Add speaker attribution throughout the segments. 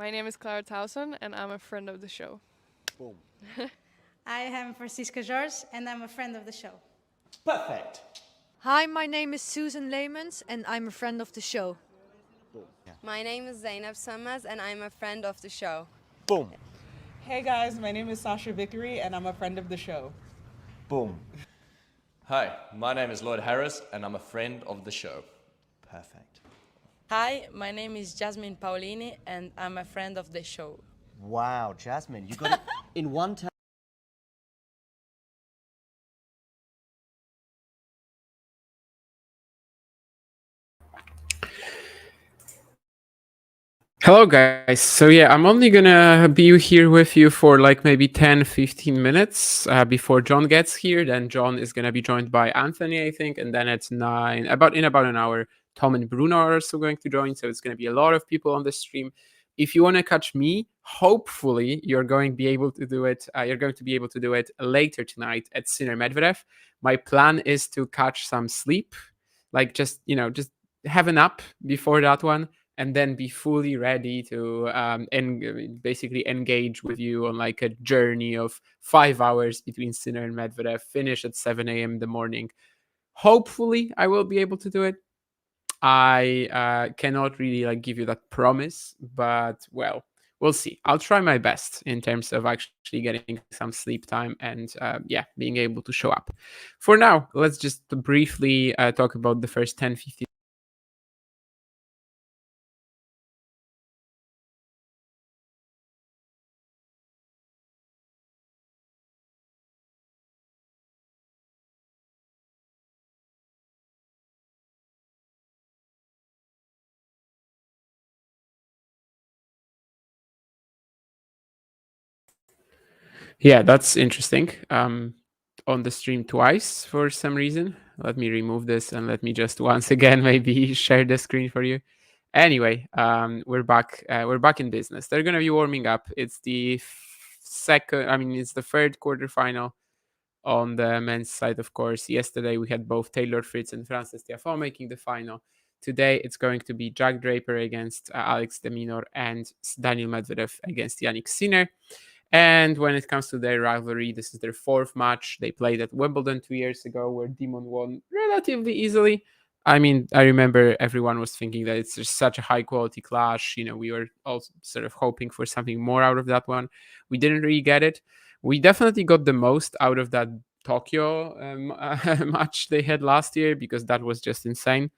Speaker 1: My name is Clara Towson, and I'm a friend of the show.
Speaker 2: Boom.
Speaker 3: I am Francisca George, and I'm a friend of the show.
Speaker 2: Perfect.
Speaker 4: Hi, my name is Susan Leemans and I'm a friend of the show.
Speaker 2: Boom. Yeah.
Speaker 5: My name is Zainab Samas and I'm a friend of the show.
Speaker 2: Boom.
Speaker 6: Hey guys, my name is Sasha Vickery and I'm a friend of the show.
Speaker 2: Boom.
Speaker 7: Hi, my name is Lloyd Harris and I'm a friend of the show.
Speaker 2: Perfect.
Speaker 8: Hi, my name is Jasmine Paolini and I'm a friend of the show.
Speaker 2: Wow, Jasmine, you got it in one time.
Speaker 9: Hello guys, so yeah, I'm only gonna be here with you for like maybe 10-15 minutes before John gets here. Then John is gonna be joined by Anthony, I think, and then at 9, in about an hour, Tom and Bruno are also going to join, so it's gonna be a lot of people on the stream. If you want to catch me, hopefully you're going to be able to do it. You're going to be able to do it later tonight at Sinner Medvedev. My plan is to catch some sleep, like just have a nap before that one, and then be fully ready to basically engage with you on like a journey of 5 hours between Sinner and Medvedev, finish at 7 a.m. in the morning. Hopefully I will be able to do it. I cannot really like give you that promise, but well, we'll see. I'll try my best in terms of actually getting some sleep time and being able to show up. For now, let's just briefly talk about the first 10-15. Yeah, that's interesting. On the stream twice for some reason. Let me remove this and let me just once again maybe share the screen for you. Anyway, we're back. We're back in business. They're gonna be warming up. It's the second. I mean, it's the third quarterfinal on the men's side, of course. Yesterday we had both Taylor Fritz and Frances Tiafoe making the final. Today it's going to be Jack Draper against Alex De Minaur and Daniel Medvedev against Yannick Sinner. And when it comes to their rivalry, this is their fourth match. They played at Wimbledon 2 years ago, where Demon won relatively easily. I mean, I remember everyone was thinking that it's just such a high quality clash. We were all sort of hoping for something more out of that one. We didn't really get it. We definitely got the most out of that Tokyo match they had last year, because that was just insane.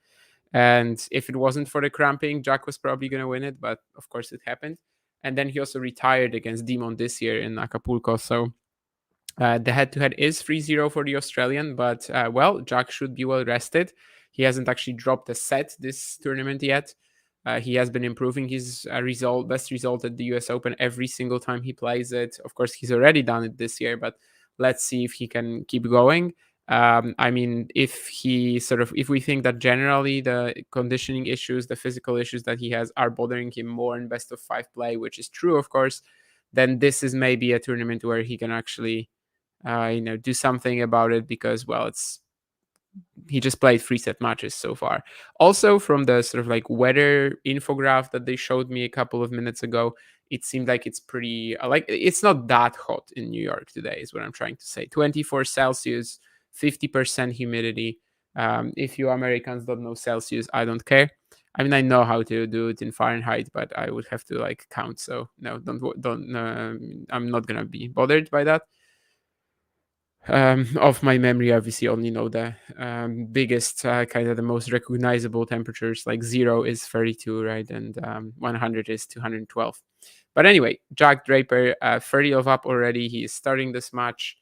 Speaker 9: And if it wasn't for the cramping, Jack was probably going to win it. But of course, it happened. And then he also retired against Demon this year in Acapulco. So the head-to-head is 3-0 for the Australian. But, Jack should be well rested. He hasn't actually dropped a set this tournament yet. He has been improving his best result at the US Open every single time he plays it. Of course, he's already done it this year, but let's see if he can keep going. I mean, if we think that generally the conditioning issues, the physical issues that he has are bothering him more in best of 5 play, which is true, of course, then this is maybe a tournament where he can actually, do something about it, because, well, he just played 3-set matches so far. Also, from the sort of like weather infograph that they showed me a couple of minutes ago, it seemed like it's pretty it's not that hot in New York today, is what I'm trying to say. 24 Celsius, 50% humidity. If you Americans don't know Celsius, I don't care. I mean, I know how to do it in Fahrenheit, but I would have to like count. So no, don't. I'm not gonna be bothered by that. Of my memory, obviously only know the biggest, kind of the most recognizable temperatures. Like 0 is 32, right? And 100 is 212. But anyway, Jack Draper, 30 of up already. He is starting this match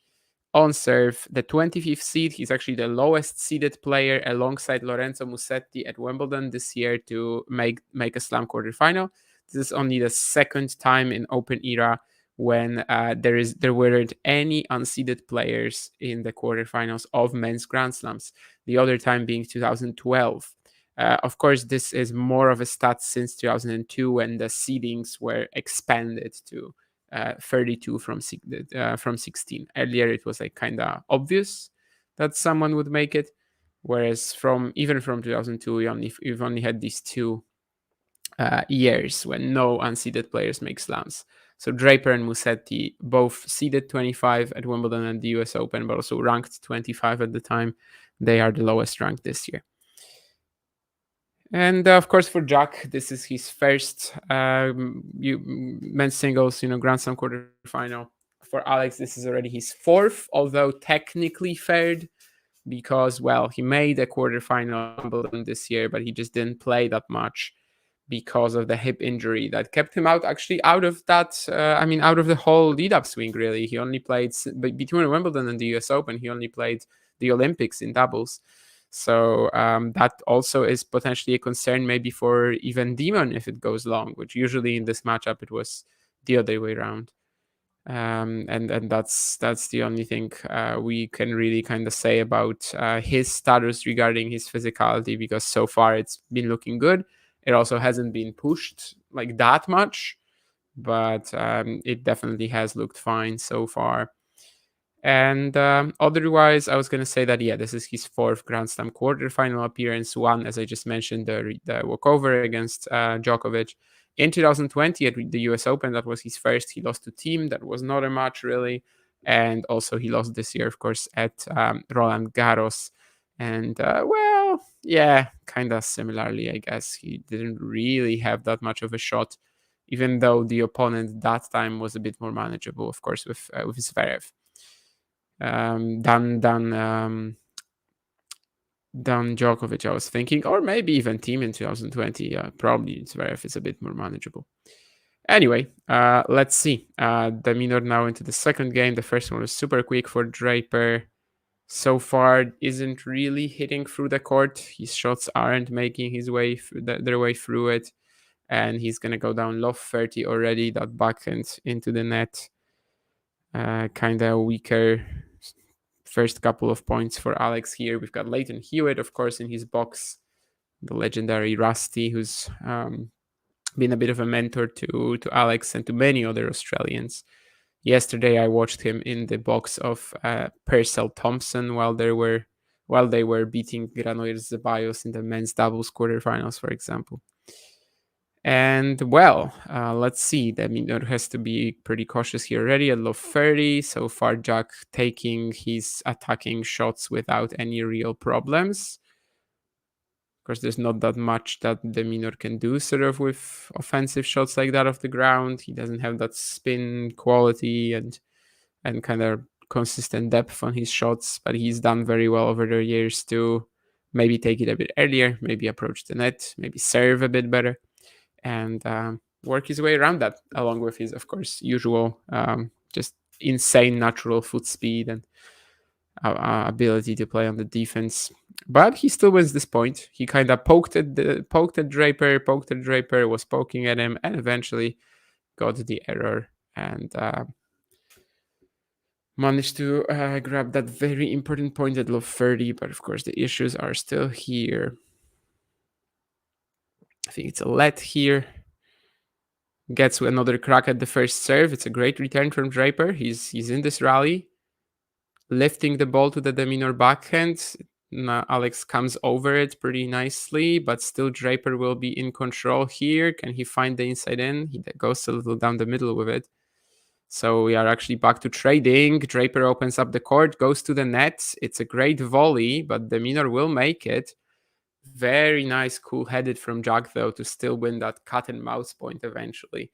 Speaker 9: on serve. The 25th seed. He's actually the lowest seeded player alongside Lorenzo Musetti at Wimbledon this year to make a slam quarterfinal. This is only the second time in Open era when there weren't any unseeded players in the quarterfinals of men's Grand Slams. The other time being 2012. Of course, this is more of a stat since 2002, when the seedings were expanded to 32 from 16. Earlier, it was like kind of obvious that someone would make it, whereas from 2002, we've only had these two years when no unseeded players make slams. So Draper and Musetti, both seeded 25 at Wimbledon and the US Open, but also ranked 25 at the time. They are the lowest ranked this year. And of course, for Jack, this is his first men's singles, Grand Slam quarterfinal. For Alex, this is already his fourth, although technically third, because, well, he made a quarterfinal Wimbledon this year, but he just didn't play that much because of the hip injury that kept him out of that. Out of the whole lead-up swing, really. He only played, between Wimbledon and the US Open, he only played the Olympics in doubles. So that also is potentially a concern maybe for even Demon if it goes long, which usually in this matchup it was the other way around. And that's the only thing we can really kind of say about his status regarding his physicality, because so far it's been looking good. It also hasn't been pushed like that much, but it definitely has looked fine so far. And otherwise, I was going to say that, yeah, this is his fourth Grand Slam quarterfinal appearance. One, as I just mentioned, the walkover against Djokovic. In 2020 at the US Open, that was his first. He lost to Thiem. That was not a match, really. And also he lost this year, of course, at Roland Garros. And, kind of similarly, I guess. He didn't really have that much of a shot, even though the opponent that time was a bit more manageable, of course, with Zverev. Than Djokovic, I was thinking, or maybe even Thiem in 2020. Probably Zverev is a bit more manageable. Anyway, let's see. De Minaur now into the second game. The first one was super quick for Draper. So far, isn't really hitting through the court. His shots aren't making their way through it, and he's gonna go down low 30 already. That backhand into the net. Kind of weaker first couple of points for Alex here. We've got Leighton Hewitt, of course, in his box, the legendary Rusty, who's been a bit of a mentor to Alex and to many other Australians. Yesterday, I watched him in the box of Purcell Thompson while they were beating Granollers Zeballos in the men's doubles quarterfinals, for example. And, well, let's see. De Minaur has to be pretty cautious here already at low 30. So far, Jack taking his attacking shots without any real problems. Of course, there's not that much that De Minaur can do sort of with offensive shots like that off the ground. He doesn't have that spin quality and kind of consistent depth on his shots, but he's done very well over the years to maybe take it a bit earlier, maybe approach the net, maybe serve a bit better, and work his way around that, along with his, of course, usual just insane natural foot speed and ability to play on the defense. But he still wins this point. He kind of poked at Draper, was poking at him, and eventually got the error and managed to grab that very important point at low 30. But of course, the issues are still here. I think it's a let here. Gets another crack at the first serve. It's a great return from Draper. He's in this rally, lifting the ball to the De Minaur backhand. Alex comes over it pretty nicely, but still Draper will be in control here. Can he find the inside in? He goes a little down the middle with it. So we are actually back to trading. Draper opens up the court, goes to the net. It's a great volley, but De Minaur will make it. Very nice, cool-headed from Jack, though, to still win that cat and mouse point eventually.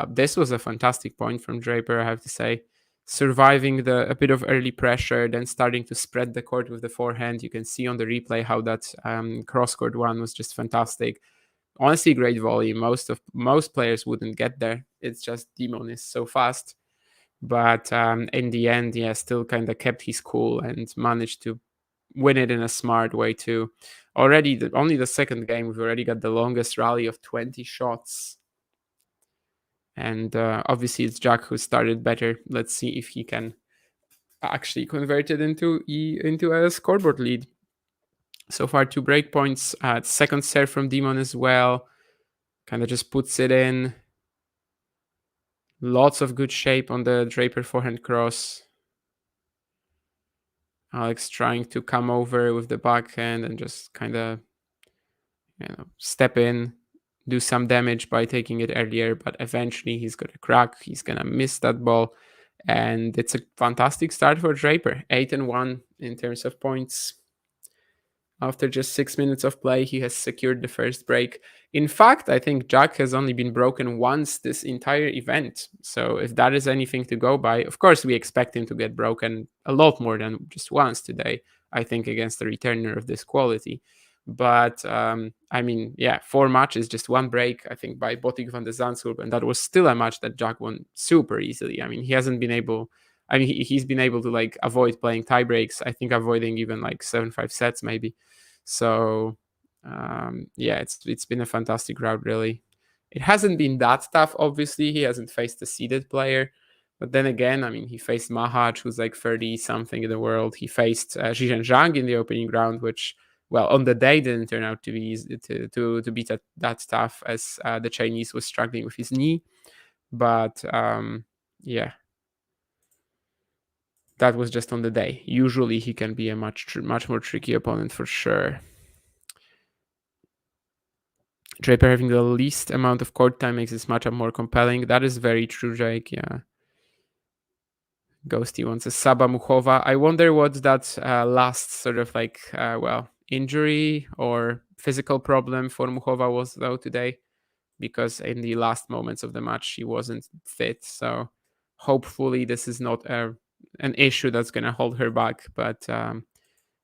Speaker 9: This was a fantastic point from Draper, I have to say. Surviving a bit of early pressure, then starting to spread the court with the forehand. You can see on the replay how that cross-court one was just fantastic. Honestly, great volley. Most players wouldn't get there. It's just Demon is so fast. But in the end, yeah, still kind of kept his cool and managed to win it in a smart way too. Already, only the second game, we've already got the longest rally of 20 shots. And obviously, it's Jack who started better. Let's see if he can actually convert it into a scoreboard lead. So far, 2 break points. Second serve from Demon as well. Kind of just puts it in. Lots of good shape on the Draper forehand cross. Alex trying to come over with the backhand and just kind of, step in. do some damage by taking it earlier, but eventually he's gonna crack. He's gonna miss that ball, and it's a fantastic start for Draper. 8-1 in terms of points. After just 6 minutes of play, he has secured the first break. In fact, I think Jack has only been broken once this entire event. So if that is anything to go by, of course, we expect him to get broken a lot more than just once today, I think, against a returner of this quality. But I mean, yeah, 4 matches, just 1 break, I think, by Botic van de Zandschulp. And that was still a match that Jack won super easily. I mean, he hasn't been able... I mean, he's been able to like avoid playing tie breaks. I think avoiding even like 7-5 sets maybe. So yeah, it's been a fantastic route, really. It hasn't been that tough. Obviously, he hasn't faced a seeded player, but then again, I mean, he faced Mahaj, who's like 30 something in the world. He faced Zhizhen Zhang in the opening round, which, well, on the day didn't turn out to be easy to beat that tough, as the Chinese was struggling with his knee. But yeah, that was just on the day. Usually he can be a much more tricky opponent for sure. Draper having the least amount of court time makes this matchup more compelling. That is very true, Jake. Yeah. Ghosty wants a Saba Muchova. I wonder what that last sort of like, well, injury or physical problem for Muchova was though today, because in the last moments of the match she wasn't fit. So hopefully this is not an issue that's going to hold her back. But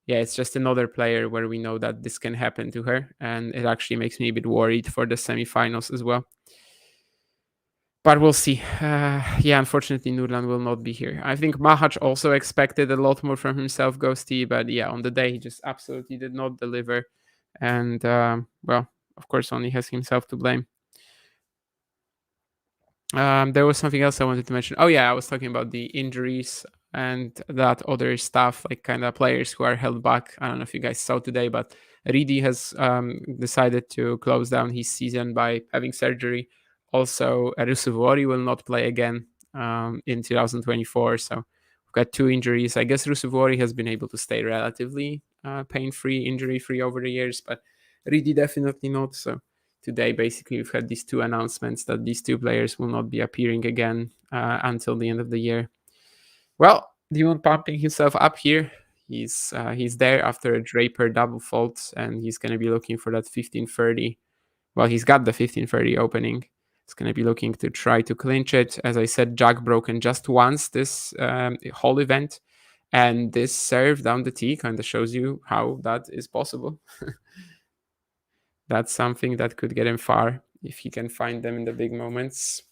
Speaker 9: yeah, it's just another player where we know that this can happen to her, and it actually makes me a bit worried for the semifinals as well. But we'll see. Yeah, unfortunately, Nurlan will not be here. I think Mahaj also expected a lot more from himself, Ghosty, but yeah, on the day he just absolutely did not deliver. And well, of course, only has himself to blame. There was something else I wanted to mention. Oh yeah, I was talking about the injuries and that other stuff, like kind of players who are held back. I don't know if you guys saw today, but Ridi has decided to close down his season by having surgery. Also, Rusuvori will not play again in 2024. So we've got 2 injuries. I guess Rusuvori has been able to stay relatively pain-free, injury-free over the years, but Ridi definitely not. So today, basically, we've had these 2 announcements that these 2 players will not be appearing again until the end of the year. Well, Demon pumping himself up here. He's there after a Draper double fault, and he's going to be looking for that 1530. Well, he's got the 1530 opening. He's going to be looking to try to clinch it. As I said, Jack broken just once this whole event, and this serve down the tee kind of shows you how that is possible. That's something that could get him far if he can find them in the big moments.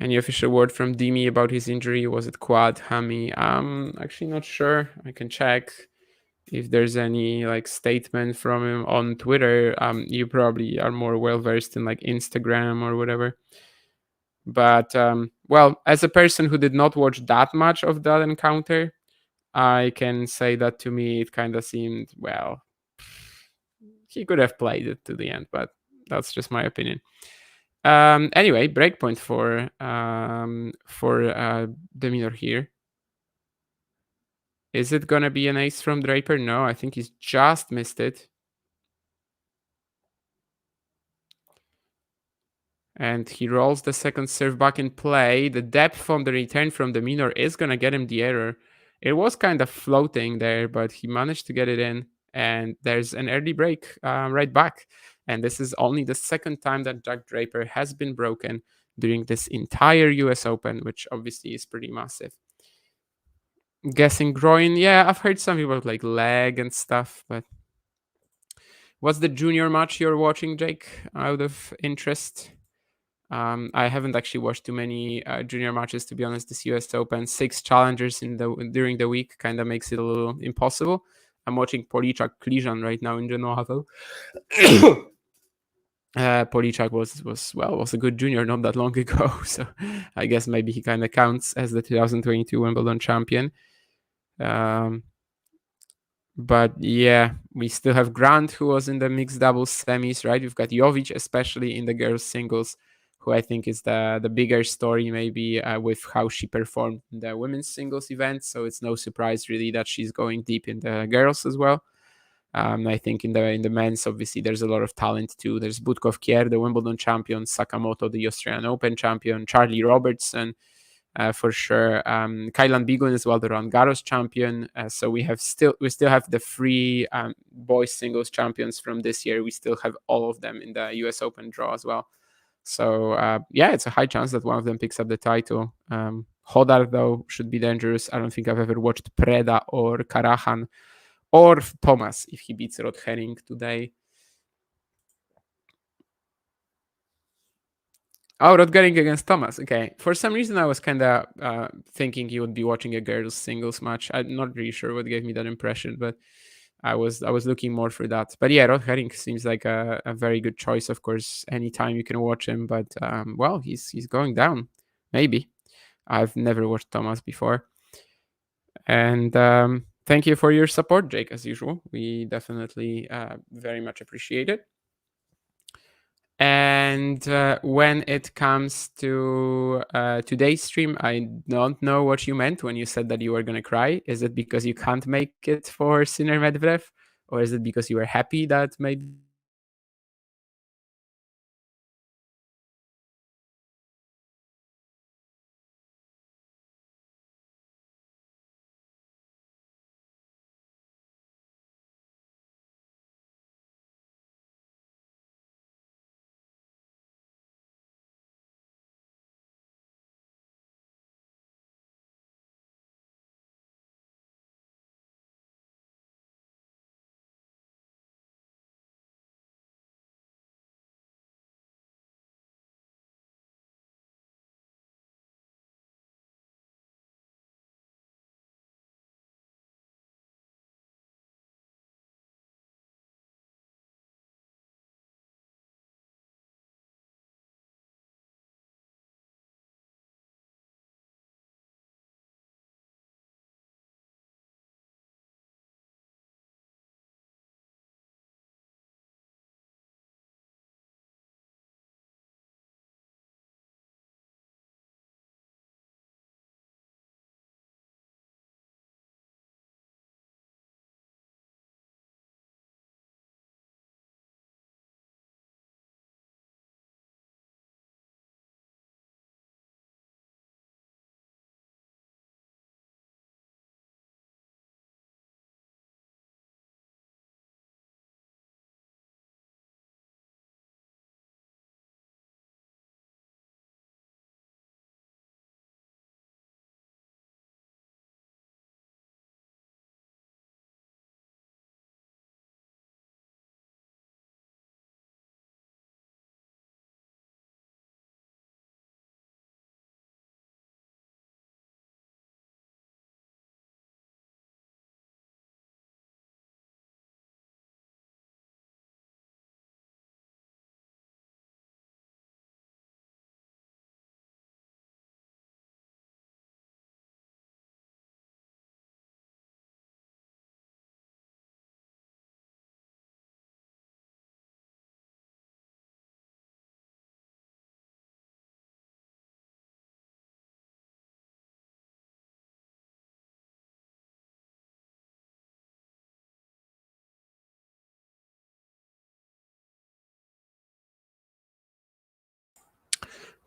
Speaker 9: Any official word from Dimi about his injury? Was it quad, hammy? Actually not sure. I can check if there's any like statement from him on Twitter. You probably are more well versed in like Instagram or whatever. But well, as a person who did not watch that much of that encounter, I can say that to me it kind of seemed, well, he could have played it to the end, but that's just my opinion. Anyway, breakpoint for De Minaur here. Is it gonna be an ace from Draper? No, I think he's just missed it. And he rolls the second serve back in play. The depth from the return from De Minaur is gonna get him the error. It was kind of floating there, but he managed to get it in. And there's an early break right back. And this is only the second time that Jack Draper has been broken during this entire US Open, which obviously is pretty massive. Guessing groin. Yeah, I've heard some people like leg and stuff, but what's the junior match you're watching, Jake, out of interest? I haven't actually watched too many junior matches, to be honest. This US Open, 6 challengers during the week kind of makes it a little impossible. I'm watching Policzak Klijan right now in Genoa. Policzak was a good junior not that long ago, so I guess maybe he kind of counts as the 2022 Wimbledon champion. But yeah, we still have Grant, who was in the mixed doubles semis, right? We've got Jovic, especially in the girls singles, who I think is the bigger story maybe with how she performed in the women's singles event. So it's no surprise really that she's going deep in the girls as well. I think in the men's, obviously, there's a lot of talent too. There's Budkov Kier, the Wimbledon champion, Sakamoto, the Australian Open champion, Charlie Robertson, for sure. Kailan Bigun as well, the Roland Garros champion. So we still have the three boys singles champions from this year. We still have all of them in the US Open draw as well. So yeah, it's a high chance that one of them picks up the title. Hodar, though, should be dangerous. I don't think I've ever watched Preda or Karahan or Thomas if he beats Rod Herring today. Oh, Rod Herring against Thomas. Okay. For some reason, I was kind of thinking he would be watching a girls' singles match. I'm not really sure what gave me that impression, but I was looking more for that. But yeah, Rod Herring seems like a very good choice. Of course, anytime you can watch him. But well, he's going down. Maybe. I've never watched Thomas before. And thank you for your support, Jake, as usual. We definitely very much appreciate it. And when it comes to today's stream, I don't know what you meant when you said that you were going to cry. Is it because you can't make it for Sinner Medvedev? Or is it because you were happy that maybe...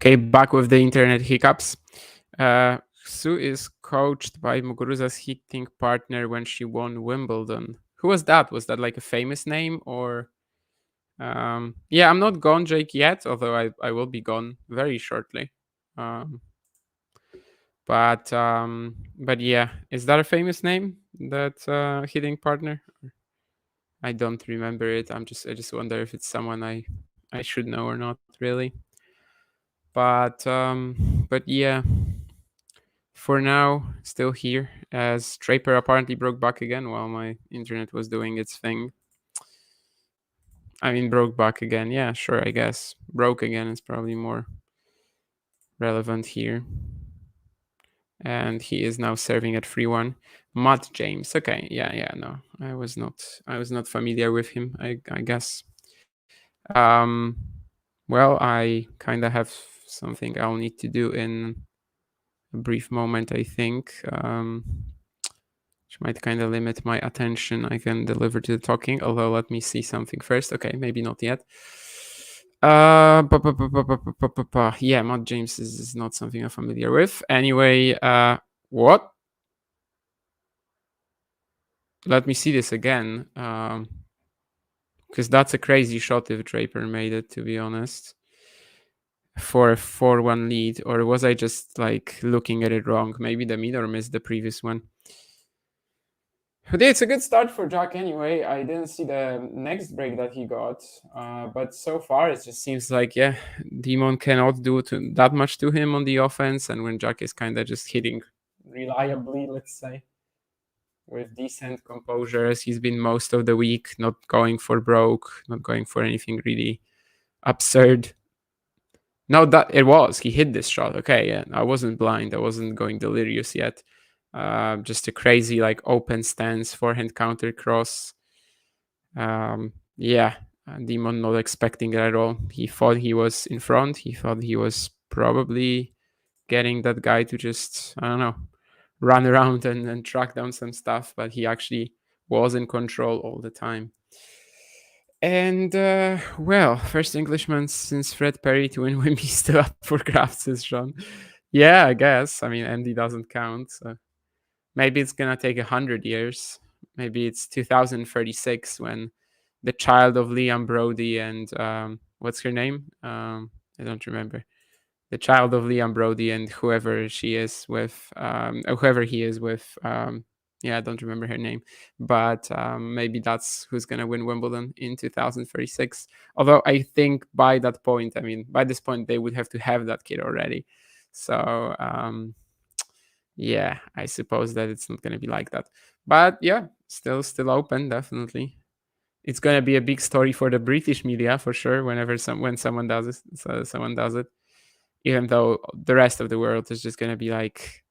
Speaker 9: Okay, back with the internet hiccups. Sue is coached by Muguruza's hitting partner when she won Wimbledon. Who was that? Was that like a famous name or... yeah, I'm not gone, Jake, yet, although I will be gone very shortly. But yeah, is that a famous name, that hitting partner? I don't remember it. I just wonder if it's someone I should know or not, really. But yeah, for now, still here, as Draper apparently broke back again while my internet was doing its thing. I mean, broke back again. Yeah, sure, I guess. Broke again is probably more relevant here. And he is now serving at 3-1. Matt James. Okay, yeah, no. I was not familiar with him, I guess. Well, I kind of have something I'll need to do in a brief moment, I think. which might kind of limit my attention I can deliver to the talking. Although, let me see something first. Okay, maybe not yet. Yeah, Matt James is not something I'm familiar with. Anyway, what? Let me see this again. Because that's a crazy shot if Draper made it, to be honest. For a 4-1 lead, or was I just like looking at it wrong? Maybe De Minaur missed the previous one. But yeah, it's a good start for Jack anyway. I didn't see the next break that he got, but so far it just seems like, yeah, Demon cannot do that much to him on the offense, and when Jack is kind of just hitting reliably, let's say, with decent composure, as he's been most of the week, not going for broke, not going for anything really absurd. No, that it was. He hit this shot. Okay, yeah. I wasn't blind. I wasn't going delirious yet. Just a crazy, like, open stance, forehand counter cross. Yeah, Demon not expecting it at all. He thought he was in front. He thought he was probably getting that guy to just, I don't know, run around and track down some stuff, but he actually was in control all the time. And, well, first Englishman since Fred Perry to win Wimby still up for grabs, says Sean. Yeah, I guess. I mean, Andy doesn't count. So maybe it's going to take 100 years. Maybe it's 2036 when the child of Liam Brody and, what's her name? I don't remember. The child of Liam Brody and whoever she is with, whoever he is with, yeah, I don't remember her name, but maybe that's who's going to win Wimbledon in 2036. Although I think by that point, I mean, by this point, they would have to have that kid already. So, yeah, I suppose that it's not going to be like that. But yeah, still open, definitely. It's going to be a big story for the British media for sure. When someone does it, someone does it. Even though the rest of the world is just going to be like,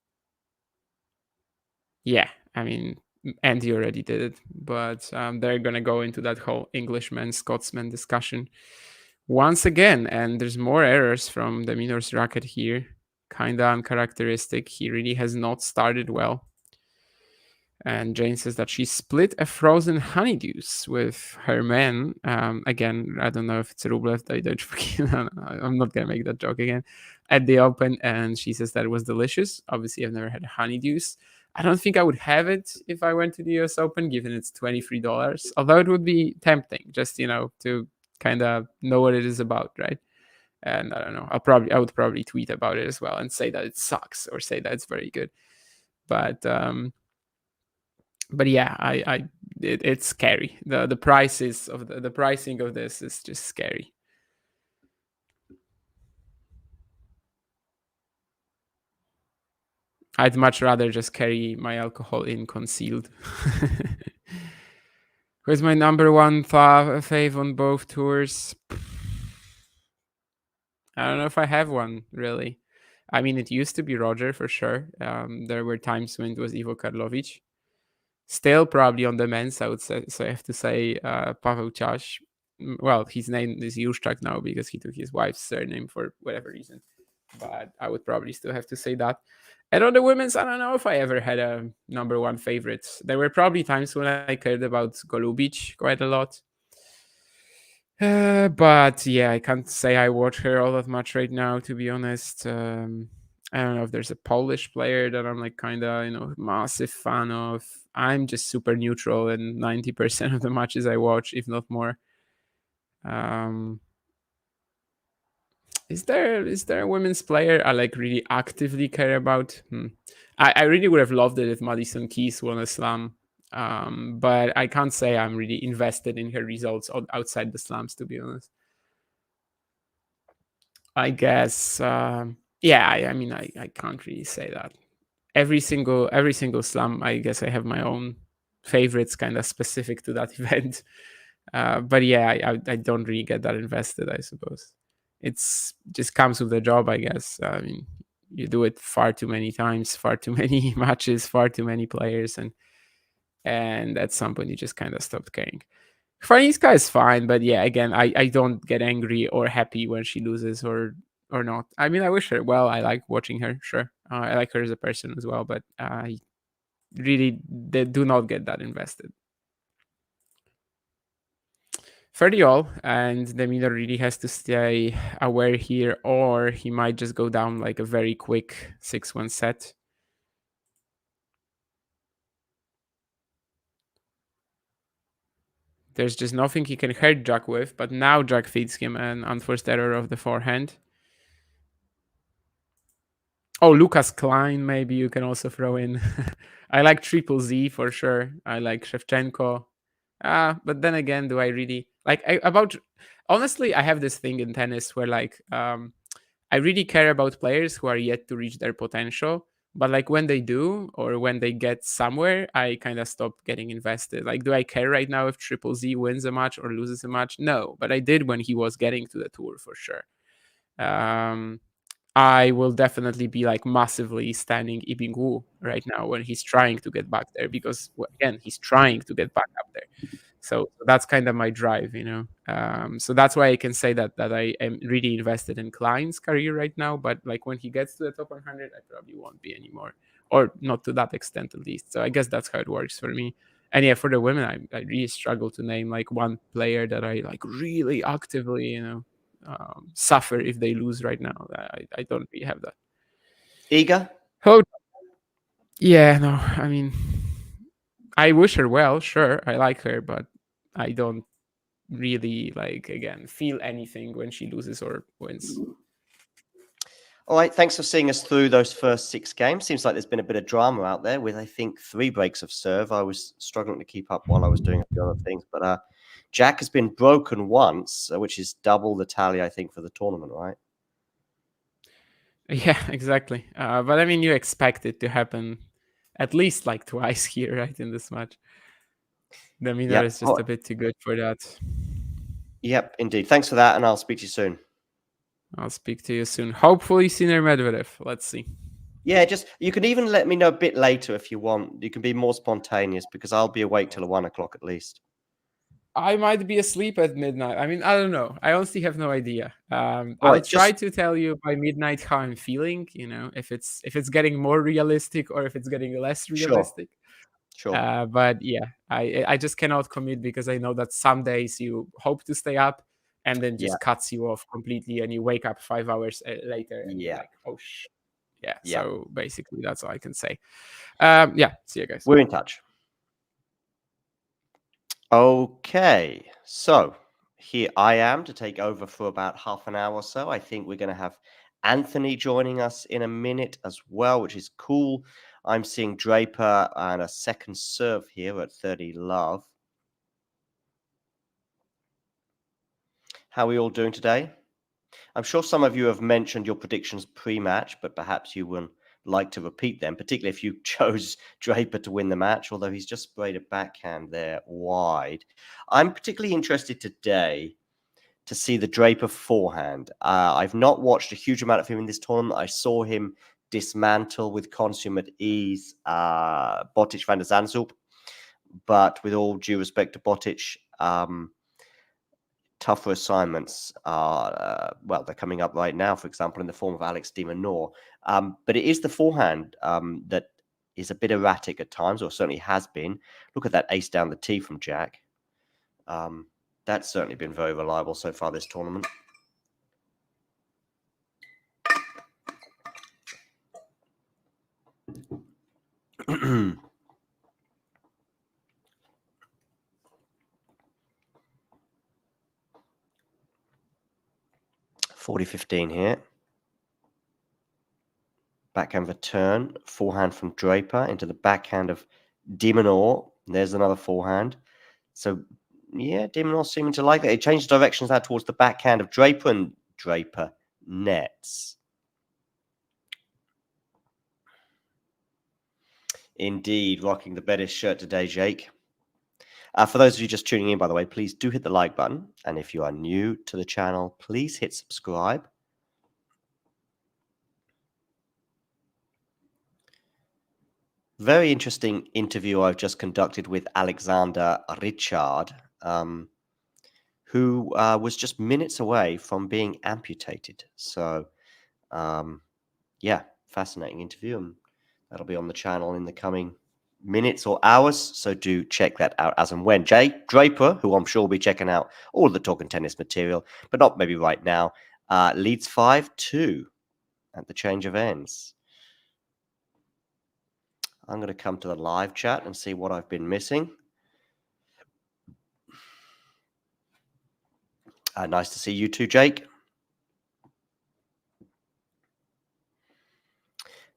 Speaker 9: yeah, I mean, Andy already did it, but they're going to go into that whole Englishman, Scotsman discussion once again. And there's more errors from De Minaur's racket here. Kind of uncharacteristic. He really has not started well. And Jane says that she split a frozen honeydews with her man. Again, I don't know if it's Rublev. I'm not going to make that joke again. At the Open, and she says that it was delicious. Obviously, I've never had honeydews. I don't think I would have it if I went to the US Open, given it's $23. Although it would be tempting, just, to kind of know what it is about, right? And I don't know. I would probably tweet about it as well and say that it sucks or say that it's very good. But yeah, it's scary. The prices of the pricing of this is just scary. I'd much rather just carry my alcohol in concealed. Who's my number one fave on both tours? I don't know if I have one, really. I mean, it used to be Roger for sure. There were times when it was Ivo Karlovic. Still probably on the men's, I would say. So I have to say Paweł Ciaś. Well, his name is Juszczak now because he took his wife's surname for whatever reason. But I would probably still have to say that. And on the women's, I don't know if I ever had a number one favorite. There were probably times when I cared about Golubic quite a lot. But yeah, I can't say I watch her all that much right now, to be honest. I don't know if there's a Polish player that I'm like kind of, massive fan of. I'm just super neutral in 90% of the matches I watch, if not more. Is there a women's player I like really actively care about? I really would have loved it if Madison Keys won a slam. But I can't say I'm really invested in her results outside the slams, to be honest. I guess, yeah. I mean, I can't really say that. Every single slam, I guess I have my own favorites, kind of specific to that event. But yeah, I don't really get that invested, I suppose. It's just comes with the job, I guess. I mean, you do it far too many times, far too many matches, far too many players, and at some point you just kind of stopped caring. Franziska is fine, but yeah, again, I don't get angry or happy when she loses or not. I mean, I wish her well. I like watching her, sure. I like her as a person as well, but really they do not get that invested. 30 all, and De Minaur really has to stay aware here, or he might just go down like a very quick 6-1 set. There's just nothing he can hurt Jack with, but now Jack feeds him an unforced error of the forehand. Oh, Lucas Klein, maybe you can also throw in. I like Triple Z for sure. I like Shevchenko. But then again, do I really like honestly, I have this thing in tennis where like I really care about players who are yet to reach their potential. But like when they do, or when they get somewhere, I kind of stop getting invested. Like, do I care right now if Triple Z wins a match or loses a match? No, but I did when he was getting to the tour for sure. I will definitely be like massively standing Ibing Wu right now when he's trying to get back there, because again, he's trying to get back up there. So that's kind of my drive, you know. So that's why I can say that I am really invested in Klein's career right now. But like when he gets to the top 100, I probably won't be anymore, or not to that extent at least. So I guess that's how it works for me. And yeah, for the women, I really struggle to name like one player that I like really actively, you know, suffer if they lose right now. I don't really have that.
Speaker 2: Iga?
Speaker 9: Oh, yeah, no, I mean, I wish her well, sure, I like her, but I don't really like, again, feel anything when she loses or wins.
Speaker 2: All right, thanks for seeing us through those first 6 games. Seems like there's been a bit of drama out there with, I think, 3 breaks of serve. I was struggling to keep up while I was doing a few other things. But Jack has been broken once, which is double the tally, I think, for the tournament, right?
Speaker 9: Yeah, exactly. But I mean, you expect it to happen at least like twice here, right, in this match. De Minaur is just a bit too good for that.
Speaker 2: Yep, indeed. Thanks for that, and I'll speak to you soon.
Speaker 9: I'll speak to you soon. Hopefully, Sinner Medvedev. Let's see.
Speaker 2: Yeah, just you can even let me know a bit later if you want. You can be more spontaneous because I'll be awake till 1 o'clock at least.
Speaker 9: I might be asleep at midnight. I mean, I don't know. I honestly have no idea. I'll try to tell you by midnight how I'm feeling. You know, if it's getting more realistic or if it's getting less realistic.
Speaker 2: Sure.
Speaker 9: But yeah, I just cannot commit because I know that some days you hope to stay up and then just cuts you off completely, and you wake up 5 hours later and you're like, oh shit. Yeah. So basically, that's all I can say. Yeah. See you guys.
Speaker 2: We're in touch. Okay, so here I am to take over for about half an hour or so. I think we're going to have Anthony joining us in a minute as well, which is cool. I'm seeing Draper and a second serve here at 30 love. How are we all doing today? I'm sure some of you have mentioned your predictions pre-match, but perhaps you wouldn't like to repeat them, particularly if you chose Draper to win the match, although he's just sprayed a backhand there wide. I'm particularly interested today to see the Draper forehand. I've not watched a huge amount of him in this tournament. I saw him dismantle with consummate ease Botic van der Zandschulp, but with all due respect to Botic, tougher assignments are, well, they're coming up right now, for example, in the form of Alex De Minaur. But it is the forehand that is a bit erratic at times, or certainly has been. Look at that ace down the tee from Jack. That's certainly been very reliable so far this tournament. (40-15) here. Backhand return, forehand from Draper into the backhand of De Minaur. There's another forehand. So, yeah, De Minaur seeming to like it. It changes directions now towards the backhand of Draper, and Draper nets. Indeed, rocking the Betis shirt today, Jake. For those of you just tuning in, by the way, please do hit the like button. And if you are new to the channel, please hit subscribe. Very interesting interview I've just conducted with Alexander Richard, who was just minutes away from being amputated. So, yeah, fascinating interview. And that'll be on the channel in the coming minutes or hours. So do check that out as and when. Jay Draper, who I'm sure will be checking out all the Talking Tennis material, but not maybe right now, leads 5-2 at the change of ends. I'm going to come to the live chat and see what I've been missing. Nice to see you too, Jake.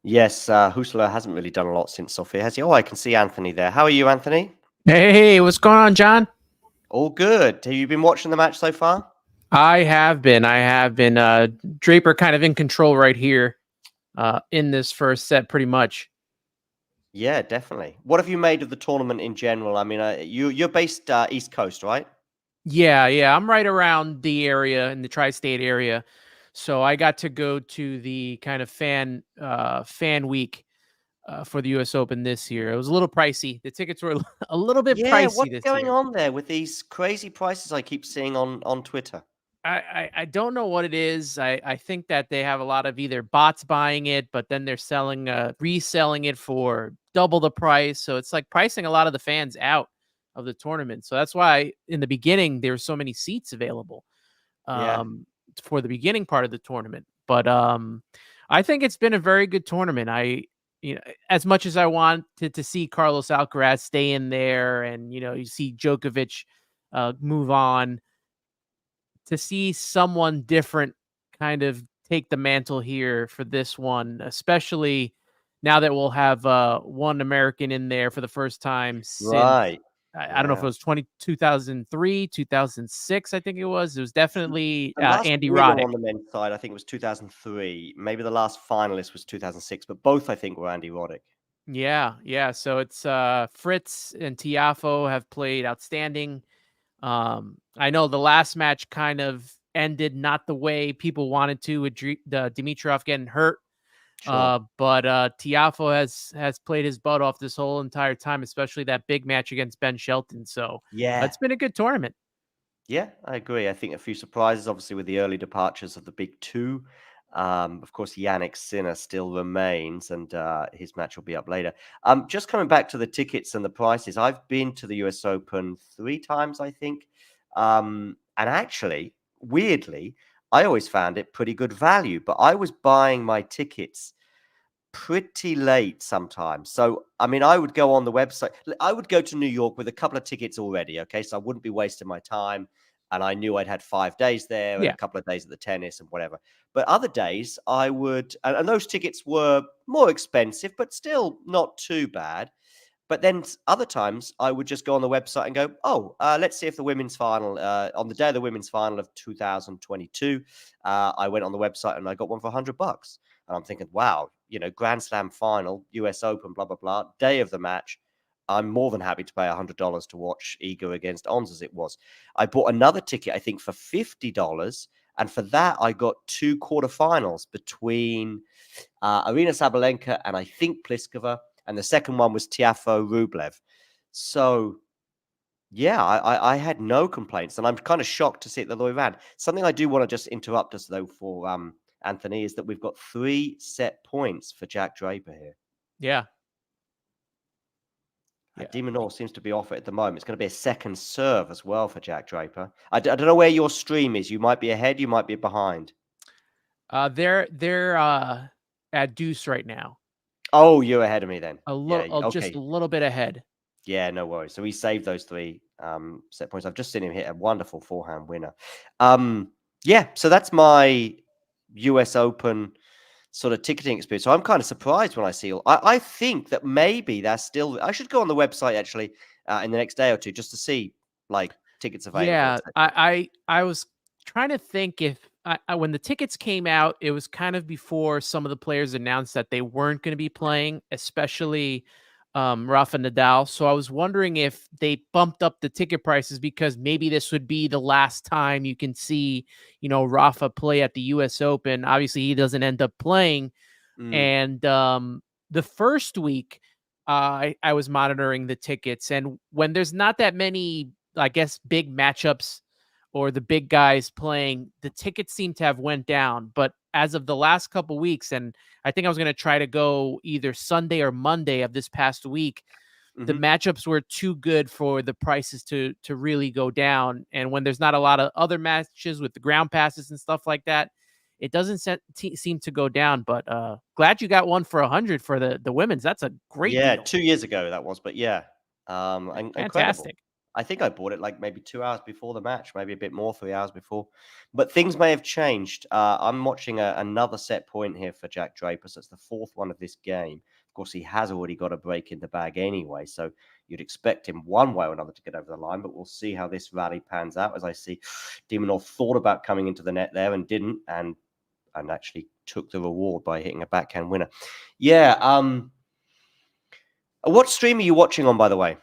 Speaker 2: Yes, Husler hasn't really done a lot since Sofia, has he? Oh, I can see Anthony there. How are you, Anthony?
Speaker 10: Hey, what's going on, John?
Speaker 2: All good. Have you been watching the match so far?
Speaker 10: I have been. Draper kind of in control right here in this first set, pretty much.
Speaker 2: Yeah, definitely. What have you made of the tournament in general? I mean, you're based East Coast, right?
Speaker 10: Yeah. I'm right around the area, in the tri-state area. So I got to go to the kind of fan week for the U.S. Open this year. It was a little pricey. The tickets were a little bit pricey
Speaker 2: what's
Speaker 10: this
Speaker 2: going
Speaker 10: year.
Speaker 2: on there with these crazy prices I keep seeing on Twitter?
Speaker 10: I don't know what it is. I think that they have a lot of either bots buying it, but then they're reselling it for double the price. So it's like pricing a lot of the fans out of the tournament. So that's why in the beginning there were so many seats available for the beginning part of the tournament. But I think it's been a very good tournament. As much as I wanted to see Carlos Alcaraz stay in there, and you see Djokovic move on, to see someone different kind of take the mantle here for this one, especially now that we'll have one American in there for the first time since,
Speaker 2: Right.
Speaker 10: I don't know if it was 2003, 2006, I think it was. It was definitely
Speaker 2: The last
Speaker 10: Andy
Speaker 2: winner
Speaker 10: Roddick.
Speaker 2: on the men's side, I think it was 2003. Maybe the last finalist was 2006, but both I think were Andy Roddick.
Speaker 10: Yeah. So it's Fritz and Tiafoe have played outstanding. I know the last match kind of ended not the way people wanted to, with Dimitrov getting hurt.
Speaker 2: Sure.
Speaker 10: But Tiafoe has played his butt off this whole entire time, especially that big match against Ben Shelton. So
Speaker 2: Yeah.
Speaker 10: it's been a good tournament.
Speaker 2: Yeah, I agree. I think a few surprises, obviously, with the early departures of the big two. Of course, Yannick Sinner still remains, and his match will be up later. Just coming back to the tickets and the prices, I've been to the US Open 3 times, I think. And actually, weirdly, I always found it pretty good value, but I was buying my tickets pretty late sometimes. So, I mean, I would go on the website. I would go to New York with a couple of tickets already, okay? So I wouldn't be wasting my time. And I knew I'd had 5 days there and
Speaker 10: Yeah.
Speaker 2: a couple of days at the tennis and whatever. But other days I would, and those tickets were more expensive, but still not too bad. But then other times I would just go on the website and go, let's see if the women's final, on the day of the women's final of 2022, I went on the website and I got one for $100. And I'm thinking, wow, Grand Slam final, US Open, blah, blah, blah, day of the match. I'm more than happy to pay $100 to watch Iga against Ons as it was. I bought another ticket, I think, for $50. And for that, I got 2 quarterfinals between Arina Sabalenka and I think Pliskova. And the second one was Tiafoe Rublev. So, yeah, I had no complaints. And I'm kind of shocked to see it the other way around. Something I do want to just interrupt us, though, for Anthony, is that we've got 3 set points for Jack Draper here.
Speaker 10: Yeah.
Speaker 2: De Minaur seems to be off it at the moment. It's going to be a second serve as well for Jack Draper. I don't know where your stream is. You might be ahead. You might be behind.
Speaker 10: They're at deuce right now.
Speaker 2: Oh, you're ahead of me then.
Speaker 10: Just a little bit ahead.
Speaker 2: Yeah, no worries. So he saved those 3 set points. I've just seen him hit a wonderful forehand winner. So that's my US Open sort of ticketing experience. So I'm kind of surprised when I see I think that maybe that's still, I should go on the website actually in the next day or two just to see like tickets available.
Speaker 10: Yeah, I was trying to think if when the tickets came out, it was kind of before some of the players announced that they weren't going to be playing, especially Rafa Nadal. So I was wondering if they bumped up the ticket prices because maybe this would be the last time you can see, Rafa play at the US Open. Obviously, he doesn't end up playing. And the first week, I was monitoring the tickets. And when there's not that many, I guess, big matchups or the big guys playing, the tickets seem to have went down. But as of the last couple weeks, and I think I was going to try to go either Sunday or Monday of this past week, the matchups were too good for the prices to really go down. And when there's not a lot of other matches with the ground passes and stuff like that, it doesn't seem to go down. But glad you got one for 100 for the women's. That's a great deal.
Speaker 2: 2 years ago that was, but yeah, incredible.
Speaker 10: Fantastic.
Speaker 2: I think I bought it like maybe 2 hours before the match, maybe a bit more, 3 hours before. But things may have changed. I'm watching another set point here for Jack Draper. So it's the fourth one of this game. Of course, he has already got a break in the bag anyway. So you'd expect him one way or another to get over the line. But we'll see how this rally pans out. As I see, De Minaur thought about coming into the net there and didn't, and actually took the reward by hitting a backhand winner. Yeah. What stream are you watching on, by the way?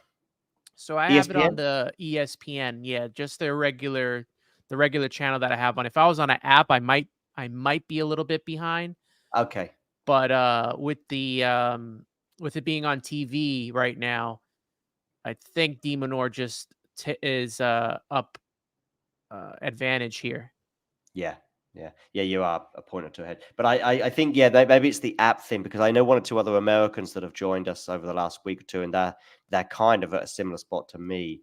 Speaker 10: So I have it on the ESPN. Yeah, just the regular channel that I have on. If I was on an app, I might be a little bit behind.
Speaker 2: Okay.
Speaker 10: But with it being on TV right now, I think De Minaur just is up advantage here.
Speaker 2: Yeah. You are a point or two ahead, but I think maybe it's the app thing, because I know one or two other Americans that have joined us over the last week or two, and they're kind of at a similar spot to me.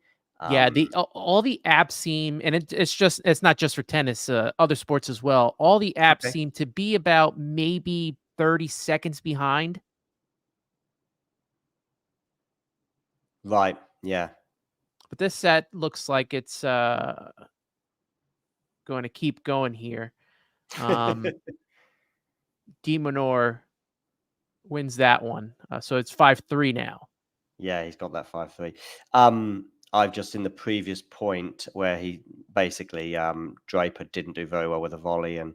Speaker 10: Yeah, all the apps seem, and it's not just for tennis, other sports as well. All the apps seem to be about maybe 30 seconds behind.
Speaker 2: Right. Yeah.
Speaker 10: But this set looks like it's going to keep going here. De Minaur wins that one. So it's 5-3 now.
Speaker 2: Yeah, he's got that 5-3. I've just in the previous point where he basically Draper didn't do very well with a volley, and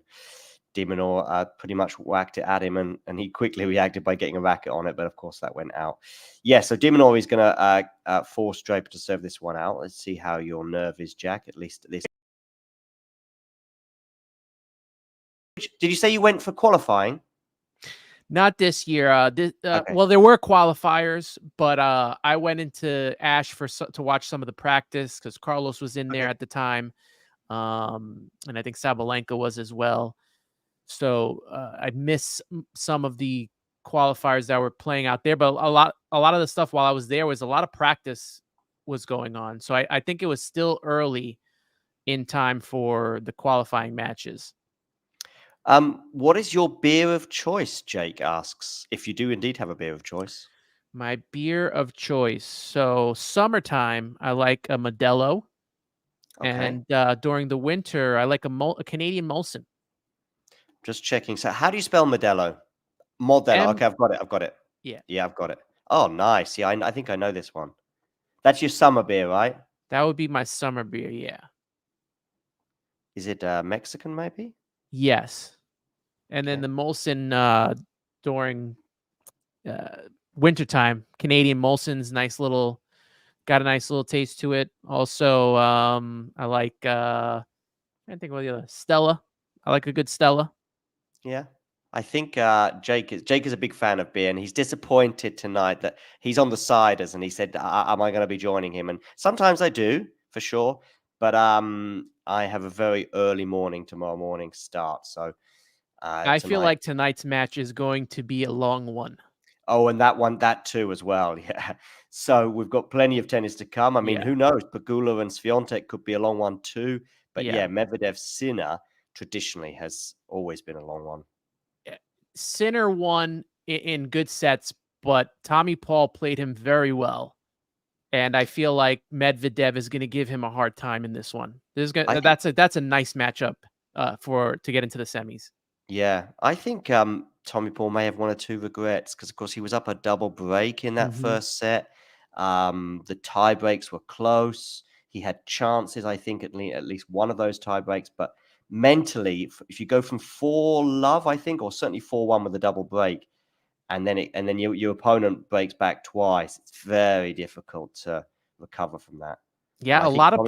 Speaker 2: De Minaur pretty much whacked it at him, and he quickly reacted by getting a racket on it, but of course that went out. Yeah, so De Minaur is going to force Draper to serve this one out. Let's see how your nerve is, Jack, at least at this. Did you say you went for qualifying?
Speaker 10: Not this year. Well, there were qualifiers, but I went into Ash to watch some of the practice because Carlos was in there at the time, and I think Sabalenka was as well. So I'd miss some of the qualifiers that were playing out there, but a lot of the stuff while I was there was a lot of practice was going on. So I think it was still early in time for the qualifying matches.
Speaker 2: What is your beer of choice? Jake asks, if you do indeed have a beer of choice.
Speaker 10: My beer of choice. So summertime, I like a Modelo.
Speaker 2: Okay.
Speaker 10: And during the winter, I like a Canadian Molson.
Speaker 2: Just checking. So how do you spell Modelo? Modelo. Okay, I've got it. Yeah, I've got it. Oh, nice. Yeah, I think I know this one. That's your summer beer, right?
Speaker 10: That would be my summer beer, yeah.
Speaker 2: Is it Mexican, maybe?
Speaker 10: Yes. And then the Molson during wintertime, Canadian Molson's got a nice little taste to it. Also, I like, I think what the other, Stella. I like a good Stella.
Speaker 2: Yeah. I think Jake is a big fan of beer, and he's disappointed tonight that he's on the siders, and he said, am I going to be joining him? And sometimes I do, for sure. But I have a very early morning tomorrow morning start. So
Speaker 10: I feel like tonight's match is going to be a long one.
Speaker 2: Oh, and that too as well. Yeah. So we've got plenty of tennis to come. I mean, who knows? Pegula and Swiatek could be a long one too. But yeah, Medvedev Sinner traditionally has always been a long one.
Speaker 10: Sinner won in good sets, but Tommy Paul played him very well. And I feel like Medvedev is going to give him a hard time in this one. That's a nice matchup to get into the semis.
Speaker 2: Yeah, I think Tommy Paul may have one or two regrets because, of course, he was up a double break in that first set. The tie breaks were close. He had chances, I think, at least one of those tie breaks. But mentally, if you go from 4-love, I think, or certainly 4-1 with a double break, and then your opponent breaks back twice, it's very difficult to recover from that.
Speaker 10: Yeah, a lot of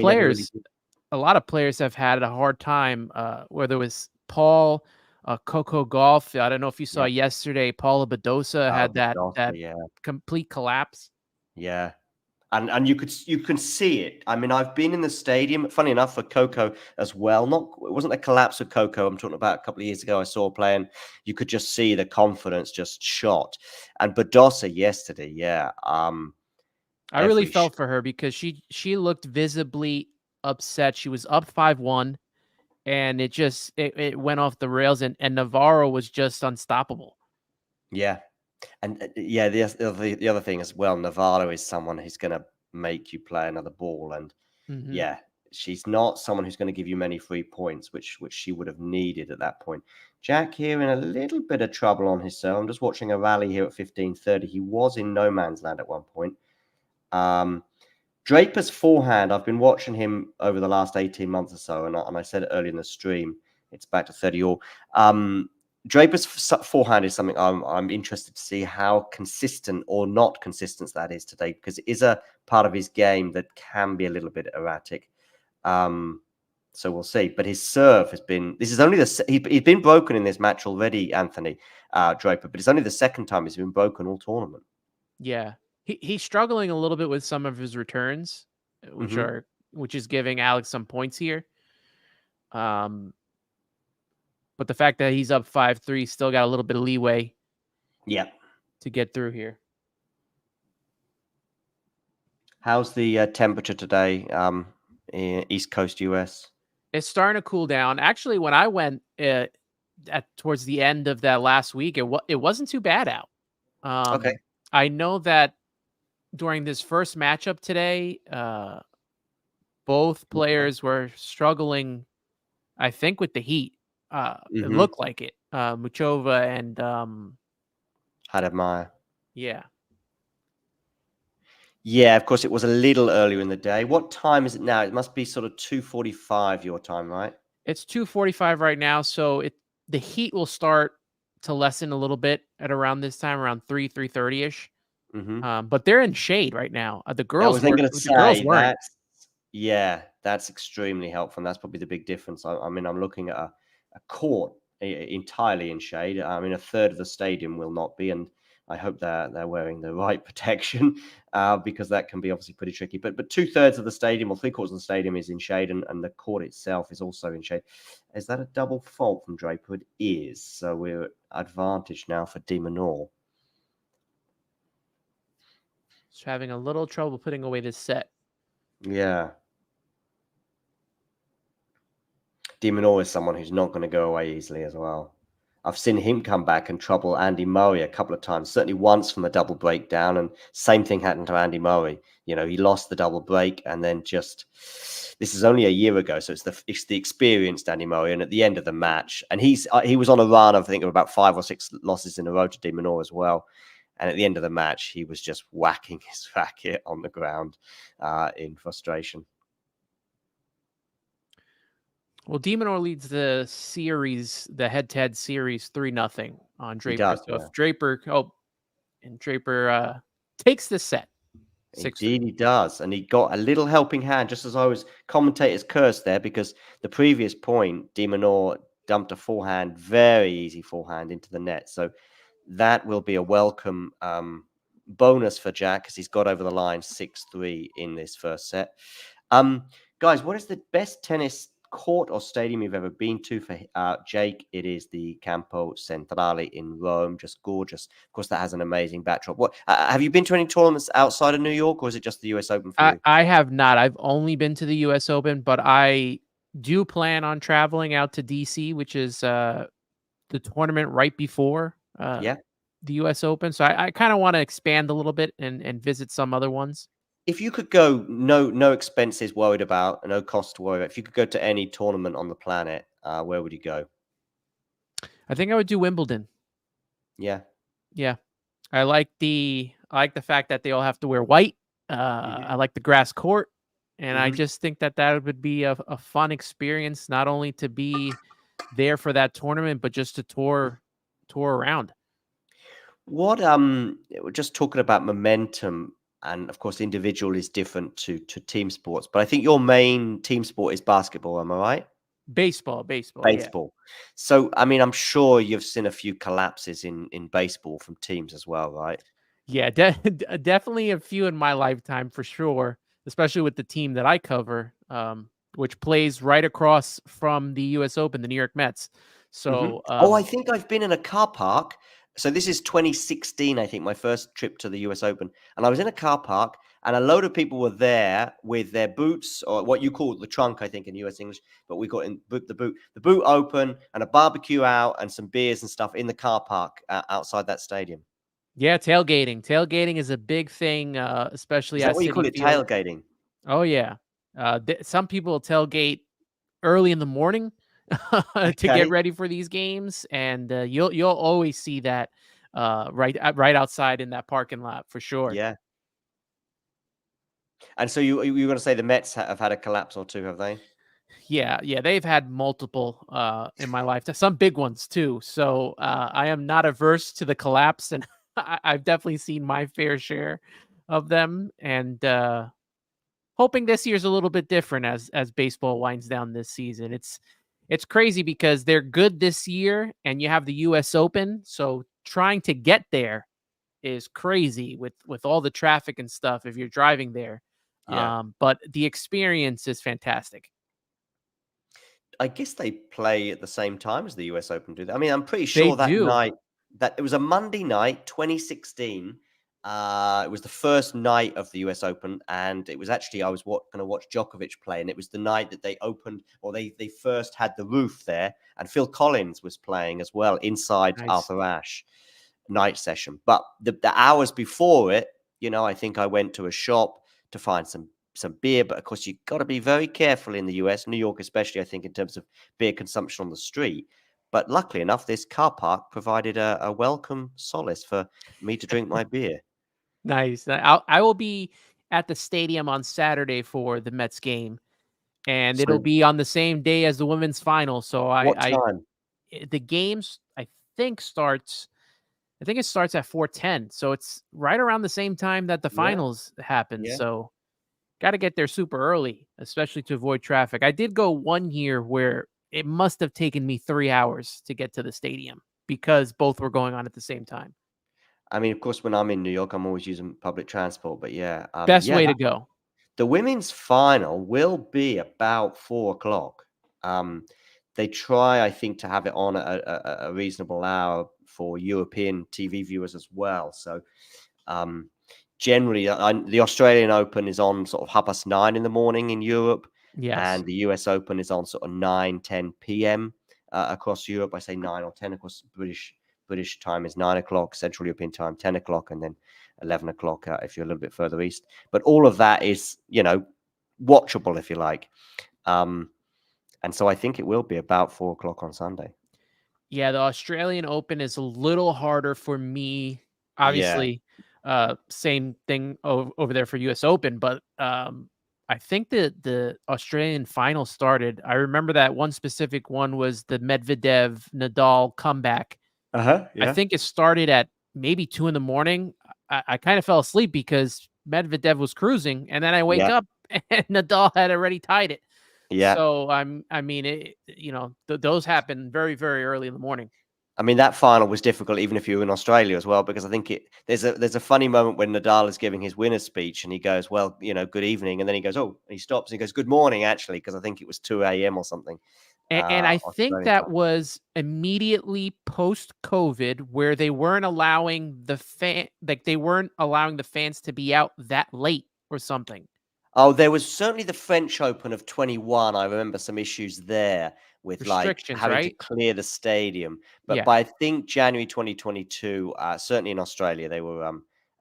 Speaker 10: players have had a hard time. Whether it was Paul, Coco Golf. I don't know if you saw yesterday. Paula Badosa had that complete collapse.
Speaker 2: Yeah. And you can see it. I mean, I've been in the stadium, funny enough, for Coco as well. It wasn't a collapse of Coco. I'm talking about a couple of years ago. I saw her playing. You could just see the confidence just shot. And Badosa yesterday,
Speaker 10: I really
Speaker 2: every
Speaker 10: felt
Speaker 2: shot.
Speaker 10: for her because she looked visibly upset. She was up 5-1 and it went off the rails and Navarro was just unstoppable.
Speaker 2: Yeah. And yeah, the other thing as well, Navarro is someone who's going to make you play another ball. And
Speaker 10: Mhm.
Speaker 2: yeah, she's not someone who's going to give you many free points, which she would have needed at that point. Jack here in a little bit of trouble on his serve. I'm just watching a rally here at 15:30. He was in no man's land at one point. Draper's forehand, I've been watching him over the last 18 months or so, and I said it earlier in the stream, it's back to 30 all. Draper's forehand is something I'm interested to see how consistent or not consistent that is today, because it is a part of his game that can be a little bit erratic. So we'll see. But his serve has been, this is only he's been broken in this match already, Anthony Draper, but it's only the second time he's been broken all tournament.
Speaker 10: Yeah. He's struggling a little bit with some of his returns, which is giving Alex some points here. But the fact that he's up 5-3 still got a little bit of leeway.
Speaker 2: Yeah.
Speaker 10: To get through here.
Speaker 2: How's the temperature today in East Coast US?
Speaker 10: It's starting to cool down. Actually, when I went towards the end of that last week, it wasn't too bad out.
Speaker 2: Okay.
Speaker 10: I know that during this first matchup today, both players were struggling, I think, with the heat. It looked like it. Muchova and
Speaker 2: Hadamaya.
Speaker 10: Yeah.
Speaker 2: Yeah, of course, it was a little earlier in the day. What time is it now? It must be sort of 2:45 your time, right?
Speaker 10: It's 2:45 right now, so the heat will start to lessen a little bit at around this time, around 3:30ish. But they're in shade right now. The girls weren't.
Speaker 2: That's extremely helpful. And that's probably the big difference. I mean, I'm looking at a court entirely in shade. I mean, a third of the stadium will not be, and I hope they're wearing the right protection because that can be obviously pretty tricky. But 2/3 of the stadium or 3/4 of the stadium is in shade, and the court itself is also in shade. Is that a double fault from Draper? It is. So we're at advantage now for De Minaur.
Speaker 10: Just having a little trouble putting away this set.
Speaker 2: Yeah. De Minaur is someone who's not going to go away easily as well. I've seen him come back and trouble Andy Murray a couple of times, certainly once from a double breakdown, and same thing happened to Andy Murray. You know, he lost the double break and then this is only a year ago, so it's the experienced Andy Murray, and at the end of the match, and he was on a run, I think, of about 5 or 6 losses in a row to De Minaur as well. And at the end of the match, he was just whacking his racket on the ground in frustration.
Speaker 10: Well, De Minaur leads the series, the head-to-head series, 3-0 on Draper. If Draper takes the set.
Speaker 2: Indeed, he does. And he got a little helping hand, just as I was commentator's curse there, because the previous point, De Minaur dumped a forehand, very easy forehand into the net. So that will be a welcome bonus for Jack, because he's got over the line 6-3 in this first set. Guys, what is the best tennis court or stadium you've ever been to? For Jake, it is the Campo Centrale in Rome. Just gorgeous. Of course, that has an amazing backdrop. What have you been to any tournaments outside of New York, or is it just the US Open for you?
Speaker 10: I have not. I've only been to the US Open, but I do plan on traveling out to DC, which is the tournament right before the US Open. So I kind of want to expand a little bit and visit some other ones.
Speaker 2: If you could go, no expenses worried about, no cost to worry about. If you could go to any tournament on the planet, where would you go?
Speaker 10: I think I would do Wimbledon.
Speaker 2: Yeah.
Speaker 10: I like the fact that they all have to wear white. I like the grass court, and I just think that would be a fun experience, not only to be there for that tournament, but just to tour around.
Speaker 2: What we're just talking about momentum. And of course, individual is different to team sports. But I think your main team sport is basketball. Am I right?
Speaker 10: Baseball.
Speaker 2: Yeah. So, I mean, I'm sure you've seen a few collapses in baseball from teams as well, right?
Speaker 10: Yeah, definitely a few in my lifetime for sure, especially with the team that I cover, which plays right across from the US Open, the New York Mets. So,
Speaker 2: I think I've been in a car park. So this is 2016, I think, my first trip to the US Open. And I was in a car park and a load of people were there with their boots, or what you call the trunk, I think, in US English, but we got in the boot open, and a barbecue out, and some beers and stuff in the car park outside that stadium.
Speaker 10: Yeah, tailgating. Tailgating is a big thing, especially
Speaker 2: Is that
Speaker 10: at
Speaker 2: what you
Speaker 10: Citi
Speaker 2: call it,
Speaker 10: Field.
Speaker 2: tailgating?
Speaker 10: Oh yeah. Some people tailgate early in the morning to get
Speaker 2: Okay.
Speaker 10: ready for these games, and you'll always see that right outside in that parking lot for sure.
Speaker 2: Yeah. And so you were going to say the Mets have had a collapse or two, have they?
Speaker 10: Yeah, they've had multiple in my lifetime, some big ones too. So I am not averse to the collapse, and I've definitely seen my fair share of them. And hoping this year's a little bit different as baseball winds down this season. It's crazy because they're good this year, and you have the U.S. Open, so trying to get there is crazy with all the traffic and stuff if you're driving there.
Speaker 2: Yeah.
Speaker 10: But the experience is fantastic.
Speaker 2: I guess they play at the same time as the US Open, do they? I mean, I'm pretty
Speaker 10: They
Speaker 2: sure that
Speaker 10: do.
Speaker 2: night that it was a Monday night, 2016. It was the first night of the US Open, and it was actually I was going to watch Djokovic play, and it was the night that they opened, or they first had the roof there, and Phil Collins was playing as well inside
Speaker 10: Nice.
Speaker 2: Arthur Ashe night session. But the hours before it, I think I went to a shop to find some beer. But of course, you've got to be very careful in the US, New York especially, I think, in terms of beer consumption on the street. But luckily enough, this car park provided a welcome solace for me to drink my beer.
Speaker 10: Nice. I will be at the stadium on Saturday for the Mets game, and it'll
Speaker 2: So
Speaker 10: be on the same day as the women's final. So
Speaker 2: what time?
Speaker 10: the games I think it starts at 4:10. So it's right around the same time that the
Speaker 2: Yeah,
Speaker 10: finals happen.
Speaker 2: yeah.
Speaker 10: So got to get there super early, especially to avoid traffic. I did go one year where it must have taken me 3 hours to get to the stadium because both were going on at the same time.
Speaker 2: I mean, of course, when I'm in New York, I'm always using public transport. But yeah,
Speaker 10: Best way to go.
Speaker 2: the women's final will be about 4 o'clock. They try, I think, to have it on at a reasonable hour for European TV viewers as well. So generally, the Australian Open is on sort of 9:30 in the morning in Europe,
Speaker 10: Yes.
Speaker 2: and the US Open is on sort of 9-10 p.m. Across Europe. I say 9 or 10. Of course, British time is 9 o'clock, Central European time 10 o'clock, and then 11 o'clock if you're a little bit further east. But all of that is, watchable if you like. And so I think it will be about 4 o'clock on Sunday.
Speaker 10: Yeah, the Australian Open is a little harder for me.
Speaker 2: Yeah.
Speaker 10: Obviously, same thing over there for US Open, but I think that the Australian final started. I remember that one specific one was the Medvedev Nadal comeback.
Speaker 2: Uh-huh.
Speaker 10: I
Speaker 2: Yeah.
Speaker 10: think it started at maybe 2 in the morning. I kind of fell asleep because Medvedev was cruising, and then I wake
Speaker 2: Yeah.
Speaker 10: up and Nadal had already tied it.
Speaker 2: Yeah.
Speaker 10: So those happen very, very early in the morning.
Speaker 2: I mean, that final was difficult, even if you were in Australia as well, because I think there's a funny moment when Nadal is giving his winner's speech, and he goes, "Well, good evening," and then he goes, "Oh," and he stops and he goes, "Good morning," actually, because I think it was 2 a.m. or something.
Speaker 10: And I think
Speaker 2: Australian
Speaker 10: that
Speaker 2: time.
Speaker 10: was immediately post-COVID, where they weren't allowing they weren't allowing the fans to be out that late or something.
Speaker 2: Oh, there was certainly the French Open of 21. I remember some issues there with
Speaker 10: Restrictions,
Speaker 2: having to
Speaker 10: right?
Speaker 2: clear the stadium. But
Speaker 10: Yeah.
Speaker 2: by I think January 2022, certainly in Australia, they were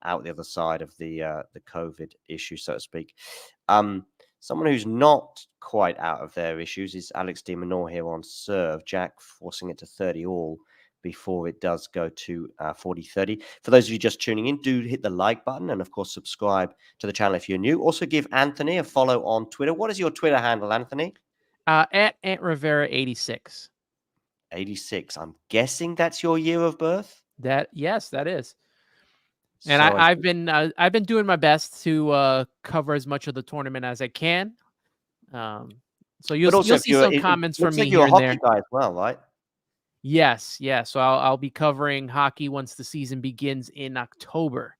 Speaker 2: out the other side of the COVID issue, so to speak. Someone who's not quite out of their issues is Alex De Minaur here on serve. Jack forcing it to 30 all before it does go to 40-30. For those of you just tuning in, do hit the like button and, of course, subscribe to the channel if you're new. Also, give Anthony a follow on Twitter. What is your Twitter handle, Anthony?
Speaker 10: At Aunt Rivera 86.
Speaker 2: 86. I'm guessing that's your year of birth.
Speaker 10: Yes, that is. And
Speaker 2: So
Speaker 10: I've been doing my best to cover as much of the tournament as I can. So you'll see some comments from
Speaker 2: looks
Speaker 10: me
Speaker 2: like you're
Speaker 10: here
Speaker 2: a
Speaker 10: and
Speaker 2: hockey
Speaker 10: there.
Speaker 2: guy as well, right?
Speaker 10: Yes. So I'll be covering hockey once the season begins in October.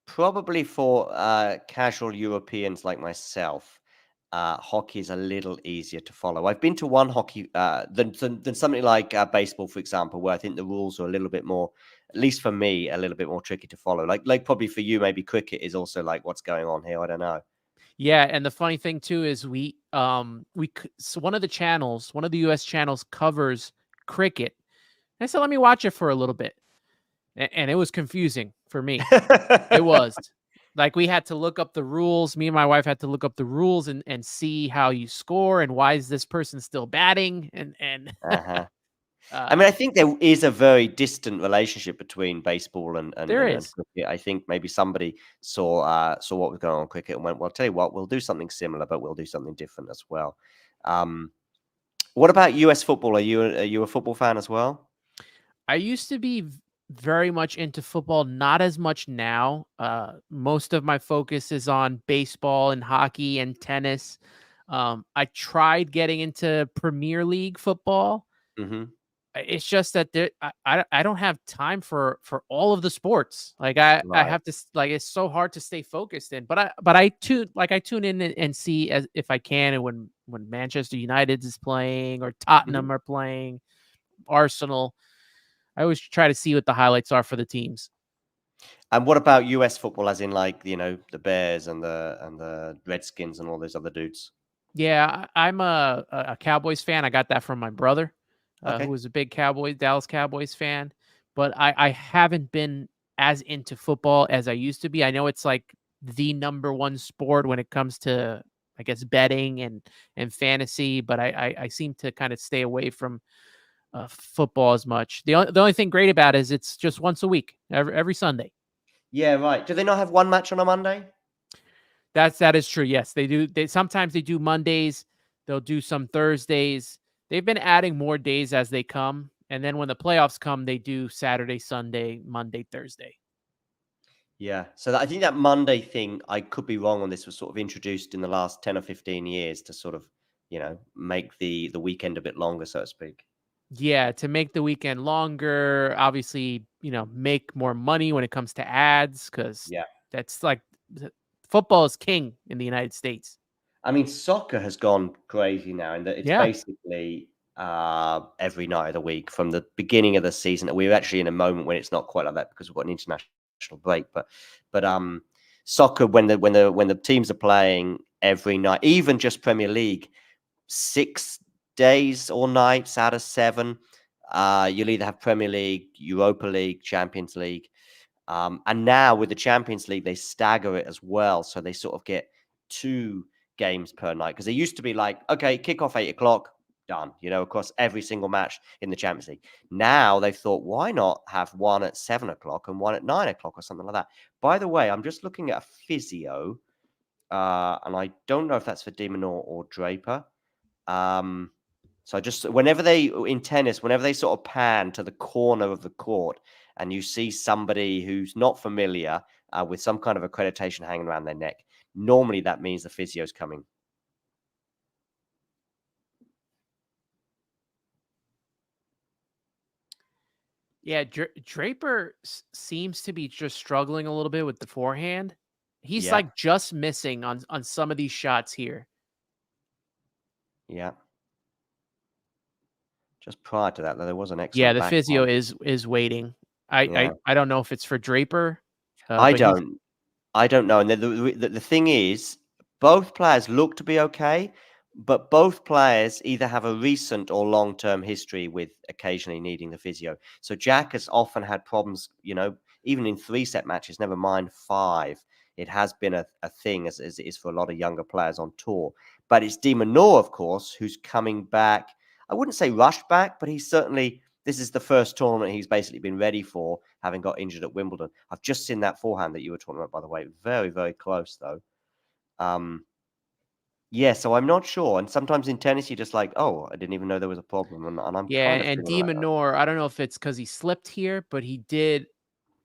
Speaker 2: Probably for casual Europeans like myself, hockey is a little easier to follow. I've been to one hockey than something like baseball, for example, where I think the rules are a little bit more at least for me, a little bit more tricky to follow. Like probably for you, maybe cricket is also like what's going on here. I don't know.
Speaker 10: Yeah, and the funny thing too is so one of the US channels covers cricket. And I said, let me watch it for a little bit. And it was confusing for me. It was. Like we had to look up the rules. Me and my wife had to look up the rules and see how you score and why is this person still batting and
Speaker 2: Uh-huh. I mean, I think there is a very distant relationship between baseball and
Speaker 10: there
Speaker 2: and
Speaker 10: is.
Speaker 2: cricket. I think maybe somebody saw what was going on in cricket and went, "Well, I'll tell you what, we'll do something similar, but we'll do something different as well." What about US football? Are you a football fan as well?
Speaker 10: I used to be very much into football, not as much now. Most of my focus is on baseball and hockey and tennis. I tried getting into Premier League football.
Speaker 2: Mm-hmm.
Speaker 10: It's just that I don't have time for all of the sports. Like I
Speaker 2: Right.
Speaker 10: have to like it's so hard to stay focused in. But I tune in and see as if I can, and when Manchester United is playing or Tottenham are playing, Arsenal. I always try to see what the highlights are for the teams.
Speaker 2: And what about US football, as in like the Bears and the Redskins and all those other dudes?
Speaker 10: Yeah, I'm a Cowboys fan. I got that from my brother,
Speaker 2: Okay.
Speaker 10: who was a big Dallas Cowboys fan. But I haven't been as into football as I used to be. I know it's like the number one sport when it comes to, I guess, betting and fantasy, but I seem to kind of stay away from football as much. The only thing great about it is it's just once a week, every Sunday.
Speaker 2: Yeah, right. Do they not have one match on a Monday?
Speaker 10: That is true. Yes, they do. Sometimes they do Mondays. They'll do some Thursdays. They've been adding more days as they come. And then when the playoffs come, they do Saturday, Sunday, Monday, Thursday.
Speaker 2: Yeah. So I think that Monday thing, I could be wrong on this, was sort of introduced in the last 10 or 15 years to sort of, make the weekend a bit longer, so to speak.
Speaker 10: Yeah, to make the weekend longer, obviously, make more money when it comes to ads, because
Speaker 2: Yeah.
Speaker 10: that's like football is king in the United States.
Speaker 2: I mean, soccer has gone crazy now in that it's
Speaker 10: Yeah.
Speaker 2: basically every night of the week from the beginning of the season. We're actually in a moment when it's not quite like that because we've got an international break. But soccer, when the teams are playing every night, even just Premier League, 6 days or nights out of 7, you'll either have Premier League, Europa League, Champions League. And now with the Champions League, they stagger it as well. So they sort of get 2 games per night. Because they used to be like, okay, kick off 8 o'clock, done, across every single match in the Champions League. Now they've thought, why not have one at 7 o'clock and one at 9 o'clock or something like that? By the way, I'm just looking at a Physio, and I don't know if that's for De Minaur or Draper. So just whenever in tennis, whenever they sort of pan to the corner of the court and you see somebody who's not familiar with some kind of accreditation hanging around their neck, normally that means the physio's coming.
Speaker 10: Yeah, Draper seems to be just struggling a little bit with the forehand. He's
Speaker 2: Yeah.
Speaker 10: like just missing on some of these shots here.
Speaker 2: Yeah. Just prior to that, though, there was an excellent
Speaker 10: Yeah, the
Speaker 2: backhand.
Speaker 10: Physio is waiting.
Speaker 2: Yeah.
Speaker 10: I don't know if it's for Draper.
Speaker 2: I
Speaker 10: but he's-
Speaker 2: don't know. And the thing is, both players look to be okay, but both players either have a recent or long-term history with occasionally needing the physio. So Jack has often had problems, even in 3-set matches, never mind 5. It has been a thing, as it is for a lot of younger players on tour. But it's De Minaur, of course, who's coming back. I wouldn't say rushed back, but he's certainly... This is the first tournament he's basically been ready for, having got injured at Wimbledon. I've just seen that forehand that you were talking about, by the way. Very, very close, though. Yeah, so I'm not sure. And sometimes in tennis, you're just like, oh, I didn't even know there was a problem. And I'm
Speaker 10: yeah,
Speaker 2: kind of
Speaker 10: and
Speaker 2: feeling
Speaker 10: De
Speaker 2: like that.
Speaker 10: Minaur, I don't know if it's because he slipped here, but he did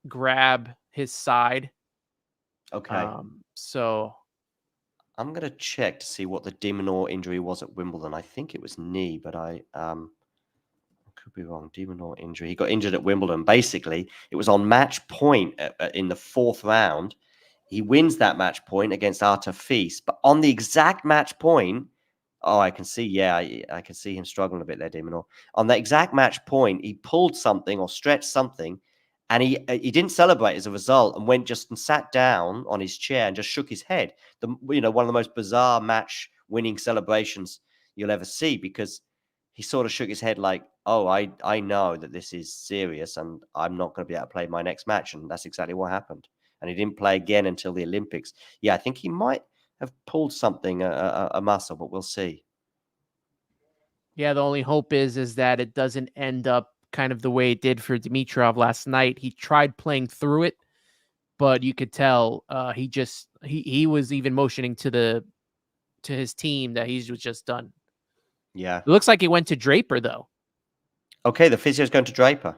Speaker 10: grab his side.
Speaker 2: Okay.
Speaker 10: So
Speaker 2: I'm going to check to see what the De Minaur injury was at Wimbledon. I think it was knee, but I could be wrong. De Minaur injury. He got injured at Wimbledon. Basically, it was on match point in the 4th round. He wins that match point against Arthur Fils, but on the exact match point, I can see, yeah, I can see him struggling a bit there, De Minaur. On that exact match point, he pulled something or stretched something, And he didn't celebrate as a result, and went just and sat down on his chair and just shook his head. One of the most bizarre match-winning celebrations you'll ever see, because he sort of shook his head like, "Oh, I know that this is serious, and I'm not going to be able to play my next match." And that's exactly what happened. And he didn't play again until the Olympics. Yeah, I think he might have pulled something, a muscle, but we'll see.
Speaker 10: Yeah, the only hope is that it doesn't end up kind of the way it did for Dimitrov last night. He tried playing through it, but you could tell he was even motioning to his team that he was just done.
Speaker 2: Yeah.
Speaker 10: It looks like he went to Draper though.
Speaker 2: Okay, the physio's going to Draper.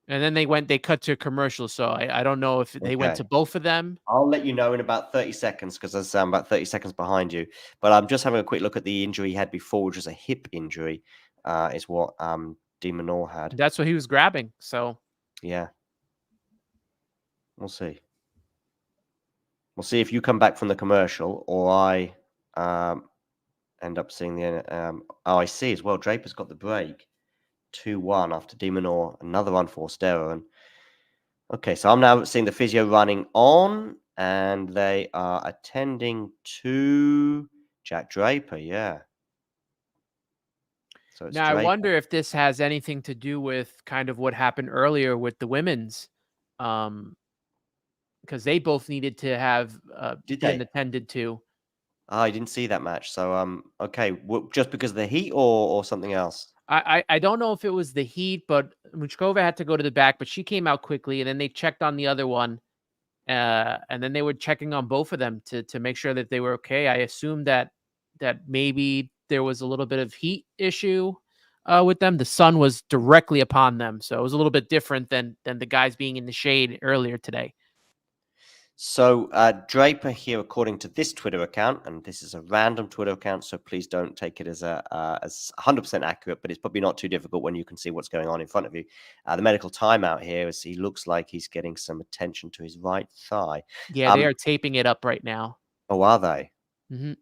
Speaker 10: And then they cut to a commercial, so I don't know if they went
Speaker 2: Okay.
Speaker 10: to both of them.
Speaker 2: I'll let you know in about 30 seconds, because I'm about 30 seconds behind you. But I'm just having a quick look at the injury he had before, which was a hip injury, is what De Minaur had.
Speaker 10: That's what he was grabbing. So
Speaker 2: Yeah. We'll see. We'll see if you come back from the commercial or I end up seeing the... oh, I see as well. Draper's got the break. 2-1 after De Minaur. Another unforced error. And okay, so I'm now seeing the physio running on, and they are attending to Jack Draper. Yeah. So it's
Speaker 10: now I
Speaker 2: Draper.
Speaker 10: wonder if this has anything to do with kind of what happened earlier with the women's, because they both needed to have
Speaker 2: Did
Speaker 10: been
Speaker 2: they?
Speaker 10: attended to.
Speaker 2: I didn't see that match. So okay, just because of the heat or something else?
Speaker 10: I don't know if it was the heat, but Muchkova had to go to the back, but she came out quickly, and then they checked on the other one, and then they were checking on both of them to make sure that they were okay. I assume that maybe there was a little bit of heat issue with them. The sun was directly upon them, so it was a little bit different than the guys being in the shade earlier today.
Speaker 2: So Draper here, according to this Twitter account, and this is a random Twitter account, so please don't take it as as 100% accurate, but it's probably not too difficult when you can see what's going on in front of you. The medical timeout here is he looks like he's getting some attention to his right thigh.
Speaker 10: Yeah, they are taping it up right now.
Speaker 2: Oh, are they?
Speaker 10: Mm-hmm.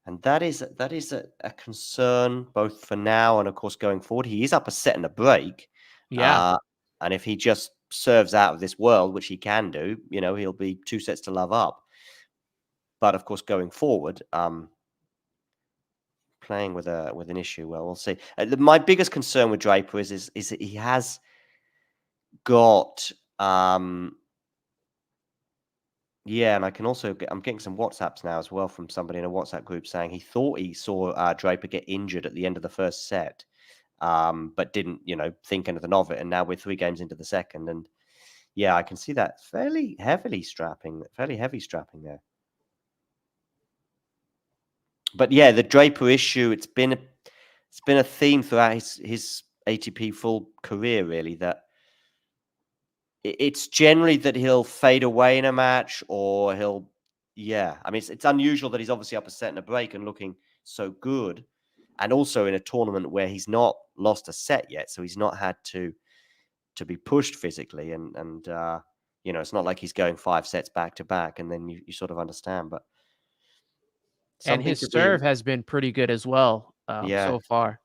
Speaker 2: And that is a concern both for now and, of course, going forward. He is up a set and a break.
Speaker 10: Yeah.
Speaker 2: And if he just serves out of this world, which he can do, he'll be 2 sets to love up. But of course, going forward, playing with an issue, well, we'll see. My biggest concern with Draper is that he has got yeah, and I can also I'm getting some WhatsApps now as well from somebody in a WhatsApp group saying he thought he saw Draper get injured at the end of the first set. But didn't, think anything of it. And now we're 3 games into the second. And yeah, I can see that fairly heavy strapping there. But yeah, the Draper issue, it's been a theme throughout his ATP full career, really, that it's generally that he'll fade away in a match, or I mean, it's unusual that he's obviously up a set and a break and looking so good. And also in a tournament where he's not lost a set yet, so he's not had to be pushed physically, and it's not like he's going 5 sets back to back, and then you sort of understand. But
Speaker 10: And his serve has been pretty good as well so far.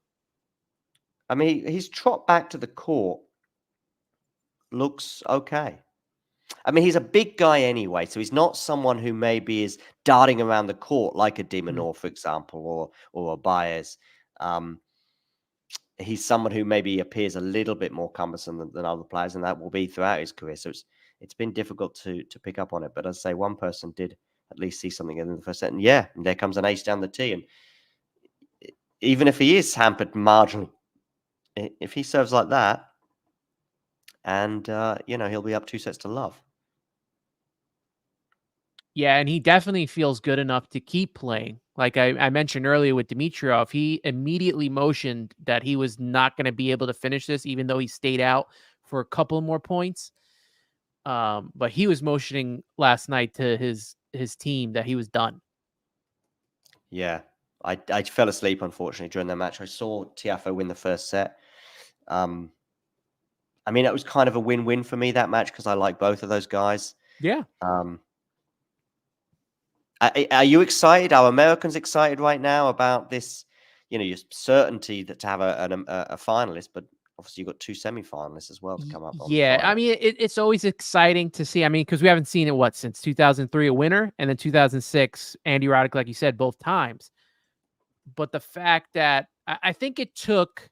Speaker 2: I mean, his trot back to the court looks okay. I mean, he's a big guy anyway, so he's not someone who maybe is darting around the court like a De Minaur, for example, or a Baez. He's someone who maybe appears a little bit more cumbersome than other players, and that will be throughout his career. So it's been difficult to pick up on it. But as I say, one person did at least see something in the first set, and and there comes an ace down the tee. And even if he is hampered marginally, if he serves like that, and he'll be up 2 sets to love.
Speaker 10: Yeah, and he definitely feels good enough to keep playing. Like I mentioned earlier with Dimitrov, he immediately motioned that he was not going to be able to finish this, even though he stayed out for a couple more points. But he was motioning last night to his team that he was done.
Speaker 2: Yeah, I fell asleep, unfortunately, during that match. I saw Tiafoe win the first set. I mean, it was kind of a win-win for me, that match, because I like both of those guys.
Speaker 10: Yeah.
Speaker 2: Are you excited? Are Americans excited right now about this? Your certainty that to have a finalist, but obviously you've got 2 semi-finalists as well to come up on
Speaker 10: Yeah,
Speaker 2: Friday.
Speaker 10: I mean, it's always exciting to see. I mean, because we haven't seen it, since 2003, a winner, and then 2006, Andy Roddick, like you said, both times. But the fact that I think it took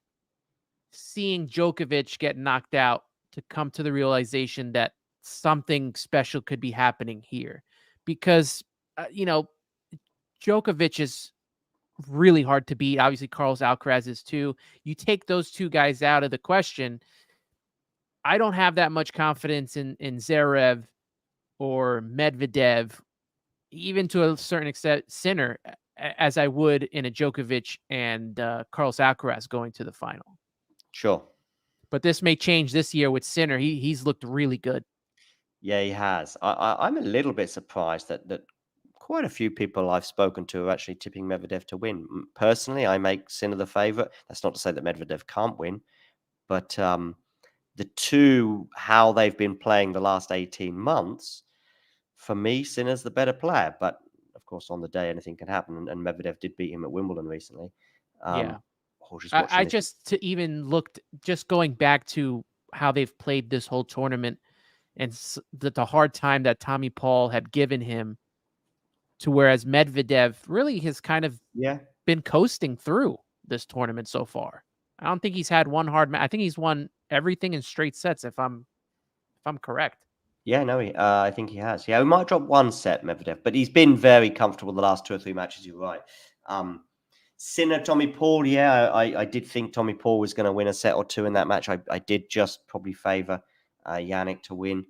Speaker 10: seeing Djokovic get knocked out to come to the realization that something special could be happening here. Because, Djokovic is really hard to beat. Obviously, Carlos Alcaraz is too. You take those two guys out of the question, I don't have that much confidence in Zverev or Medvedev, even to a certain extent, Sinner, as I would in a Djokovic and Carlos Alcaraz going to the final.
Speaker 2: Sure.
Speaker 10: But this may change this year with Sinner. He's looked really good.
Speaker 2: Yeah, he has. I'm a little bit surprised that quite a few people I've spoken to are actually tipping Medvedev to win. Personally, I make Sinner the favorite. That's not to say that Medvedev can't win, but the two, how they've been playing the last 18 months, for me, Sinner's the better player. But of course, on the day, anything can happen. And Medvedev did beat him at Wimbledon recently.
Speaker 10: Yeah.
Speaker 2: I
Speaker 10: just going back to how they've played this whole tournament and the hard time that Tommy Paul had given him, to whereas Medvedev really has kind of been coasting through this tournament so far. I don't think he's had one hard match. I think he's won everything in straight sets, if I'm correct.
Speaker 2: Yeah, no, I think he has. Yeah, we might drop one set, Medvedev, but he's been very comfortable the last 2 or 3 matches. You're right. Sinner, Tommy Paul. Yeah, I did think Tommy Paul was going to win a set or two in that match. I did just probably favor Yannick to win,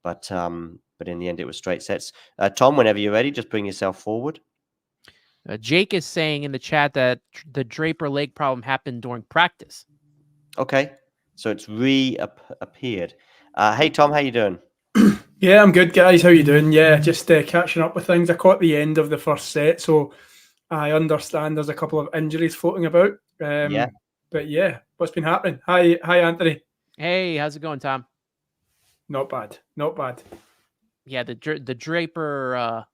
Speaker 2: but in the end it was straight sets. Tom, whenever you're ready, just bring yourself forward.
Speaker 10: Jake is saying in the chat that the Draper leg problem happened during practice.
Speaker 2: Okay, so it's reappeared. Hey Tom, how you doing?
Speaker 11: Yeah, I'm good, guys. How you doing? Yeah, just catching up with things. I caught the end of the first set, so I understand there's a couple of injuries floating about.
Speaker 2: Yeah.
Speaker 11: But yeah, what's been happening? Hi, Anthony.
Speaker 10: Hey, how's it going, Tom?
Speaker 11: Not bad. Not bad.
Speaker 10: Yeah, the Draper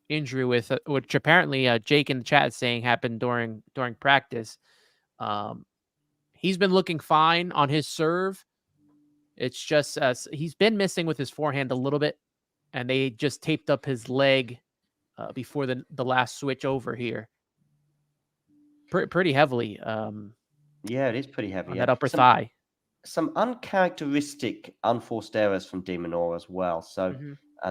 Speaker 10: injury with which apparently Jake in the chat is saying happened during practice. He's been looking fine on his serve. It's just he's been missing with his forehand a little bit, and they just taped up his leg before the last switch over here. Pretty heavily.
Speaker 2: Yeah, it is pretty heavy.
Speaker 10: On that upper thigh.
Speaker 2: Some uncharacteristic unforced errors from De Minaur as well. So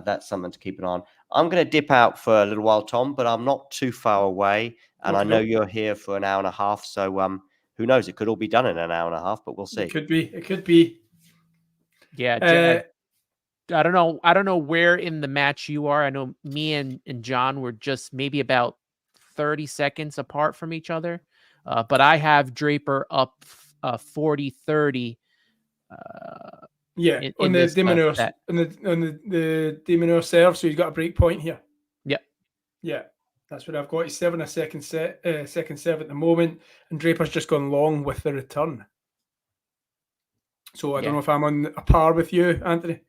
Speaker 2: that's something to keep an eye on. I'm going to dip out for a little while, Tom, but I'm not too far away. And I know you're here for an hour and a half. So who knows? It could all be done in an hour and a half, but we'll see.
Speaker 11: It could be. It could be.
Speaker 10: Yeah. I don't know. I don't know where in the match you are. I know me and John were just maybe about 30 seconds apart from each other. But I have Draper up 40-30.
Speaker 11: Yeah, on the De Minaur on the De Minaur serve, so he's got a break point here.
Speaker 10: Yep.
Speaker 11: Yeah, that's what I've got. He's serving a second serve at the moment, and Draper's just gone long with the return. So I don't know if I'm on a par with you, Anthony.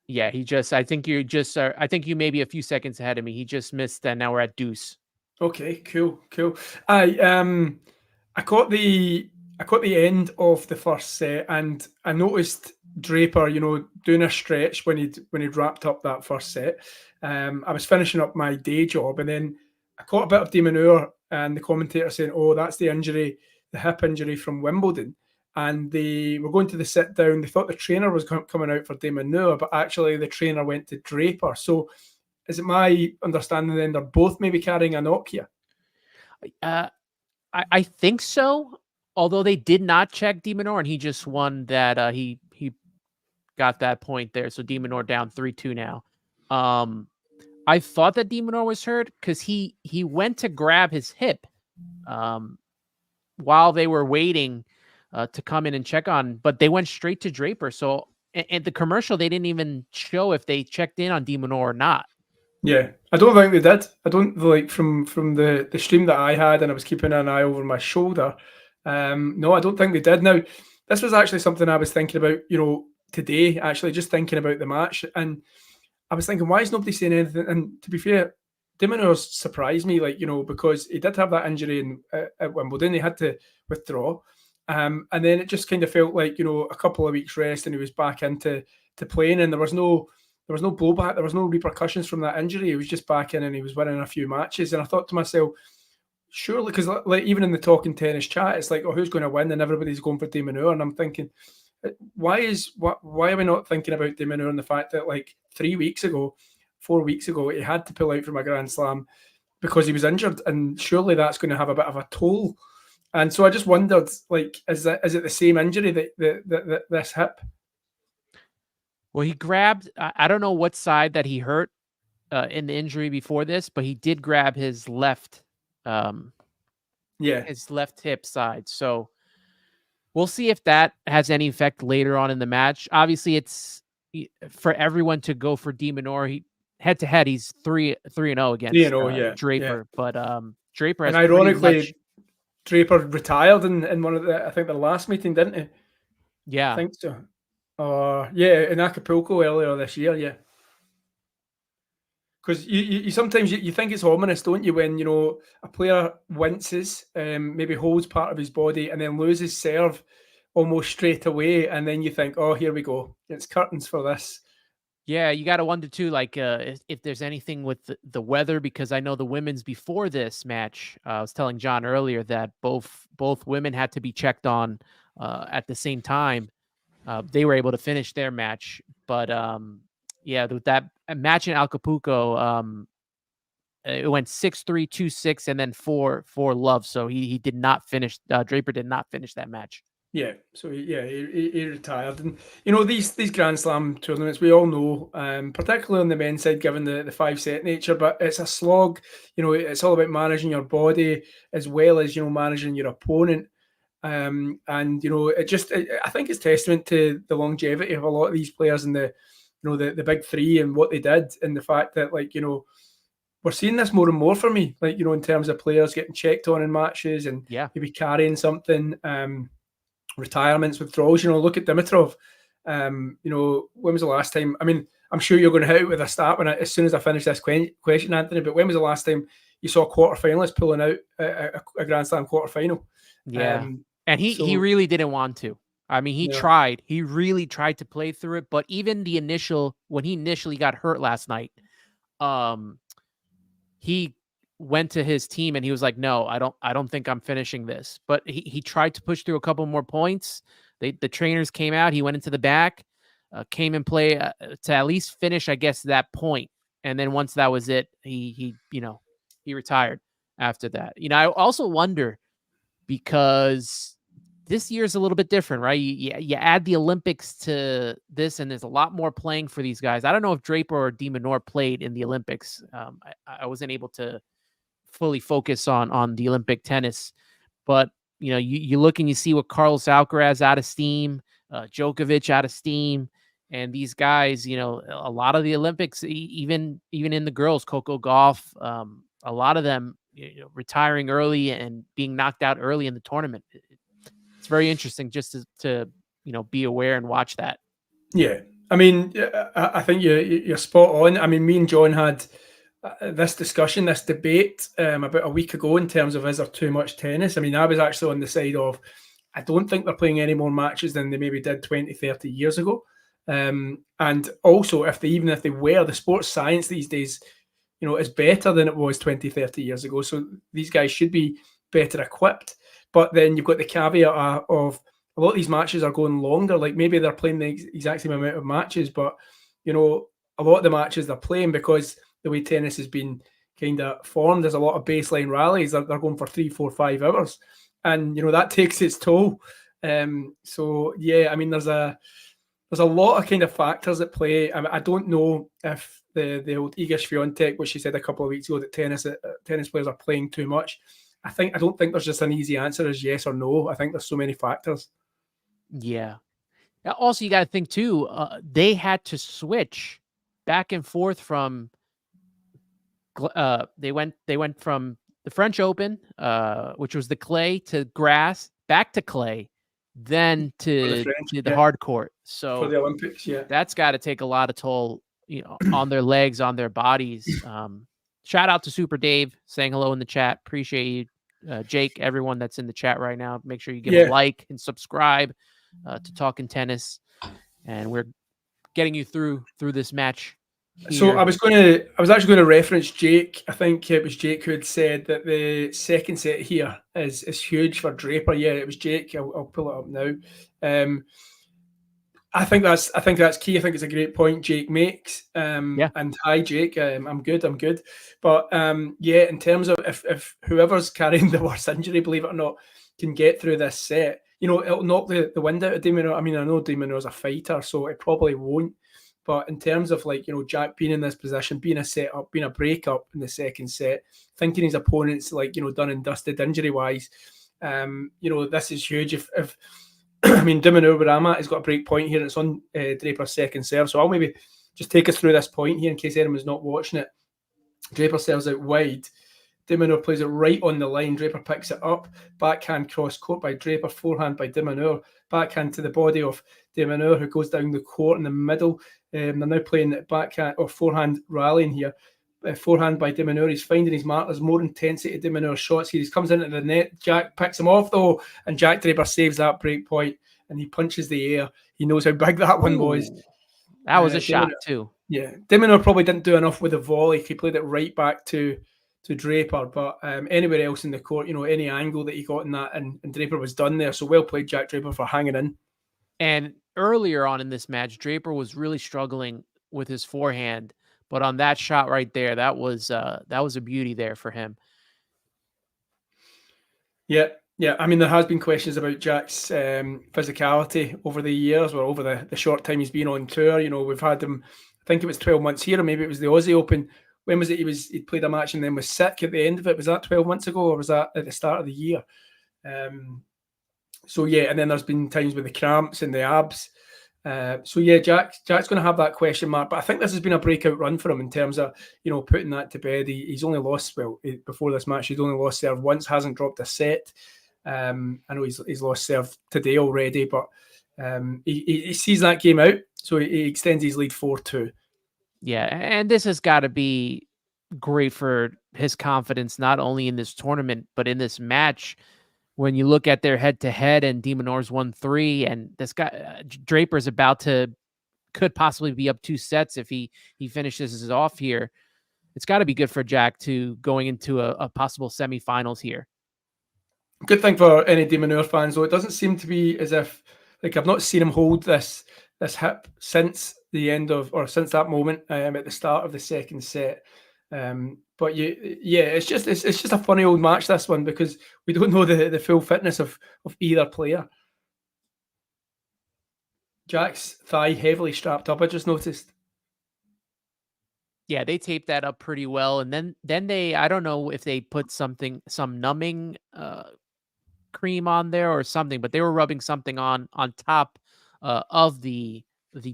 Speaker 10: Yeah, I think you may be a few seconds ahead of me. He just missed, and now we're at deuce.
Speaker 11: Okay, cool. I caught the end of the first set, and I noticed Draper, doing a stretch when he'd wrapped up that first set. I was finishing up my day job, and then I caught a bit of De Minaur, and the commentator saying, "Oh, that's the injury, the hip injury from Wimbledon." And they were going to the sit down. They thought the trainer was coming out for De Minaur, but actually the trainer went to Draper. So is it my understanding then they're both maybe carrying a knock here?
Speaker 10: I think so. Although they did not check De Minaur, and he just won that. He got that point there. So De Minaur down 3-2 now. I thought that De Minaur was hurt because he went to grab his hip while they were waiting to come in and check on, but they went straight to Draper. So at the commercial, they didn't even show if they checked in on De Minaur or not.
Speaker 11: Yeah, I don't think they did. I don't like from the stream that I had, and I was keeping an eye over my shoulder. No, I don't think they did. Now, this was actually something I was thinking about, today, actually, just thinking about the match. And I was thinking, why is nobody saying anything? And to be fair, De Minaur's surprised me, because he did have that injury at Wimbledon. He had to withdraw. And then it just kind of felt like, a couple of weeks rest and he was back into playing, and there was no blowback, there was no repercussions from that injury. He was just back in and he was winning a few matches. And I thought to myself, surely, because like even in the Talking Tennis chat, it's like, oh, who's going to win? And everybody's going for De Minaur. And I'm thinking, why are we not thinking about De Minaur and the fact that like 4 weeks ago, he had to pull out from a Grand Slam because he was injured, and surely that's going to have a bit of a toll. And so I just wondered, like, is it the same injury that this hip?
Speaker 10: Well, he grabbed, I don't know what side that he hurt in the injury before this, but he did grab his left, his left hip side. So we'll see if that has any effect later on in the match. Obviously, it's for everyone to go for De Minaur. Head to head, he's 3-0 against Draper. But Draper has,
Speaker 11: and ironically, Draper retired in one of the, I think, the last meeting, didn't he?
Speaker 10: Yeah,
Speaker 11: I think so. In Acapulco earlier this year, yeah. Because you sometimes you think it's ominous, don't you, when a player winces, maybe holds part of his body and then loses serve almost straight away, and then you think, oh, here we go, it's curtains for this.
Speaker 10: Yeah, you got to wonder too, like if there's anything with the weather, because I know the women's before this match, I was telling John earlier that both women had to be checked on at the same time. They were able to finish their match, but with that match in Acapulco, it went 6-3, 2-6, and then 4 love. So he did not finish. Draper did not finish that match.
Speaker 11: Yeah, so he retired, and these Grand Slam tournaments, we all know, particularly on the men's side, given the 5-set nature, but it's a slog. It's all about managing your body as well as managing your opponent. I think it's testament to the longevity of a lot of these players in the big three and what they did, and the fact that we're seeing this more and more for me, in terms of players getting checked on in matches and maybe carrying something. Retirements, withdrawals. Look at Dimitrov. When was the last time? I mean, I'm sure you're going to hit it with a start as soon as I finish this question, Anthony. But when was the last time you saw a quarterfinalist pulling out a Grand Slam quarterfinal?
Speaker 10: Yeah, and he really didn't want to. I mean, he tried. He really tried to play through it. But even when he initially got hurt last night, he went to his team and he was like, no, I don't think I'm finishing this. But he tried to push through a couple more points. The trainers came out, he went into the back, came and play to at least finish, I guess, that point. And then once that was it, he retired after that. I also wonder, because this year's a little bit different, right? You add the Olympics to this, and there's a lot more playing for these guys. I don't know if Draper or De Minaur played in the Olympics. I wasn't able to fully focus on the Olympic tennis, but you look and you see what Carlos Alcaraz out of steam, Djokovic out of steam, and these guys, a lot of the Olympics, even in the girls, Coco Gauff, a lot of them retiring early and being knocked out early in the tournament. It's very interesting just to be aware and watch that.
Speaker 11: Yeah, I mean, I think you're spot on. I mean, me and John had this discussion, this debate about a week ago in terms of, is there too much tennis? I mean, I was actually on the side of, I don't think they're playing any more matches than they maybe did 20, 30 years ago. And also, even if they were, the sports science these days, is better than it was 20, 30 years ago. So these guys should be better equipped. But then you've got the caveat of a lot of these matches are going longer. Like maybe they're playing the exact same amount of matches, but, a lot of the matches they're playing, because the way tennis has been kind of formed, there's a lot of baseline rallies. They're going for 3, 4, 5 hours. And, that takes its toll. So, yeah, I mean, there's a lot of kind of factors at play. I don't know if the old Iga Swiatek, which she said a couple of weeks ago, that tennis players are playing too much. I don't think there's just an easy answer as yes or no. I think there's so many factors.
Speaker 10: Yeah. Also, you got to think too, they had to switch back and forth from they went from the French Open, which was the clay, to grass, back to clay, then to the hard court. So
Speaker 11: for the Olympics,
Speaker 10: that's got to take a lot of toll, on their legs, on their bodies. Shout out to Super Dave saying hello in the chat. Appreciate you Jake, everyone that's in the chat right now, make sure you give
Speaker 11: Yeah.
Speaker 10: a like and subscribe to Talking Tennis. And we're getting you through this match here.
Speaker 11: So I was actually going to reference Jake. I think it was Jake who had said that the second set here is huge for Draper. Yeah, it was Jake. I'll pull it up now. I think that's key. I think it's a great point Jake makes. And hi Jake, I'm good. But yeah, in terms of if whoever's carrying the worst injury, believe it or not, can get through this set, it'll knock the wind out of De Minaur. I mean, I know De Minaur's a fighter, so it probably won't. But in terms of Jack being in this position, being a setup, being a breakup in the second set, thinking his opponent's done and dusted injury wise, this is huge. If I mean, De Minaur, where I'm at, has got a break point here, and it's on Draper's second serve. So I'll maybe just take us through this point here in case anyone's not watching it. Draper serves out wide. De Minaur plays it right on the line. Draper picks it up. Backhand cross court by Draper. Forehand by De Minaur. Backhand to the body of De Minaur, who goes down the court in the middle. They're now playing backhand or forehand rallying here. Forehand by De Minaur. He's finding his mark. There's more intensity to De Minaur's shots here. He comes into the net. Jack picks him off though, and Jack Draper saves that break point, and he punches the air. He knows how big that one was.
Speaker 10: That was a shot too.
Speaker 11: Yeah, De Minaur probably didn't do enough with the volley. He played it right back to Draper, but anywhere else in the court, any angle that he got in that, and Draper was done there. So well played, Jack Draper, for hanging in.
Speaker 10: And earlier on in this match, Draper was really struggling with his forehand, but on that shot right there, that was a beauty there for him. Yeah.
Speaker 11: I mean, there has been questions about Jack's physicality over the years, or over the short time he's been on tour. We've had him, I think it was 12 months here, or maybe it was the Aussie Open. When was it? He played a match and then was sick at the end of it. Was that 12 months ago, or was that at the start of the year? So yeah, and then there's been times with the cramps and the abs. So yeah, Jack's going to have that question mark, but I think this has been a breakout run for him in terms of putting that to bed. He's only lost before this match. He's only lost serve once, hasn't dropped a set. I know he's lost serve today already, but he sees that game out, so he extends his lead 4-2.
Speaker 10: Yeah, and this has got to be great for his confidence, not only in this tournament, but in this match. When you look at their head-to-head, and De Minaur's 1-3, and this guy Draper's could possibly be up 2 sets if he finishes this off here. It's got to be good for Jack to going into a possible semifinals here.
Speaker 11: Good thing for any De Minaur fans, though. It doesn't seem to be as if, I've not seen him hold this hip since the end of, or since that moment at the start of the second set. But it's just a funny old match, this one, because we don't know the full fitness of either player. Jack's thigh heavily strapped up, I just noticed.
Speaker 10: Yeah, they taped that up pretty well, and then they, I don't know if they put some numbing cream on there or something, but they were rubbing something on top of the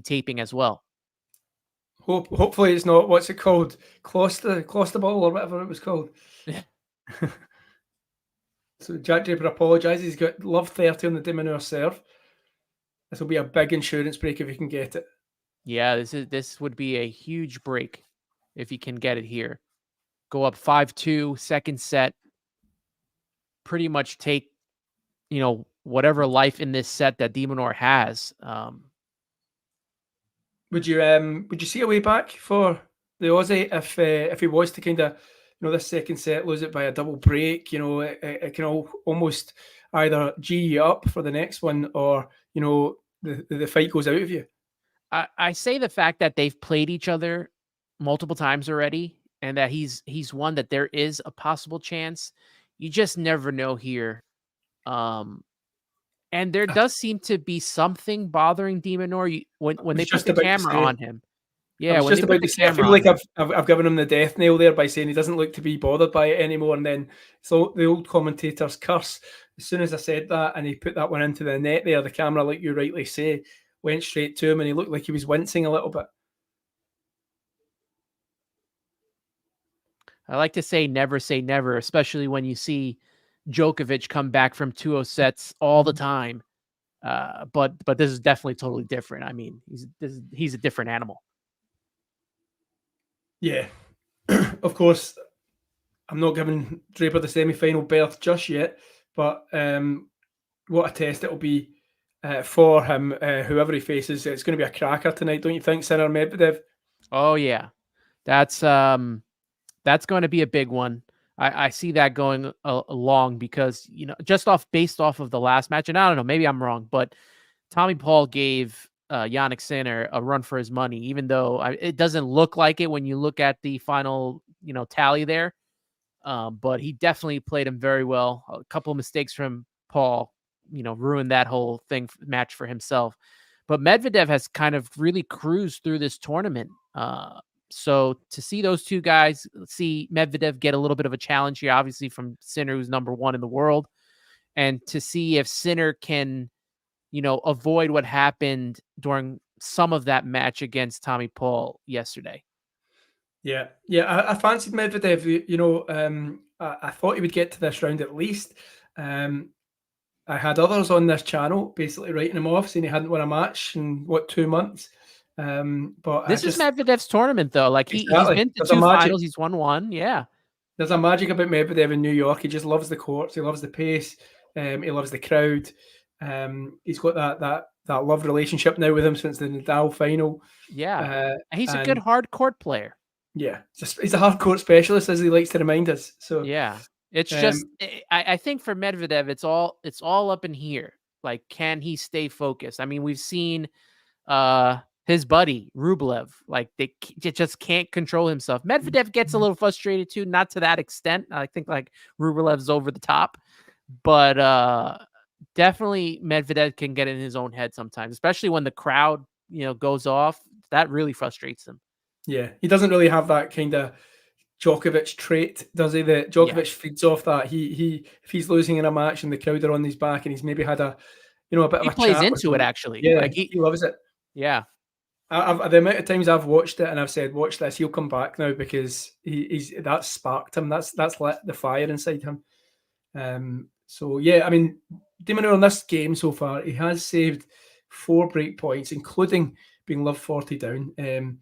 Speaker 10: taping as well.
Speaker 11: Hopefully it's not, what's it called? Clostebol or whatever it was called. So Jack Draper apologises. He's got love 30 on the De Minaur serve. This will be a big insurance break if he can get it.
Speaker 10: Yeah, this would be a huge break if he can get it here. Go up 5-2, second set. Pretty much take, whatever life in this set that De Minaur has.
Speaker 11: Would you see a way back for the Aussie if he was to kind of, this second set, lose it by a double break? It can almost either G you up for the next one, or the fight goes out of you.
Speaker 10: I say the fact that they've played each other multiple times already, and that he's won, that there is a possible chance. You just never know here. And there does seem to be something bothering De Minaur when they put the camera on him. Yeah, when they put the camera,
Speaker 11: I feel like I've given him the death nail there by saying he doesn't look to be bothered by it anymore. And then so the old commentator's curse. As soon as I said that, and he put that one into the net there, the camera, like you rightly say, went straight to him, and he looked like he was wincing a little bit.
Speaker 10: I like to say never, especially when you see Djokovic come back from 2-0 sets all the time. But this is definitely totally different. I mean, he's a different animal.
Speaker 11: Yeah, of course. I'm not giving Draper the semi-final berth just yet, but what a test it'll be for him, whoever he faces. It's going to be a cracker tonight, don't you think, Sinner Medvedev?
Speaker 10: Oh yeah, that's going to be a big one. I see that going along because, you know, based off of the last match, and I don't know, maybe I'm wrong, but Tommy Paul gave Jannik Sinner a run for his money, even though it doesn't look like it when you look at the final, you know, tally there. But he definitely played him very well. A couple of mistakes from Paul, you know, ruined that whole match for himself. But Medvedev has kind of really cruised through this tournament. So to see those two guys, see Medvedev get a little bit of a challenge here, obviously from Sinner, who's number 1 in the world, and to see if Sinner can, you know, avoid what happened during some of that match against Tommy Paul yesterday.
Speaker 11: Yeah, I fancied Medvedev. You know, I thought he would get to this round at least. I had others on this channel basically writing him off, saying he hadn't won a match in 2 months. But
Speaker 10: this is Medvedev's tournament, though. Like he's been to 2 finals, he's won 1. Yeah,
Speaker 11: there's a magic about Medvedev in New York. He just loves the courts. He loves the pace. He loves the crowd. He's got that love relationship now with him since the Nadal final.
Speaker 10: Yeah, he's a good hard court player.
Speaker 11: Yeah, he's a hard court specialist, as he likes to remind us. So
Speaker 10: yeah, it's just I think for Medvedev, it's all up in here. Like, can he stay focused? I mean, we've seen his buddy Rublev, like they just can't control himself. Medvedev gets a little frustrated too, not to that extent. I think like Rublev's over the top, but definitely Medvedev can get in his own head sometimes, especially when the crowd, you know, goes off. That really frustrates him.
Speaker 11: Yeah, he doesn't really have that kind of Djokovic trait, does he? That Djokovic feeds off that. He if he's losing in a match and the crowd are on his back and he's maybe had a bit of a chat.
Speaker 10: He plays into it, actually.
Speaker 11: Yeah,
Speaker 10: like
Speaker 11: he loves it.
Speaker 10: Yeah.
Speaker 11: The amount of times I've watched it and I've said, watch this, he'll come back now because he's that's sparked him. That's lit the fire inside him. So yeah, I mean, De Minaur in this game so far, he has saved 4 break points, including being love 40 down.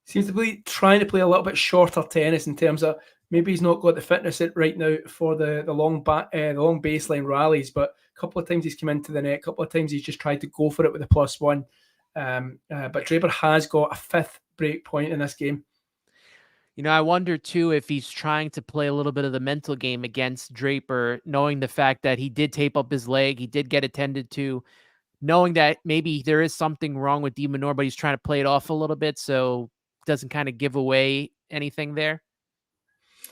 Speaker 11: Seems to be trying to play a little bit shorter tennis in terms of maybe he's not got the fitness right now for the long baseline rallies, but a couple of times he's come into the net, a couple of times he's just tried to go for it with a +1. But Draper has got a 5th break point in this game.
Speaker 10: You know, I wonder too if he's trying to play a little bit of the mental game against Draper, knowing the fact that he did tape up his leg, he did get attended to, knowing that maybe there is something wrong with De Minaur, but he's trying to play it off a little bit so doesn't kind of give away anything there.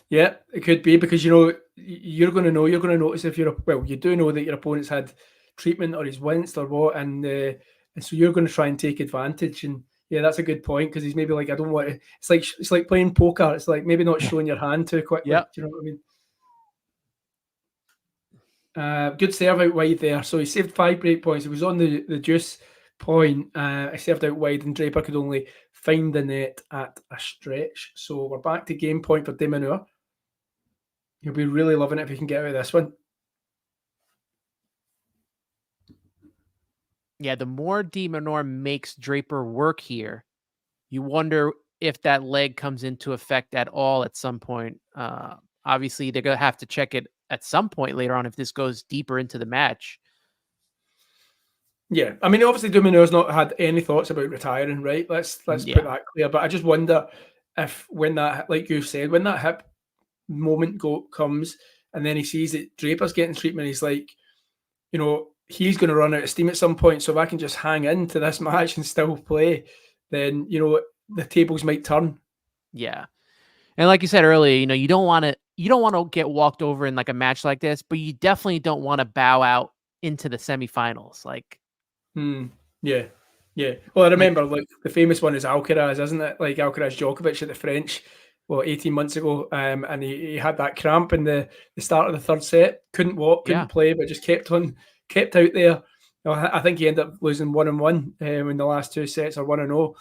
Speaker 11: Yeah, it could be because, you know, you're going to notice if you do know that your opponent's had treatment or he's winced or what, and so you're going to try and take advantage. And yeah, that's a good point because he's maybe like, I don't want to. It's like playing poker. It's like maybe not showing your hand too quickly.
Speaker 10: Yeah,
Speaker 11: do you know what I mean? Good serve out wide there. So he saved 5 break points. He was on the deuce point. I served out wide, and Draper could only find the net at a stretch. So we're back to game point for De Minaur. He'll be really loving it if he can get out of this one.
Speaker 10: Yeah, the more De Minaur makes Draper work here, you wonder if that leg comes into effect at all at some point. Obviously, they're going to have to check it at some point later on if this goes deeper into the match.
Speaker 11: Yeah, I mean, obviously, De Minaur's not had any thoughts about retiring, right? Let's put that clear. But I just wonder if when that, like you said, when that hip moment comes and then he sees that Draper's getting treatment, he's like, you know, he's going to run out of steam at some point. So if I can just hang into this match and still play, then, you know, the tables might turn.
Speaker 10: Yeah. And like you said earlier, you know, you don't want to get walked over in like a match like this, but you definitely don't want to bow out into the semifinals. Like,
Speaker 11: yeah. Well, I remember like the famous one is Alcaraz, isn't it? Like Alcaraz Djokovic at the French, 18 months ago, and he had that cramp in the start of the 3rd set. Couldn't walk, couldn't play, but just kept out there. I think he ended up losing 1-1 in the last 2 sets, or 1-0.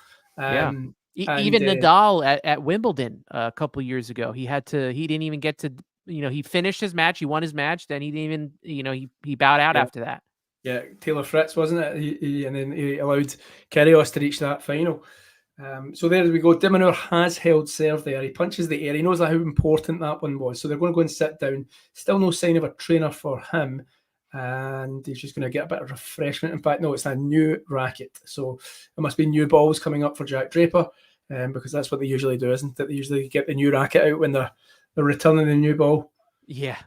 Speaker 10: Even Nadal at Wimbledon a couple years ago, he didn't even get to, you know, he finished his match, he won his match, then he didn't even, you know, he bowed out after that.
Speaker 11: Yeah, Taylor Fritz, wasn't it? And then he allowed Kyrgios to reach that final. So there we go. De Minaur has held serve there. He punches the air. He knows how important that one was. So they're going to go and sit down. Still no sign of a trainer for him. And he's just going to get a bit of refreshment. In fact, no, it's a new racket. So it must be new balls coming up for Jack Draper, because that's what they usually do, isn't it? They usually get the new racket out when they're returning the new ball.
Speaker 10: Yeah.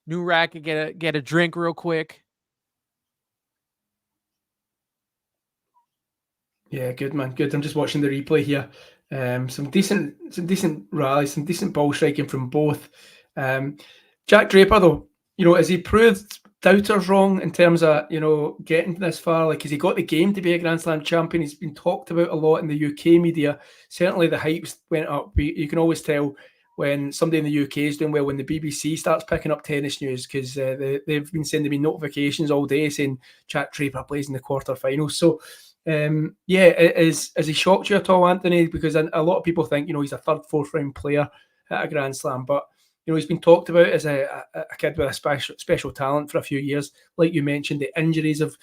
Speaker 10: New racket, get a drink real quick.
Speaker 11: Yeah, good man, good. I'm just watching the replay here. Some decent rallies, some decent ball striking from both. Jack Draper, though, has he proved doubters wrong in terms of getting this far? Like, has he got the game to be a Grand Slam champion? He's been talked about a lot in the UK media. Certainly, the hypes went up. You can always tell when somebody in the UK is doing well when the BBC starts picking up tennis news, because they've been sending me notifications all day saying Jack Draper plays in the quarterfinals. So. Has he shocked you at all, Anthony? Because a lot of people think he's a third, fourth round player at a Grand Slam, but he's been talked about as a kid with a special talent for a few years. Like you mentioned, the injuries have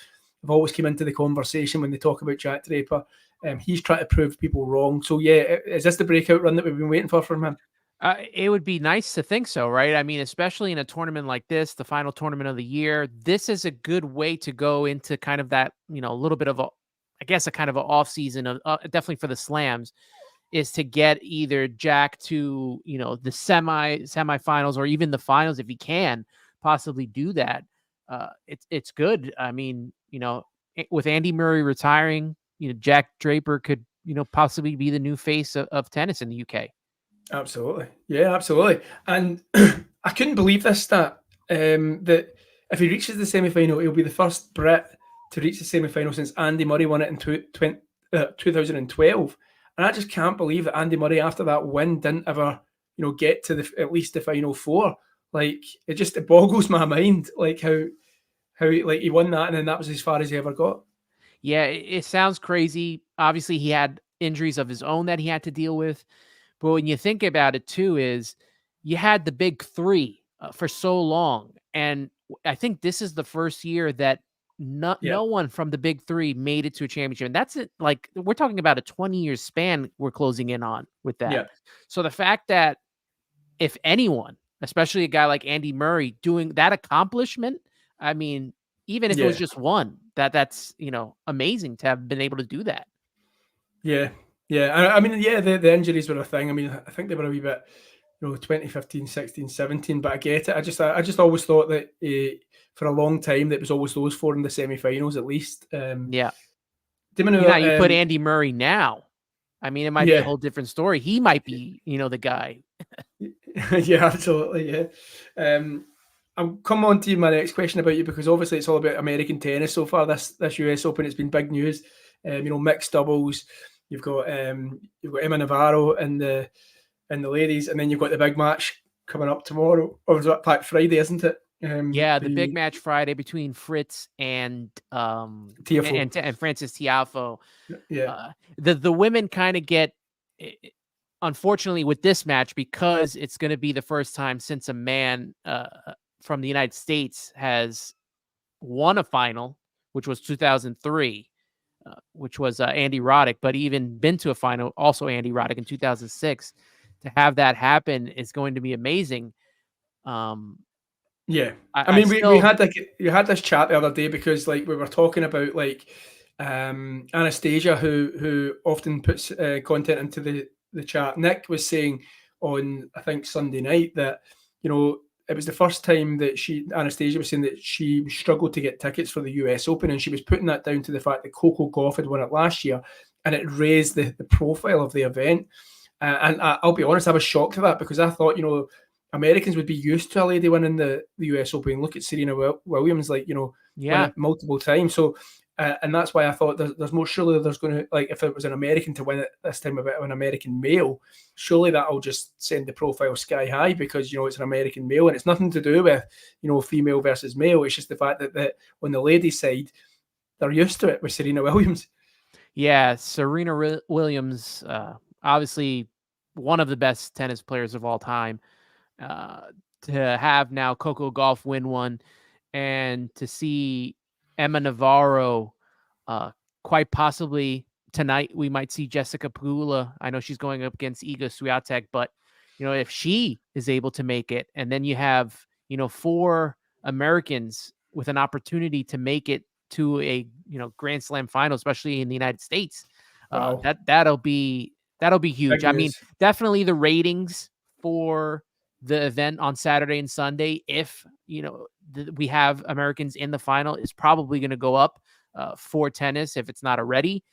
Speaker 11: always come into the conversation when they talk about Jack Draper. He's trying to prove people wrong. So is this the breakout run that we've been waiting for from him?
Speaker 10: It would be nice to think so, right? I mean, especially in a tournament like this, the final tournament of the year, this is a good way to go into kind of that, a little bit of a kind of an off season of definitely for the slams, is to get either Jack to, the semifinals or even the finals, if he can possibly do that. It's good. I mean, with Andy Murray retiring, Jack Draper could, possibly be the new face of tennis in the UK.
Speaker 11: Absolutely. Yeah, absolutely. And I couldn't believe this stat, that if he reaches the semi-final, he'll be the first Brit to reach the semi-final since Andy Murray won it in 2012. And I just can't believe that Andy Murray, after that win, didn't ever, get to at least the final four. Like, it boggles my mind, like how he won that and then that was as far as he ever got.
Speaker 10: Yeah, it sounds crazy. Obviously, he had injuries of his own that he had to deal with. But when you think about it, too, is you had the big three for so long. And I think this is the first year that no one from the big three made it to a championship. And that's it. Like, we're talking about a 20-year span we're closing in on with that. Yeah. So the fact that if anyone, especially a guy like Andy Murray, doing that accomplishment, I mean, even if it was just one, that's, amazing to have been able to do that.
Speaker 11: Yeah. Yeah. I mean, the injuries were a thing. I mean, I think they were a wee bit, 2015, 16, 17, but I get it. I just always thought that for a long time, that it was always those four in the semi-finals at least.
Speaker 10: Yeah.
Speaker 11: De Minaur,
Speaker 10: you put Andy Murray now. I mean, it might be a whole different story. He might be, the guy.
Speaker 11: Yeah, absolutely. Yeah. I'll come on to my next question about you, because obviously it's all about American tennis so far. This US Open, it's been big news. Mixed doubles. You've got Emma Navarro and the ladies, and then you've got the big match coming up tomorrow, or is that Friday, isn't it?
Speaker 10: The big match Friday between Fritz and
Speaker 11: Tiafoe.
Speaker 10: and Frances Tiafoe.
Speaker 11: Yeah.
Speaker 10: The women kind of get, unfortunately, with this match, because it's going to be the first time since a man from the United States has won a final, which was 2003, which was Andy Roddick, but even been to a final, also Andy Roddick in 2006. To have that happen is going to be amazing.
Speaker 11: Yeah, I mean, we had you had this chat the other day, because like we were talking about like Anastasia, who often puts content into the chat. Nick was saying on, I think, Sunday night that it was the first time that Anastasia was saying that she struggled to get tickets for the US Open, and she was putting that down to the fact that Coco Gauff had won it last year, and it raised the profile of the event. And I'll be honest, I was shocked at that, because I thought, Americans would be used to a lady winning the US Open. Look at Serena Williams, win it multiple times. So, and that's why I thought there's more. Surely there's going to, like, if it was an American to win it this time, about an American male, surely that'll just send the profile sky high, because it's an American male, and it's nothing to do with female versus male. It's just the fact that on the ladies' side, they're used to it with Serena Williams.
Speaker 10: Yeah, Serena Williams, obviously one of the best tennis players of all time. To have now Coco Gauff win one, and to see Emma Navarro quite possibly tonight we might see Jessica Pegula. I know she's going up against Iga Swiatek, but if she is able to make it, and then you have 4 Americans with an opportunity to make it to a Grand Slam final, especially in the United States,
Speaker 11: Wow.
Speaker 10: that'll be huge.
Speaker 11: Big
Speaker 10: I mean,
Speaker 11: news.
Speaker 10: definitely the ratings for the event on Saturday and Sunday, if we have Americans in the final, is probably going to go up for tennis if it's not already.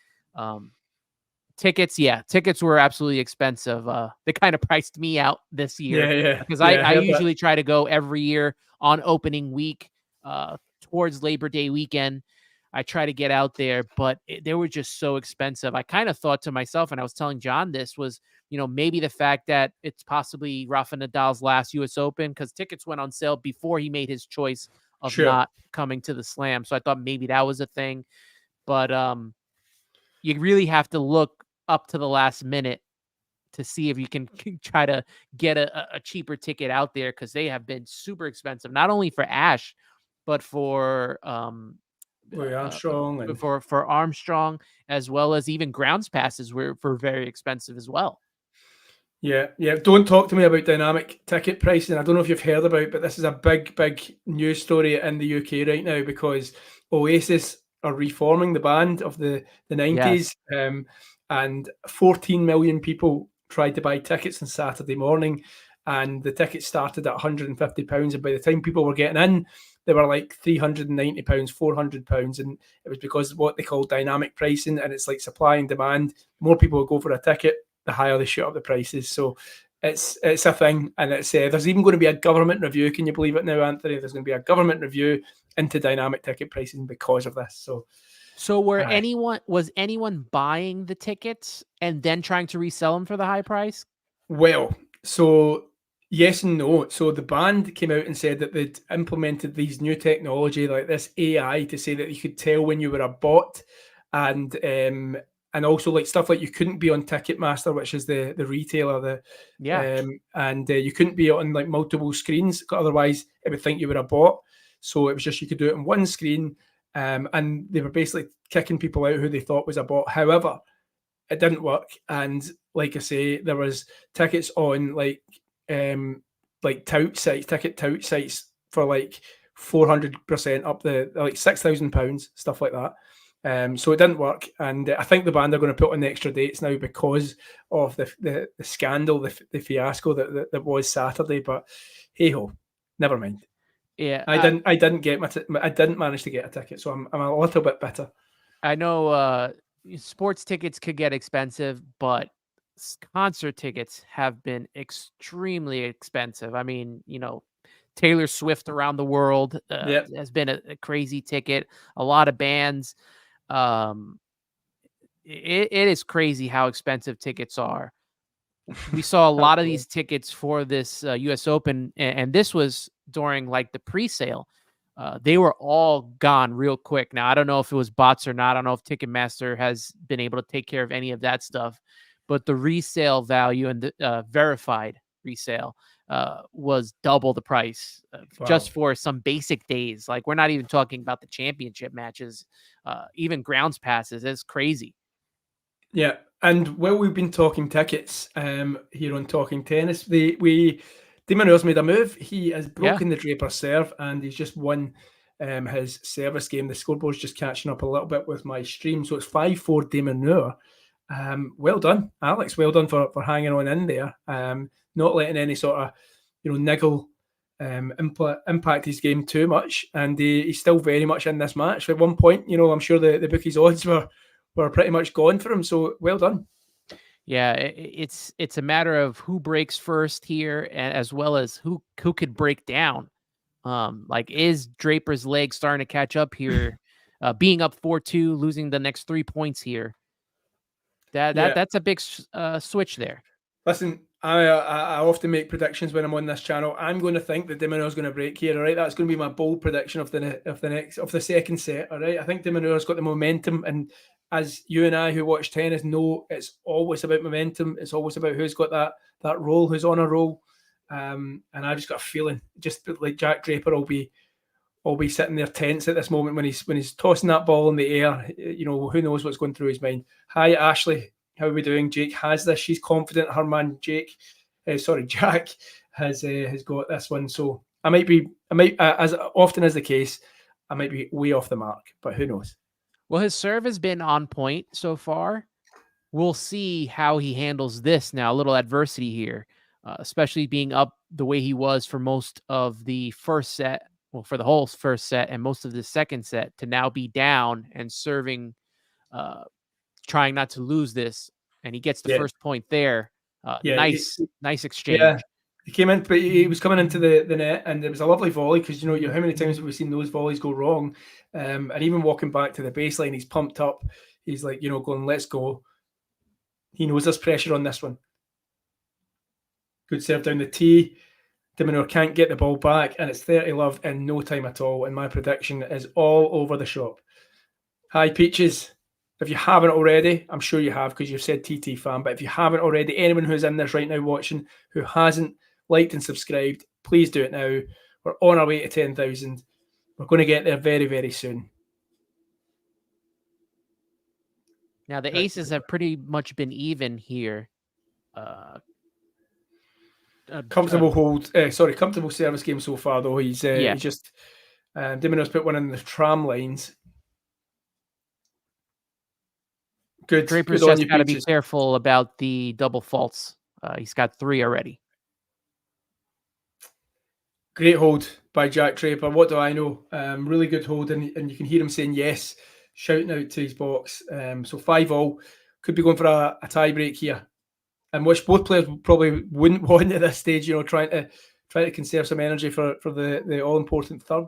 Speaker 10: Tickets were absolutely expensive. They kind of priced me out this year because I usually try to go every year on opening week towards Labor Day weekend. I try to get out there, but they were just so expensive. I kind of thought to myself, and I was telling John this, was, maybe the fact that it's possibly Rafa Nadal's last U.S. Open, because tickets went on sale before he made his choice of not coming to the Slam. So I thought maybe that was a thing. But you really have to look up to the last minute to see if you can try to get a cheaper ticket out there, because they have been super expensive, not only for Ash, but for
Speaker 11: Armstrong
Speaker 10: for Armstrong, as well as even grounds passes were very expensive as well.
Speaker 11: Yeah. Don't talk to me about dynamic ticket pricing. I don't know if you've heard about, but this is a big news story in the UK right now, because Oasis are reforming the band of the 90s.
Speaker 10: Yes.
Speaker 11: And 14 million people tried to buy tickets on Saturday morning, and the tickets started at £150. And by the time people were getting in, they were like £390, £400. And it was because of what they call dynamic pricing. And it's like supply and demand. The more people will go for a ticket, the higher they shoot up the prices. So it's a thing. And it's there's even going to be a government review. Can you believe it now, Anthony? There's going to be a government review into dynamic ticket pricing because of this.
Speaker 10: So was anyone buying the tickets and then trying to resell them for the high price?
Speaker 11: Well, so yes and no. So the band came out and said that they'd implemented these new technology, like this AI, to say that you could tell when you were a bot, and also like stuff like you couldn't be on Ticketmaster, which is the retailer, and you couldn't be on like multiple screens, otherwise it would think you were a bot. So it was just you could do it on one screen, and they were basically kicking people out who they thought was a bot. However, it didn't work, and like I say, there was tickets on like tout sites, ticket tout sites for like 400% up the like £6,000, stuff like that. So it didn't work, and I think the band are going to put on the extra dates now because of the scandal, the fiasco that was Saturday. But hey ho, never mind.
Speaker 10: Yeah,
Speaker 11: I didn't I didn't manage to get a ticket, so I'm a little bit bitter.
Speaker 10: I know sports tickets could get expensive, but concert tickets have been extremely expensive. I mean, Taylor Swift around the world has been a crazy ticket. A lot of bands. It is crazy how expensive tickets are. We saw a lot of these tickets for this U.S. Open, and this was during like the pre-sale. They were all gone real quick. Now, I don't know if it was bots or not. I don't know if Ticketmaster has been able to take care of any of that stuff, but the resale value and the verified resale was double the price just for some basic days. Like, we're not even talking about the championship matches, even grounds passes. It's crazy.
Speaker 11: Yeah. And while we've been talking tickets here on Talking Tennis, De Minaur's made a move. He has broken the Draper serve, and he's just won his service game. The scoreboard's just catching up a little bit with my stream. So it's 5-4 De Minaur. Well done, Alex. Well done for hanging on in there. Not letting any sort of niggle impact his game too much. And he's still very much in this match. At one point, I'm sure the bookies' odds were pretty much gone for him. So well done.
Speaker 10: Yeah, it's a matter of who breaks first here, and as well as who could break down. Like, is Draper's leg starting to catch up here? Being up 4-2, losing the next 3 points here. That's a big switch there.
Speaker 11: Listen, I often make predictions when I'm on this channel. I'm going to think that De Minaur's going to break here. All right, that's going to be my bold prediction of the second set. All right, I think De Minaur's got the momentum, and as you and I who watch tennis know, it's always about momentum. It's always about who's got that roll, who's on a roll. And I just got a feeling, just like Jack Draper will be all be sitting there tense at this moment when he's tossing that ball in the air. You know, who knows what's going through his mind. Hi, Ashley. How are we doing? Jake has this. She's confident. Her man, Jack, has got this one. So I might, as often as the case, I might be way off the mark, but who knows?
Speaker 10: Well, his serve has been on point so far. We'll see how he handles this now. A little adversity here, especially being up the way he was for most of the first set. Well, for the whole first set and most of the second set, to now be down and serving, trying not to lose this. And he gets the first point there. Nice exchange.
Speaker 11: Yeah. He came in, but he was coming into the net, and it was a lovely volley because, you know, how many times have we seen those volleys go wrong? And even walking back to the baseline, he's pumped up. He's like, you know, going, let's go. He knows there's pressure on this one. Good serve down the tee. De Minaur can't get the ball back, and it's 30-love in no time at all. And my prediction is all over the shop. Hi, Peaches. If you haven't already, I'm sure you have because you've said TT fan, but if you haven't already, anyone who's in this right now watching who hasn't liked and subscribed, please do it now. We're on our way to 10,000. We're going to get there very, very soon.
Speaker 10: Now, the aces have pretty much been even here.
Speaker 11: Comfortable service game so far, though. He's just De Minaur's put one in the tram lines. Good.
Speaker 10: Draper's just got to be careful about the double faults. He's got 3 already.
Speaker 11: Great hold by Jack Draper. What do I know? Really good hold, and you can hear him saying yes, shouting out to his box. So 5-all, could be going for a tie break here, and which both players probably wouldn't want at this stage. You know, trying to conserve some energy for the all important third.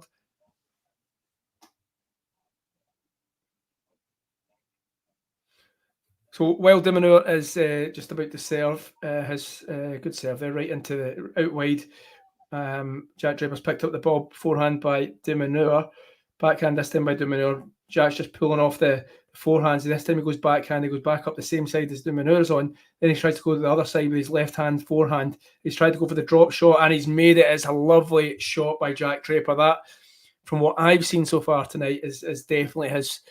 Speaker 11: So while De Minaur is just about to serve, his good serve there right into the out wide. Jack Draper's picked up the ball forehand by De Minaur. Backhand this time by De Minaur. Jack's just pulling off the forehands. This time he goes backhand. He goes back up the same side as De Minaur's on. Then he tries to go to the other side with his left hand forehand. He's tried to go for the drop shot, and he's made it. It's a lovely shot by Jack Draper. That, from what I've seen so far tonight, is definitely his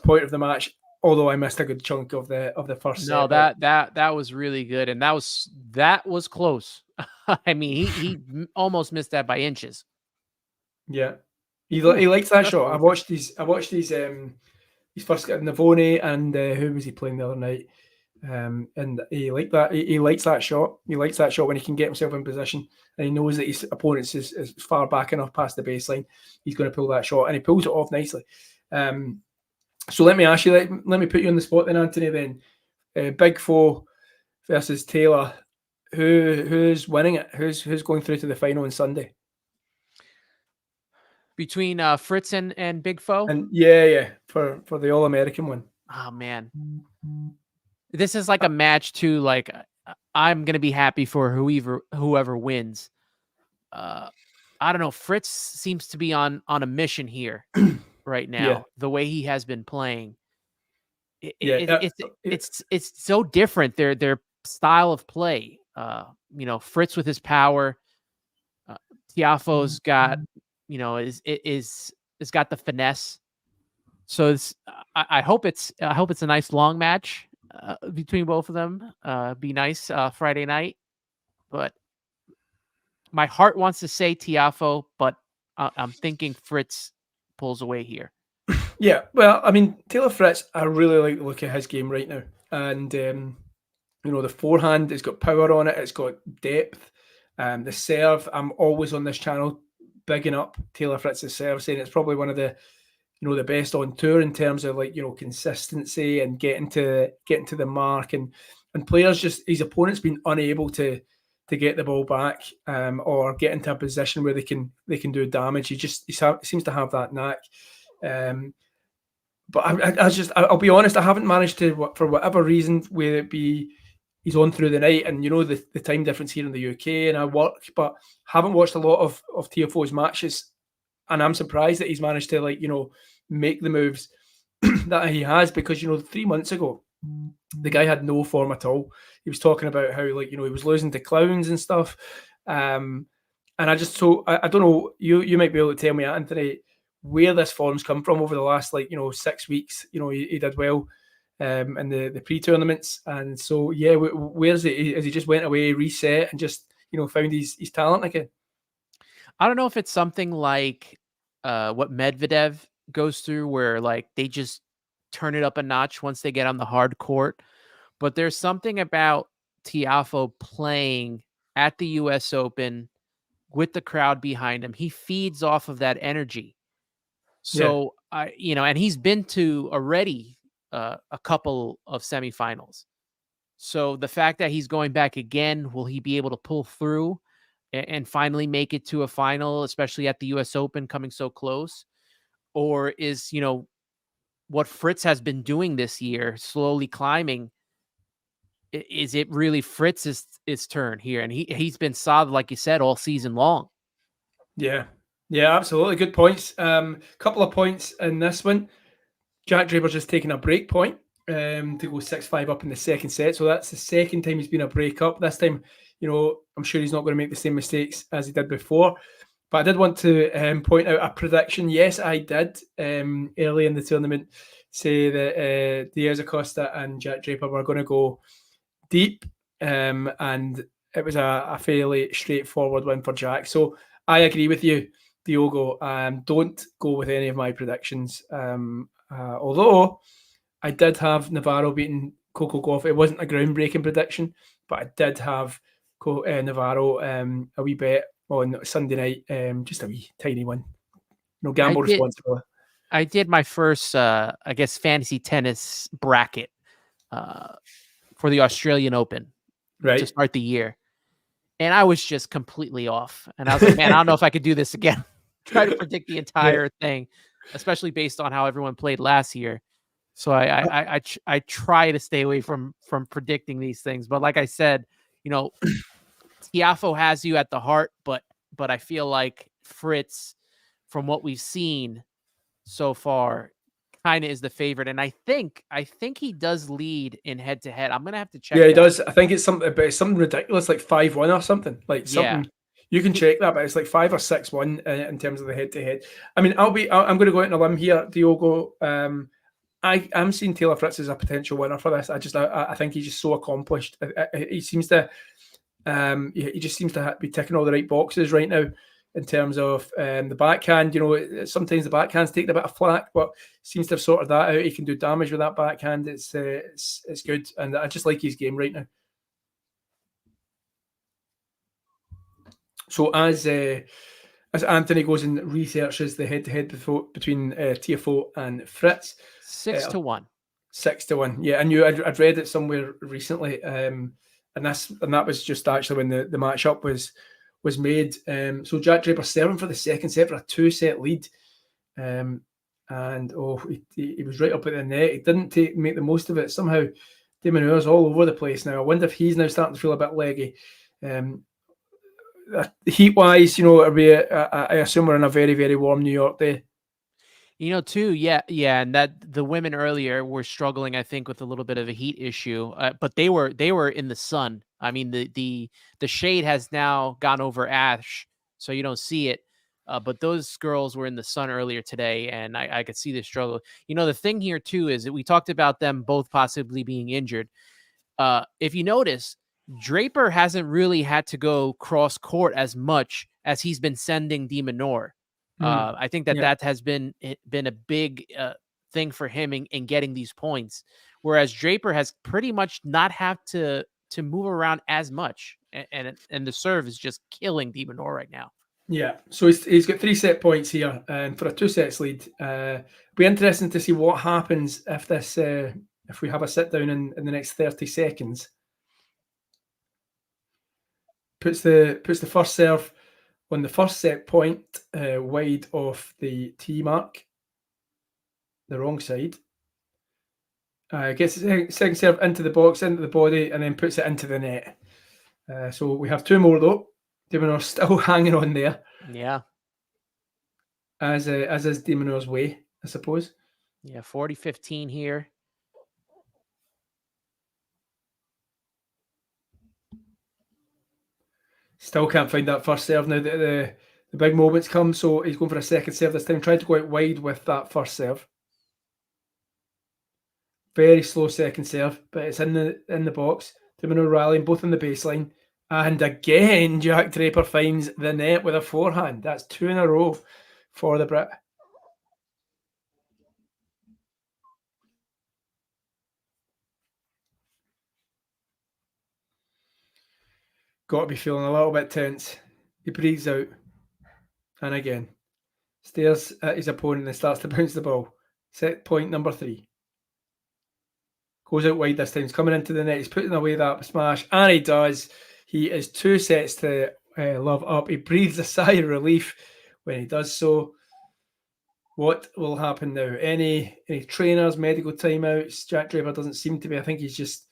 Speaker 11: point of the match. Although I missed a good chunk of the first set.
Speaker 10: No, that was really good, and that was close. I mean, he almost missed that by inches.
Speaker 11: Yeah, he likes that shot. I watched his first Navone and who was he playing the other night? And he liked that. He likes that shot. He likes that shot when he can get himself in position and he knows that his opponent is far back enough past the baseline. He's going to pull that shot, and he pulls it off nicely. So let me ask you, let me put you on the spot then, Anthony. Then Big Four versus Taylor. Who's winning it? Who's going through to the final on Sunday?
Speaker 10: Between Fritz and Big Foe?
Speaker 11: And yeah, for the All-American one.
Speaker 10: Oh man, this is like a match too. Like I'm gonna be happy for whoever wins. I don't know. Fritz seems to be on a mission here right now.
Speaker 11: Yeah.
Speaker 10: The way he has been playing, it's so different. Their style of play. You know, Fritz with his power. Tiafoe's got, you know, is got the finesse. So I hope it's a nice long match between both of them. Be nice Friday night, but my heart wants to say Tiafoe, but I'm thinking Fritz pulls away here.
Speaker 11: Yeah, well, I mean, Taylor Fritz, I really like the look at his game right now, and you know, the forehand, it's got power on it, it's got depth. The serve, I'm always on this channel bigging up Taylor Fritz's serve, saying it's probably one of the, you know, the best on tour in terms of, like, you know, consistency and getting to the mark, and players just, his opponent's been unable to get the ball back or get into a position where they can do damage. He seems to have that knack. But I'll be honest, I haven't managed to, for whatever reason, whether it be he's on through the night, and you know the time difference here in the UK, and I work, but haven't watched a lot of Tiafoe's matches, and I'm surprised that he's managed to, like, you know, make the moves that he has, because, you know, 3 months ago the guy had no form at all. He was talking about how, like, you know, he was losing to clowns and stuff, and And I don't know, you might be able to tell me, Anthony, where this form's come from over the last 6 weeks. He did well in the pre-tournaments, and so yeah, where's it? Has he just went away, reset, and just found his talent again?
Speaker 10: I don't know if it's something like what Medvedev goes through, where like they just turn it up a notch once they get on the hard court. But there's something about Tiafoe playing at the U.S. Open with the crowd behind him. He feeds off of that energy. So and he's been to already a couple of semifinals. So the fact that he's going back again, will he be able to pull through and finally make it to a final, especially at the U.S. Open coming so close? Or is, what Fritz has been doing this year, slowly climbing, is it really Fritz's turn here? And he's been solid, like you said, all season long.
Speaker 11: Yeah, absolutely. Good points. Couple of points in this one. Jack Draper's just taking a break point to go 6-5 up in the second set. So that's the second time he's been a break up. This time, I'm sure he's not going to make the same mistakes as he did before. But I did want to point out a prediction. Yes, I did early in the tournament say that Diaz Acosta and Jack Draper were going to go deep, and it was a fairly straightforward win for Jack. So I agree with you, Diogo. Don't go with any of my predictions. Although I did have Navarro beating Coco Gauff. It wasn't a groundbreaking prediction, but I did have Navarro a wee bet on Sunday night, just a wee tiny one. Gamble responsibly.
Speaker 10: I did my first, fantasy tennis bracket for the Australian Open to start the year. And I was just completely off. And I was like, man, I don't know if I could do this again. Try to predict the entire thing, especially based on how everyone played last year. So I try to stay away from predicting these things. But like I said, Tiafoe has you at the heart, but I feel like Fritz, from what we've seen so far, kind of is the favorite. And I think he does lead in head to head. I'm gonna have to check.
Speaker 11: Yeah, he does. I think it's something ridiculous, like 5-1 or something. Like something you can check that, but it's like 5 or 6-1 in terms of the head to head. I mean, I'm going to go out on a limb here, Diogo. I'm seeing Taylor Fritz as a potential winner for this. I think he's just so accomplished. He seems to he just seems to be ticking all the right boxes right now in terms of the backhand. Sometimes the backhands take a bit of flack, but seems to have sorted that out. He can do damage with that backhand. It's good, and I just like his game right now. So as Anthony goes and researches the head-to-head between Tiafoe and Fritz,
Speaker 10: 6-1.
Speaker 11: 6-1. Yeah, and I'd read it somewhere recently, and that was just actually when the matchup was made. So Jack Draper serving for the second set for a 2-set lead, and he was right up at the net. He didn't make the most of it. Somehow De Minaur's all over the place now. I wonder if he's now starting to feel a bit leggy. Heat-wise, I assume we're in a very, very warm New York day.
Speaker 10: Too, yeah, and that the women earlier were struggling, I think, with a little bit of a heat issue, but they were in the sun. I mean, the shade has now gone over ash, so you don't see it. But those girls were in the sun earlier today, and I could see the struggle. The thing here too is that we talked about them both possibly being injured. If you notice, Draper hasn't really had to go cross court as much as he's been sending De Minaur. I think that has been a big thing for him in getting these points, whereas Draper has pretty much not have to move around as much, and the serve is just killing De Minaur right now.
Speaker 11: Yeah, so he's got 3 set points here, and for a 2-set lead, be interesting to see what happens if we have a sit down in the next 30 seconds. Puts the first serve on the first set point, wide of the tee mark, the wrong side. Gets the second serve into the box, into the body, and then puts it into the net. So we have 2 more though. De Minaur still hanging on there.
Speaker 10: Yeah.
Speaker 11: As is De Minaur's way, I suppose.
Speaker 10: Yeah, 40-15 here.
Speaker 11: Still can't find that first serve now that the big moments come. So he's going for a second serve this time. Tried to go out wide with that first serve. Very slow second serve, but it's in the box. De Minaur rallying both in the baseline. And again, Jack Draper finds the net with a forehand. That's 2 in a row for the Brit. Got to be feeling a little bit tense. He breathes out. And again, stares at his opponent and starts to bounce the ball. Set point number 3. Goes out wide this time. He's coming into the net. He's putting away that smash. And he does. He is 2 sets to love up. He breathes a sigh of relief when he does so. What will happen now? Any trainers, medical timeouts? Jack Draper doesn't seem to be. I think he's just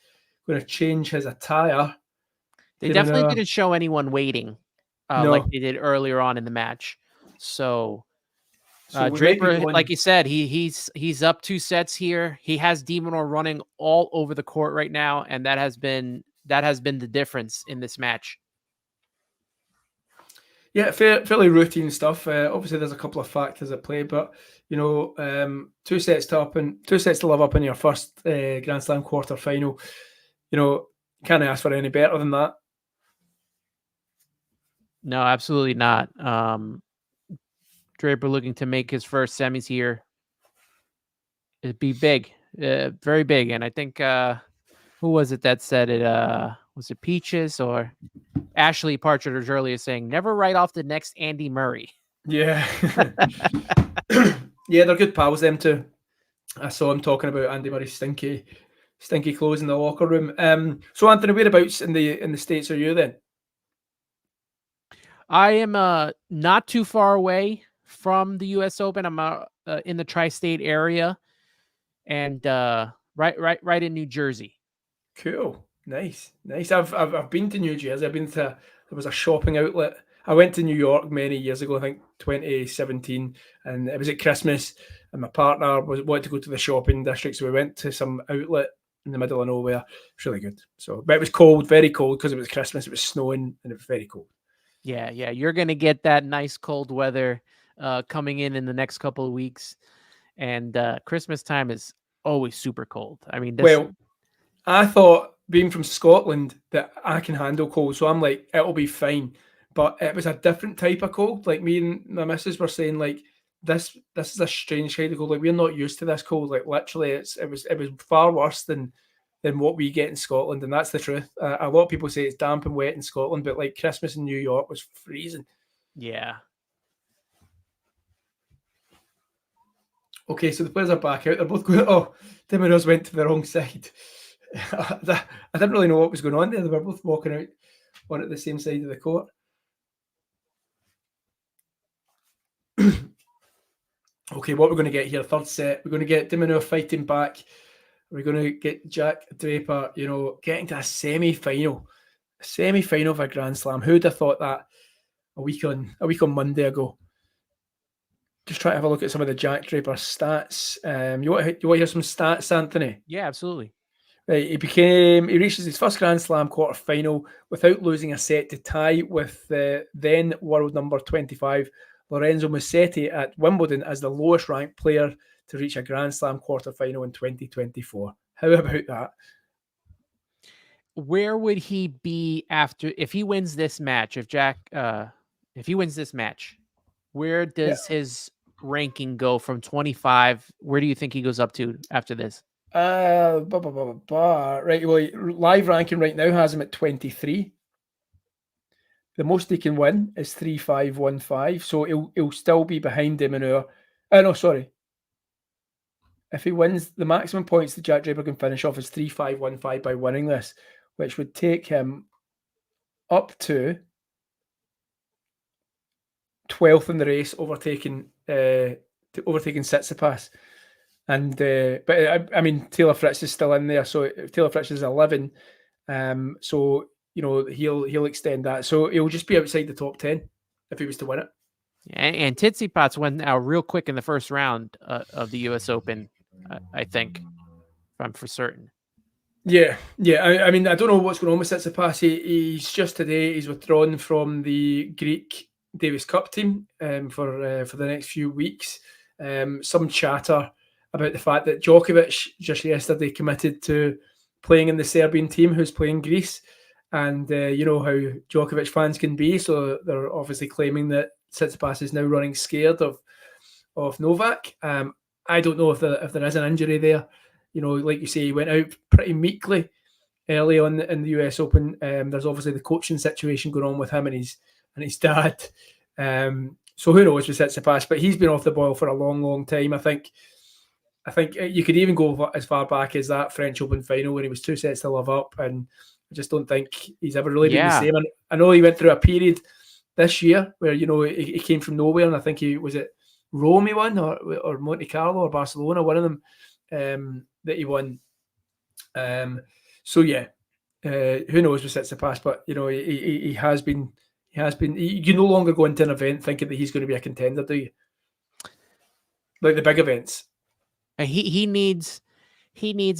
Speaker 11: going to change his attire.
Speaker 10: They definitely didn't show anyone waiting
Speaker 11: No.
Speaker 10: like they did earlier on in the match. So
Speaker 11: we might be
Speaker 10: Draper,
Speaker 11: going-
Speaker 10: like you said, he's up 2 sets here. He has De Minaur running all over the court right now, and that has been the difference in this match.
Speaker 11: Yeah, fairly routine stuff. Obviously, there's a couple of factors at play, but 2 sets to love up in your first Grand Slam quarter final. Can't ask for any better than that.
Speaker 10: No, absolutely not. Draper looking to make his first semis here. It'd be big, very big. And I think, who was it that said it? Was it Peaches or Ashley Partridge earlier saying, never write off the next Andy Murray?
Speaker 11: Yeah. Yeah, they're good pals, them two. I saw him talking about Andy Murray's stinky clothes in the locker room. So Anthony, whereabouts in the States are you then?
Speaker 10: I am not too far away from the U.S. Open. I'm in the tri-state area, and right in New Jersey.
Speaker 11: Cool, nice. I've been to New Jersey. There was a shopping outlet. I went to New York many years ago, I think 2017, and it was at Christmas. And my partner wanted to go to the shopping district, so we went to some outlet in the middle of nowhere. It was really good. But it was cold, very cold, because it was Christmas. It was snowing, and it was very cold.
Speaker 10: Yeah. You're going to get that nice cold weather coming in the next couple of weeks. And Christmas time is always super cold. I mean,
Speaker 11: Well, I thought, being from Scotland, that I can handle cold. So I'm like, it'll be fine. But it was a different type of cold. Like, me and my missus were saying, like, this is a strange kind of cold. Like, we're not used to this cold. Like, literally, it was far worse than what we get in Scotland, and that's the truth. A lot of people say it's damp and wet in Scotland, but like Christmas in New York was freezing.
Speaker 10: Yeah.
Speaker 11: Okay, so the players are back out. They're both going, oh, De Minaur's went to the wrong side. I didn't really know what was going on there. They were both walking out on at the same side of the court. Okay, what we're going to get here, third set, we're going to get De Minaur fighting back. We're going to get Jack Draper, getting to a semi-final of a Grand Slam. Who'd have thought that a week on Monday ago? Just try to have a look at some of the Jack Draper stats. You want to hear some stats, Anthony?
Speaker 10: Yeah, absolutely.
Speaker 11: Right, he reaches his first Grand Slam quarter final without losing a set to tie with the then world number 25 Lorenzo Musetti at Wimbledon as the lowest ranked player to reach a Grand Slam quarter final in 2024. How about that?
Speaker 10: Where would he be if he wins this match? If he wins this match, where does his ranking go from 25? Where do you think he goes up to after this?
Speaker 11: Right. Well, live ranking right now has him at 23. The most he can win is 3-5-1-5. So he'll still be behind De Minaur. No, sorry. If he wins, the maximum points that Jack Draper can finish off is 3-5-1-5 by winning this, which would take him up to 12th in the race, overtaking Tsitsipas. And but I mean, Taylor Fritz is still in there, so Taylor Fritz is 11. So he'll extend that, so he'll just be outside the top 10 if he was to win it.
Speaker 10: And Tsitsipas went out real quick in the first round of the U.S. Open, I think, if I'm for certain.
Speaker 11: Yeah, yeah. I mean, I don't know what's going on with Tsitsipas. He's just today. He's withdrawn from the Greek Davis Cup team for the next few weeks. Some chatter about the fact that Djokovic just yesterday committed to playing in the Serbian team, who's playing Greece, and you know how Djokovic fans can be. So they're obviously claiming that Tsitsipas is now running scared of Novak. I don't know if there is an injury there. You know, like you say, he went out pretty meekly early on in the US Open. There's obviously the coaching situation going on with him and his dad. So who knows with Tsitsipas, but he's been off the boil for a long, long time. I think you could even go as far back as that French Open final when he was 2 sets to love up, and I just don't think he's ever really been the same. And I know he went through a period this year where, you know, he came from nowhere, and I think he was at Rome he won, or Monte Carlo or Barcelona, one of them that he won. So yeah, who knows with Tsitsipas, but you know, he has been. You no longer go into an event thinking that he's going to be a contender, do you? Like the big events.
Speaker 10: He needs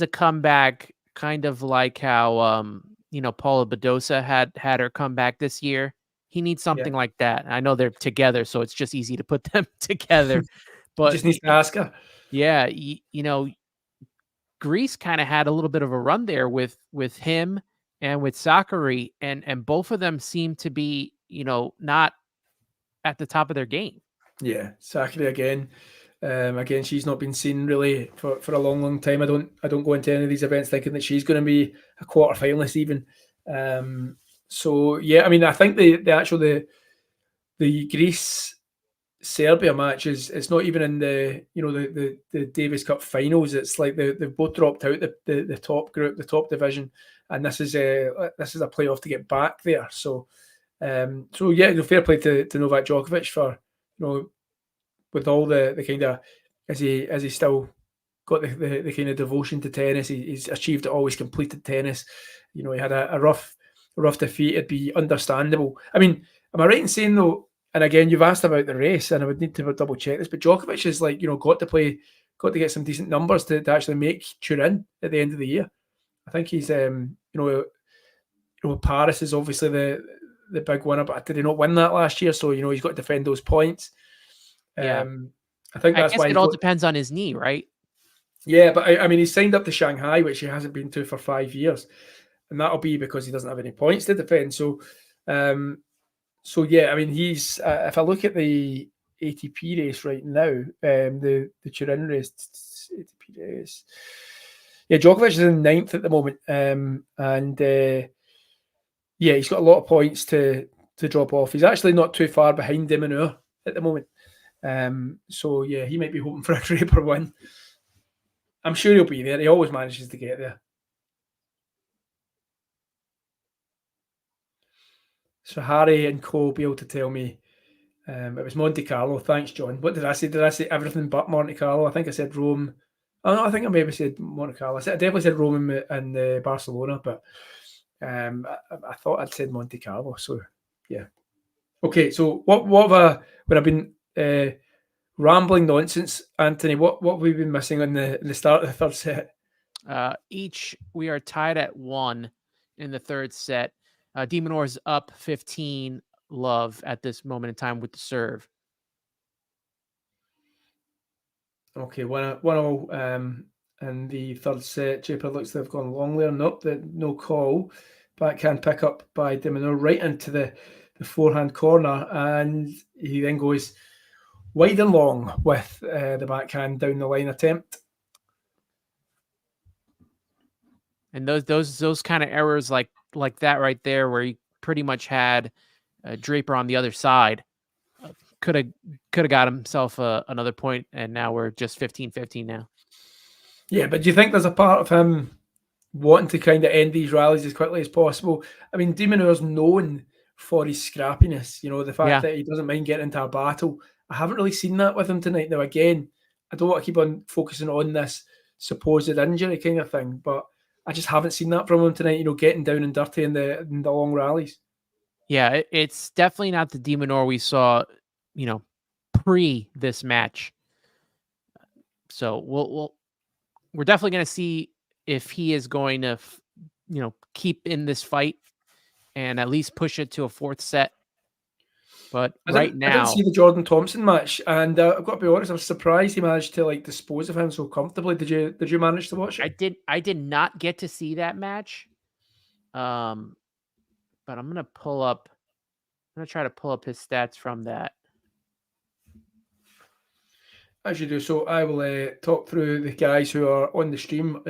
Speaker 10: a comeback, kind of like how you know, Paula Badosa had her comeback this year. He needs something like that. I know they're together, so it's just easy to put them together. But
Speaker 11: just needs to ask her.
Speaker 10: Yeah, you know, Greece kind of had a little bit of a run there with him and with Sakari, and both of them seem to be, you know, not at the top of their game.
Speaker 11: Yeah, Sakari again. Again, she's not been seen really for a long, long time. I don't go into any of these events thinking that she's going to be a quarterfinalist even. So yeah, I mean, I think the Greece Serbia match is not even in the, you know, the Davis Cup finals. It's like they've both dropped out the top group, the top division, and this is a playoff to get back there. So yeah, fair play to Novak Djokovic for, you know, with all the kind of, as he still got the kind of devotion to tennis. He's achieved it all. He's completed tennis. You know, he had a rough defeat. It'd be understandable. I mean, am I right in saying though? And again, you've asked about the race, and I would need to double check this, but Djokovic is, like, you know, got to get some decent numbers to actually make Turin at the end of the year. I think he's, you know, Paris is obviously the big winner, but did he not win that last year? So, you know, he's got to defend those points.
Speaker 10: Yeah.
Speaker 11: I think that's why
Speaker 10: it all depends on his knee, right?
Speaker 11: Yeah, but I mean, he's signed up to Shanghai, which he hasn't been to for 5 years, and that'll be because he doesn't have any points to defend. So, yeah, I mean, he's if I look at the ATP race right now, the Turin race, ATP race, yeah, Djokovic is in 9th at the moment, and yeah, he's got a lot of points to drop off. He's actually not too far behind De Minaur at the moment. So yeah, he might be hoping for a Draper win. I'm sure he'll be there. He always manages to get there. So Harry and Co will be able to tell me it was Monte Carlo. Thanks, John. What did I say? Did I say everything but Monte Carlo? I think I said Rome. Oh no, I think I maybe said Monte Carlo. I definitely said Rome and Barcelona, but I thought I'd said Monte Carlo. So yeah. Okay, so what have when I've been rambling nonsense, Anthony, what have we been missing on the start of the third set?
Speaker 10: Each we are tied at 1 in the third set. De Minaur's up 15 love at this moment in time with the serve.
Speaker 11: Okay, 1-0 in the third set. Draper looks to have gone long there. Nope, no call. Backhand pick up by De Minaur right into the forehand corner, and he then goes wide and long with the backhand down the line attempt.
Speaker 10: And those kind of errors like that right there, where he pretty much had Draper on the other side, could have got himself another point, and now we're just 15-15 now.
Speaker 11: Yeah, but do you think there's a part of him wanting to kind of end these rallies as quickly as possible? I mean, De Minaur's known for his scrappiness, you know, the fact that he doesn't mind getting into a battle. I haven't really seen that with him tonight. Now, again, I don't want to keep on focusing on this supposed injury kind of thing, but I just haven't seen that from him tonight, you know, getting down and dirty in the long rallies.
Speaker 10: Yeah, it's definitely not the De Minaur we saw, you know, pre this match. So we're definitely going to see if he is going to, keep in this fight and at least push it to a fourth set. But
Speaker 11: I
Speaker 10: right
Speaker 11: didn't
Speaker 10: now,
Speaker 11: see the Jordan Thompson match, and I've got to be honest, I was surprised he managed to like dispose of him so comfortably. Did you manage to watch it?
Speaker 10: I did not get to see that match. But I'm gonna try to pull up his stats from that.
Speaker 11: As you do so, I will talk through the guys who are on the stream.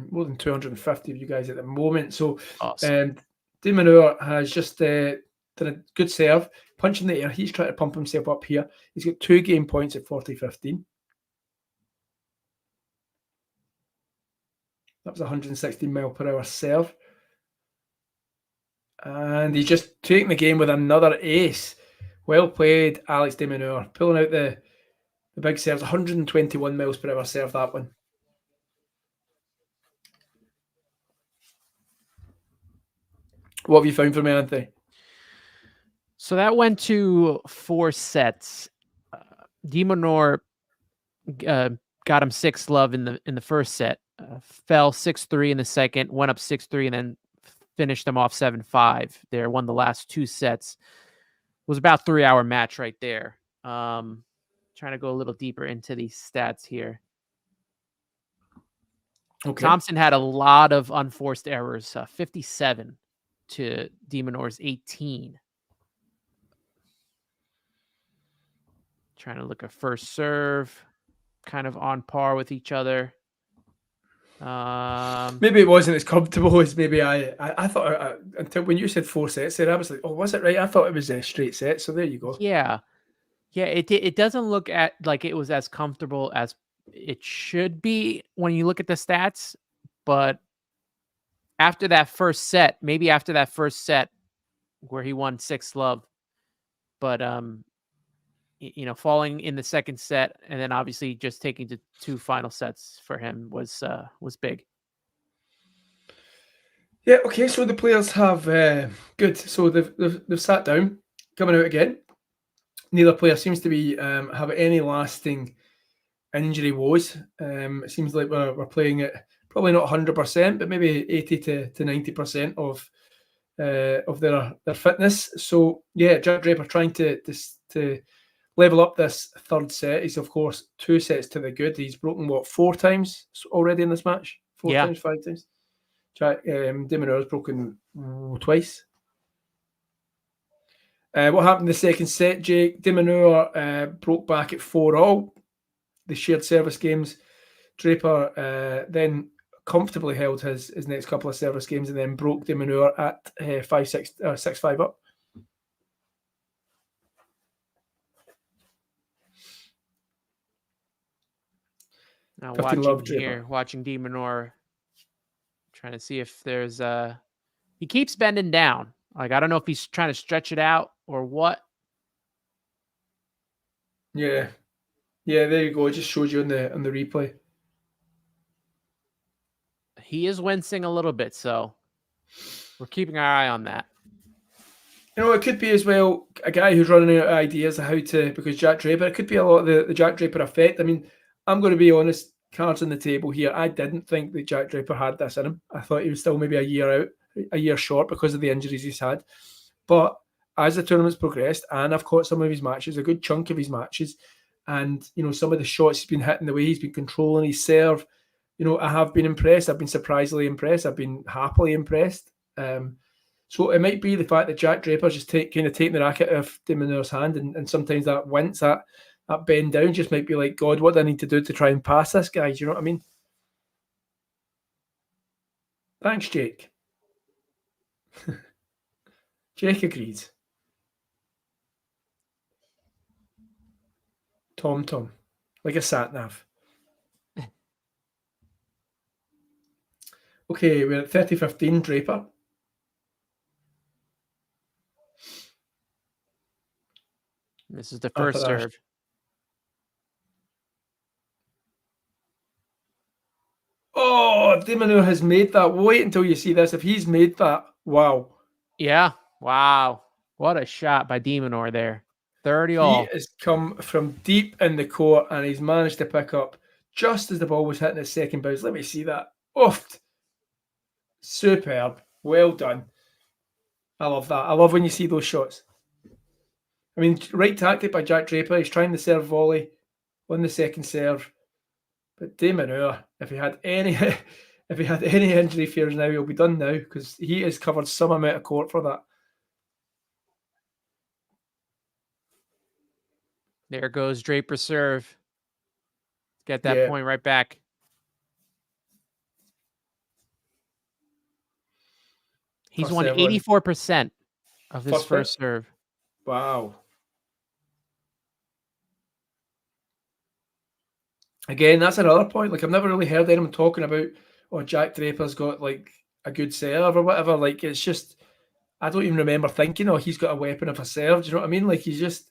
Speaker 11: More than 250 of you guys at the moment. So,
Speaker 10: Awesome.
Speaker 11: De Minaur has just done a good serve, punch in the air. He's trying to pump himself up here. He's got 2 game points at 40-15. That was 116 mile per hour serve. And he's just taking the game with another ace. Well played, Alex De Minaur. Pulling out the big serves, 121 miles per hour serve, that one. What have you found for me, Anthony?
Speaker 10: So that went to 4 sets. De Minaur got him 6-love in the first set. Fell 6-3 in the second, went up 6-3, and then finished them off 7-5. There, won the last 2 sets. It was about 3-hour match right there. Trying to go a little deeper into these stats here.
Speaker 11: Okay.
Speaker 10: Thompson had a lot of unforced errors, 57 to De Minaur's 18. Trying to look at first serve, kind of on par with each other.
Speaker 11: Maybe it wasn't as comfortable as maybe I thought. Until when you said 4 sets there, I was like, oh, was it right? I thought it was a straight set. So there you go.
Speaker 10: Yeah. It doesn't look like it was as comfortable as it should be when you look at the stats. But after that first set, where he won 6-love, but falling in the second set, and then obviously just taking to 2 final sets for him was big.
Speaker 11: Yeah. Okay. So the players have good. So they've sat down, coming out again. Neither player seems to be have any lasting injury woes. It seems like we're playing it probably not 100%, but maybe 80 to 90% of their fitness. So yeah, Jack Draper trying to level up this third set. He's of course 2 sets to the good. He's broken 4 times already in this match? 4 times, 5 times. Jack De Minaur has broken twice. What happened in the second set, Jake? De Minaur broke back at 4-all. The shared service games. Draper then comfortably held his next couple of service games and then broke De Minaur at 5-6, 6-5 up.
Speaker 10: Now
Speaker 11: Draper.
Speaker 10: watching De Minaur, trying to see if there's he keeps bending down. Like, I don't know if he's trying to stretch it out or what.
Speaker 11: Yeah. Yeah, there you go. It just shows you on the replay.
Speaker 10: He is wincing a little bit, so we're keeping our eye on that.
Speaker 11: It could be as well a guy who's running out of ideas of how to, because Jack Draper, it could be a lot of the Jack Draper effect. I mean, I'm going to be honest, cards on the table here. I didn't think that Jack Draper had this in him. I thought he was still maybe a year short because of the injuries he's had. But as the tournament's progressed, and I've caught some of his matches, a good chunk of his matches, and some of the shots he's been hitting, the way he's been controlling his serve, I have been impressed. I've been surprisingly impressed. I've been happily impressed. So it might be the fact that Jack Draper's just kind of taking the racket out of De Minaur's hand, and sometimes that wince, that bend down just might be like, God, what do I need to do to try and pass this guy? Do you know what I mean? Thanks, Jake. Jake agrees. Tom, like a sat nav. Okay, we're at 30-15, Draper.
Speaker 10: This is the first serve.
Speaker 11: Oh, De Minaur has made that. Wait until you see this. If he's made that, wow.
Speaker 10: Yeah, wow. What a shot by De Minaur there. 30-all.
Speaker 11: He has come from deep in the court and he's managed to pick up just as the ball was hitting his second bounce. Let me see that. Oof. Superb. Well done. I love that. I love when you see those shots. I mean, right tactic by Jack Draper. He's trying the serve volley on the second serve. But De Minaur, if he had any if he had any injury fears now, he'll be done now because he has covered some amount of court for that.
Speaker 10: There goes Draper's serve. Get that point right back. He's won 84% of his first serve.
Speaker 11: Wow. Again, that's another point. Like, I've never really heard anyone talking about, oh, Jack Draper's got like a good serve or whatever. Like, it's just, I don't even remember thinking, oh, he's got a weapon of a serve. Do you know what I mean? Like, he's just,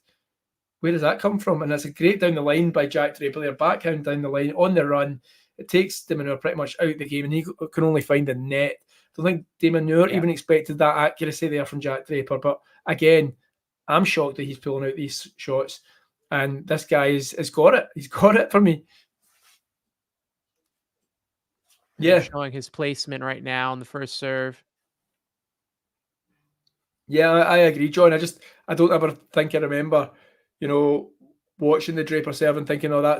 Speaker 11: where does that come from? And it's a great down the line by Jack Draper there, backhand down the line on the run. It takes De Minaur pretty much out the game, and he can only find the net. I don't think De Minaur even expected that accuracy there from Jack Draper. But again, I'm shocked that he's pulling out these shots. And this guy has got it. He's got it for me. Yeah.
Speaker 10: Showing his placement right now on the first serve.
Speaker 11: Yeah, I agree, John. I don't ever think I remember, watching the Draper serve and thinking, oh,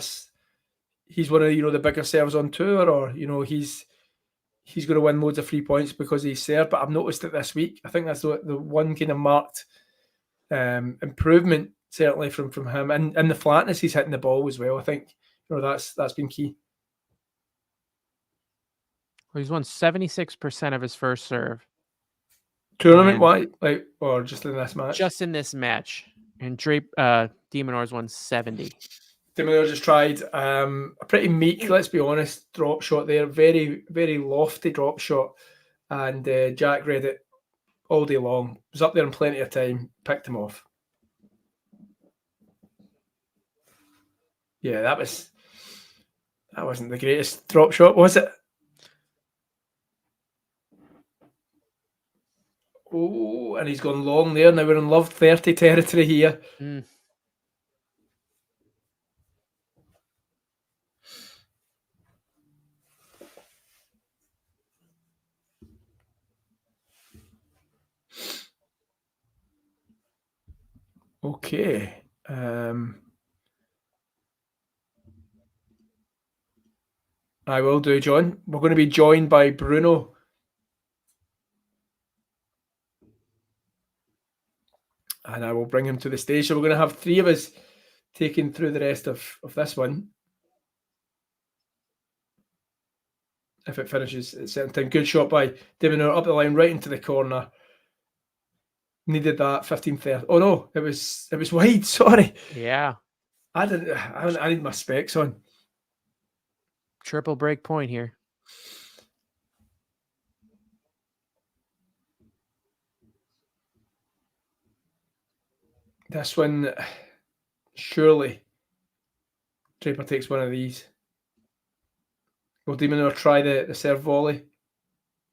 Speaker 11: he's one of the bigger serves on tour, or he's going to win loads of free points because he's served. But I've noticed it this week. I think that's the one kind of marked improvement, certainly from him, and the flatness he's hitting the ball as well. I think that's been key.
Speaker 10: Well, he's won 76% of his first serve.
Speaker 11: Tournament-wide, or just in this match?
Speaker 10: Just in this match. And De Minaur's won 70.
Speaker 11: De Minaur just tried a pretty meek, let's be honest, drop shot there. Very, very lofty drop shot. And Jack read it all day long. Was up there in plenty of time. Picked him off. Yeah, that wasn't the greatest drop shot, was it? Oh, and he's gone long there. Now we're in love 30 territory here. Okay. I will do, John. We're going to be joined by Bruno. And I will bring him to the stage. So we're going to have three of us taking through the rest of this one. If it finishes at a certain time. Good shot by De Minaur up the line, right into the corner. Needed that 15-30. Oh no, it was wide. Sorry.
Speaker 10: Yeah.
Speaker 11: I need my specs on.
Speaker 10: Triple break point here.
Speaker 11: This one, surely Draper takes one of these. Will De Minaur try the serve volley?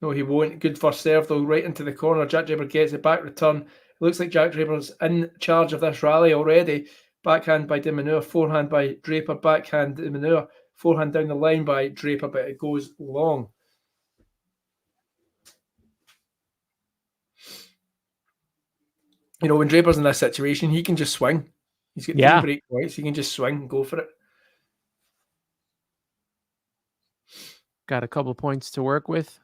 Speaker 11: No, he won't. Good first serve, though, right into the corner. Jack Draper gets it back return. It looks like Jack Draper's in charge of this rally already. Backhand by De Minaur, forehand by Draper, backhand De Minaur, forehand down the line by Draper, but it goes long. When Draper's in this situation, he can just swing. He's got 3 break points. He can just swing and go for it.
Speaker 10: Got a couple points to work with.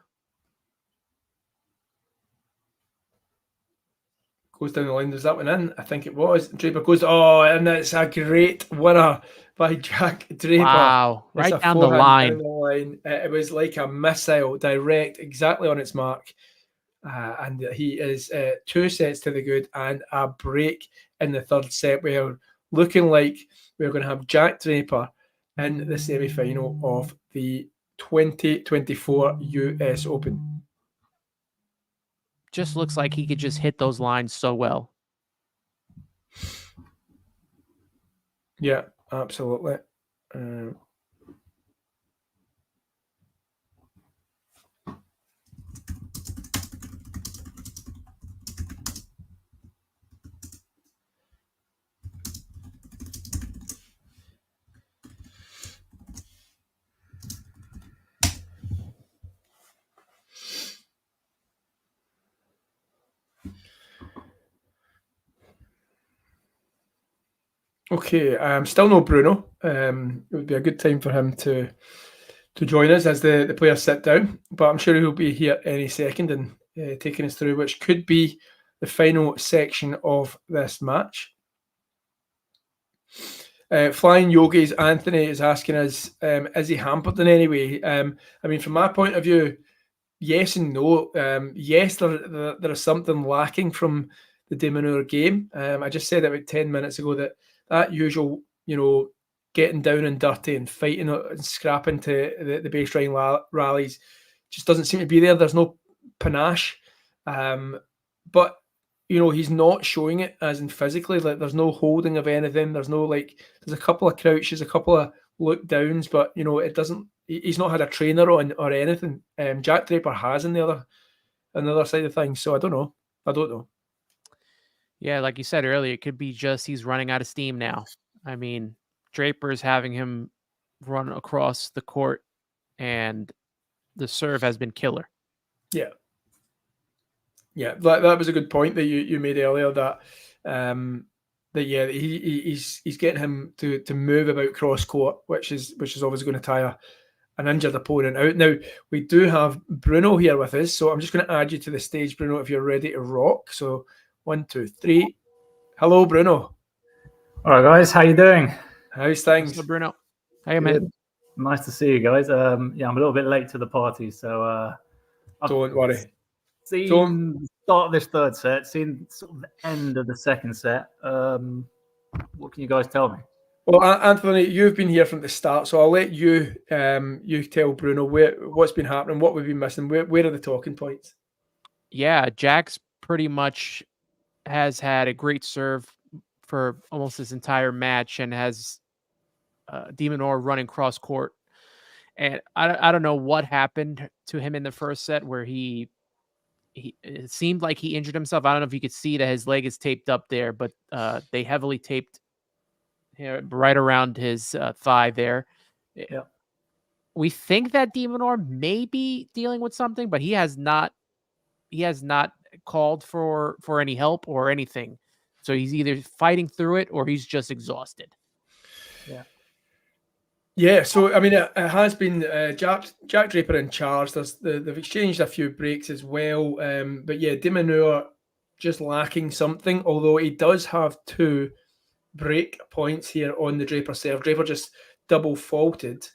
Speaker 11: Goes down the line. There's that one in. I think it was. Draper goes, and it's a great winner by Jack Draper.
Speaker 10: Wow. Right down the line.
Speaker 11: It was like a missile, direct, exactly on its mark. And he is 2 sets to the good and a break in the third set. We are looking like we're going to have Jack Draper in the semi-final of the 2024 US Open.
Speaker 10: Just looks like he could just hit those lines so well.
Speaker 11: Yeah, absolutely. Okay, still no Bruno. It would be a good time for him to join us as the players sit down, but I'm sure he'll be here any second and taking us through, which could be the final section of this match. Flying Yogis Anthony is asking us, is he hampered in any way? I mean, from my point of view, yes and no. Yes, there is something lacking from the De Minaur game. I just said about 10 minutes ago that usual, getting down and dirty and fighting and scrapping to the baseline rallies just doesn't seem to be there. There's no panache. But he's not showing it as in physically. Like there's no holding of anything. There's no there's a couple of crouches, a couple of look downs, but it doesn't. He's not had a trainer on or anything. Jack Draper has on the other side of things. So I don't know.
Speaker 10: Yeah, like you said earlier, it could be just he's running out of steam now. I mean, Draper's having him run across the court, and the serve has been killer.
Speaker 11: Yeah. Yeah, that was a good point that you made earlier. He's getting him to move about cross court, which is obviously going to tire an injured opponent out. Now we do have Bruno here with us, so I'm just going to add you to the stage, Bruno, if you're ready to rock. So 1, 2, 3. Hello, Bruno.
Speaker 12: All right, guys, how you doing?
Speaker 11: How's things?
Speaker 10: Hello, Bruno. Hey, man.
Speaker 12: Nice to see you guys. I'm a little bit late to the party, so
Speaker 11: don't worry.
Speaker 12: Seen the start of this third set, seen sort of the end of the second set. What can you guys tell me?
Speaker 11: Well, Anthony, you've been here from the start, so I'll let you tell Bruno what's been happening, what we've been missing, where are the talking points?
Speaker 10: Yeah, Jack's pretty much has had a great serve for almost his entire match and has De Minaur running cross court. And I don't know what happened to him in the first set where it seemed like he injured himself. I don't know if you could see that his leg is taped up there, but they heavily taped right around his thigh there.
Speaker 12: Yeah.
Speaker 10: We think that De Minaur may be dealing with something, but he has not called for any help or anything. So he's either fighting through it or he's just exhausted.
Speaker 12: Yeah.
Speaker 11: Yeah, so I mean, it has been Jack Draper in charge. They've exchanged a few breaks as well, but yeah, De Minaur just lacking something. Although he does have 2 break points here on the Draper serve. Draper just double faulted.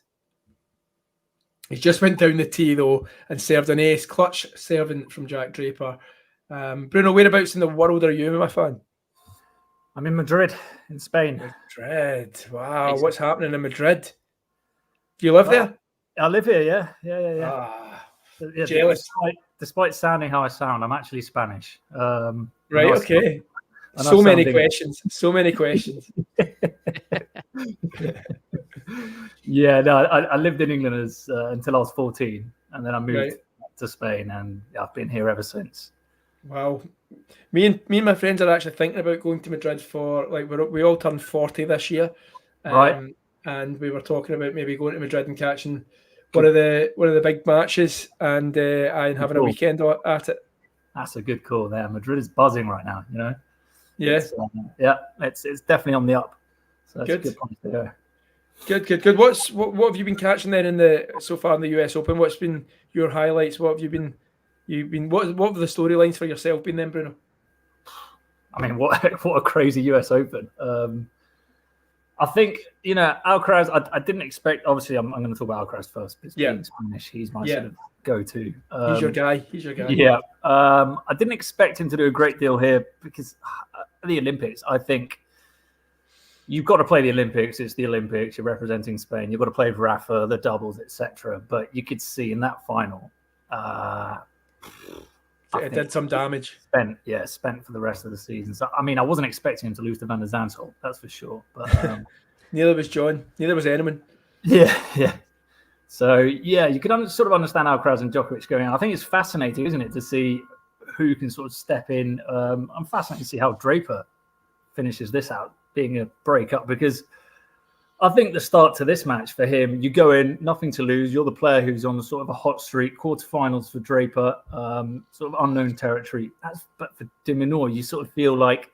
Speaker 11: He just went down the tee though and served an ace, clutch serving from Jack Draper. Bruno, whereabouts in the world are you, my fan?
Speaker 12: I'm in Madrid, in Spain.
Speaker 11: Madrid. Wow, what's happening in Madrid? Do you live there?
Speaker 12: I live here, yeah. Yeah,
Speaker 11: jealous.
Speaker 12: Despite sounding how I sound, I'm actually Spanish.
Speaker 11: Right, okay. So many questions.
Speaker 12: Yeah, no, I lived in England until I was 14, and then I moved to Spain, and I've been here ever since.
Speaker 11: Wow. Me and my friends are actually thinking about going to Madrid for we all turned 40 this year.
Speaker 12: Right.
Speaker 11: And we were talking about maybe going to Madrid and catching one of the big matches and having a weekend at it.
Speaker 12: That's a good call there. Madrid is buzzing right now,
Speaker 11: Yeah.
Speaker 12: It's definitely on the up. So that's a good place to go.
Speaker 11: Good. What have you been catching then so far in the US Open? What's been your highlights? What have what have the storylines for yourself been then, Bruno?
Speaker 12: I mean, what a crazy US Open. I think, Alcaraz, I didn't expect, obviously I'm going to talk about Alcaraz first, because being Spanish, he's my sort of go-to.
Speaker 11: He's your guy.
Speaker 12: Yeah. I didn't expect him to do a great deal here because the Olympics, I think you've got to play the Olympics. It's the Olympics. You're representing Spain. You've got to play for Rafa, the doubles, etc. But you could see in that final,
Speaker 11: it did some damage.
Speaker 12: Spent for the rest of the season. So, I mean, I wasn't expecting him to lose to Van der Zandt, that's for sure. But
Speaker 11: neither was John. Neither was anyone.
Speaker 12: Yeah. So, yeah, you can sort of understand Alcaraz and Djokovic going on. I think it's fascinating, isn't it, to see who can sort of step in. I'm fascinated to see how Draper finishes this out, being a breakup, because I think the start to this match for him, you go in, nothing to lose. You're the player who's on sort of a hot streak, quarterfinals for Draper, sort of unknown territory. But for De Minaur, you sort of feel like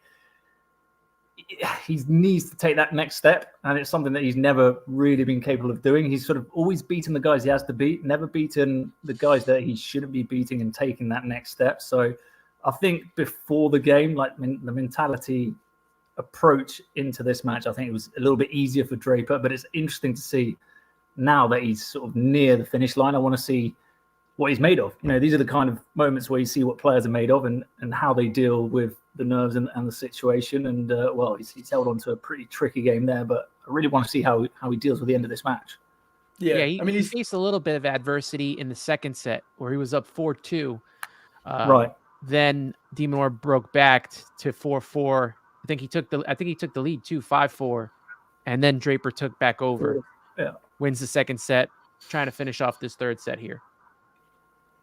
Speaker 12: he needs to take that next step, and it's something that he's never really been capable of doing. He's sort of always beaten the guys he has to beat, never beaten the guys that he shouldn't be beating and taking that next step. So I think before the game, like the mentality approach into this match, I think it was a little bit easier for Draper, but it's interesting to see now that he's sort of near the finish line. I want to see what he's made of. These are the kind of moments where you see what players are made of and how they deal with the nerves and the situation. And well, he's held on to a pretty tricky game there, but I really want to see how he deals with the end of this match.
Speaker 10: Yeah, he faced a little bit of adversity in the second set where he was up 4-2.
Speaker 12: Right.
Speaker 10: Then De Minaur broke back to 4-4. I think he took the lead too, 5-4, and then Draper took back over.
Speaker 12: Yeah,
Speaker 10: wins the second set, trying to finish off this third set here.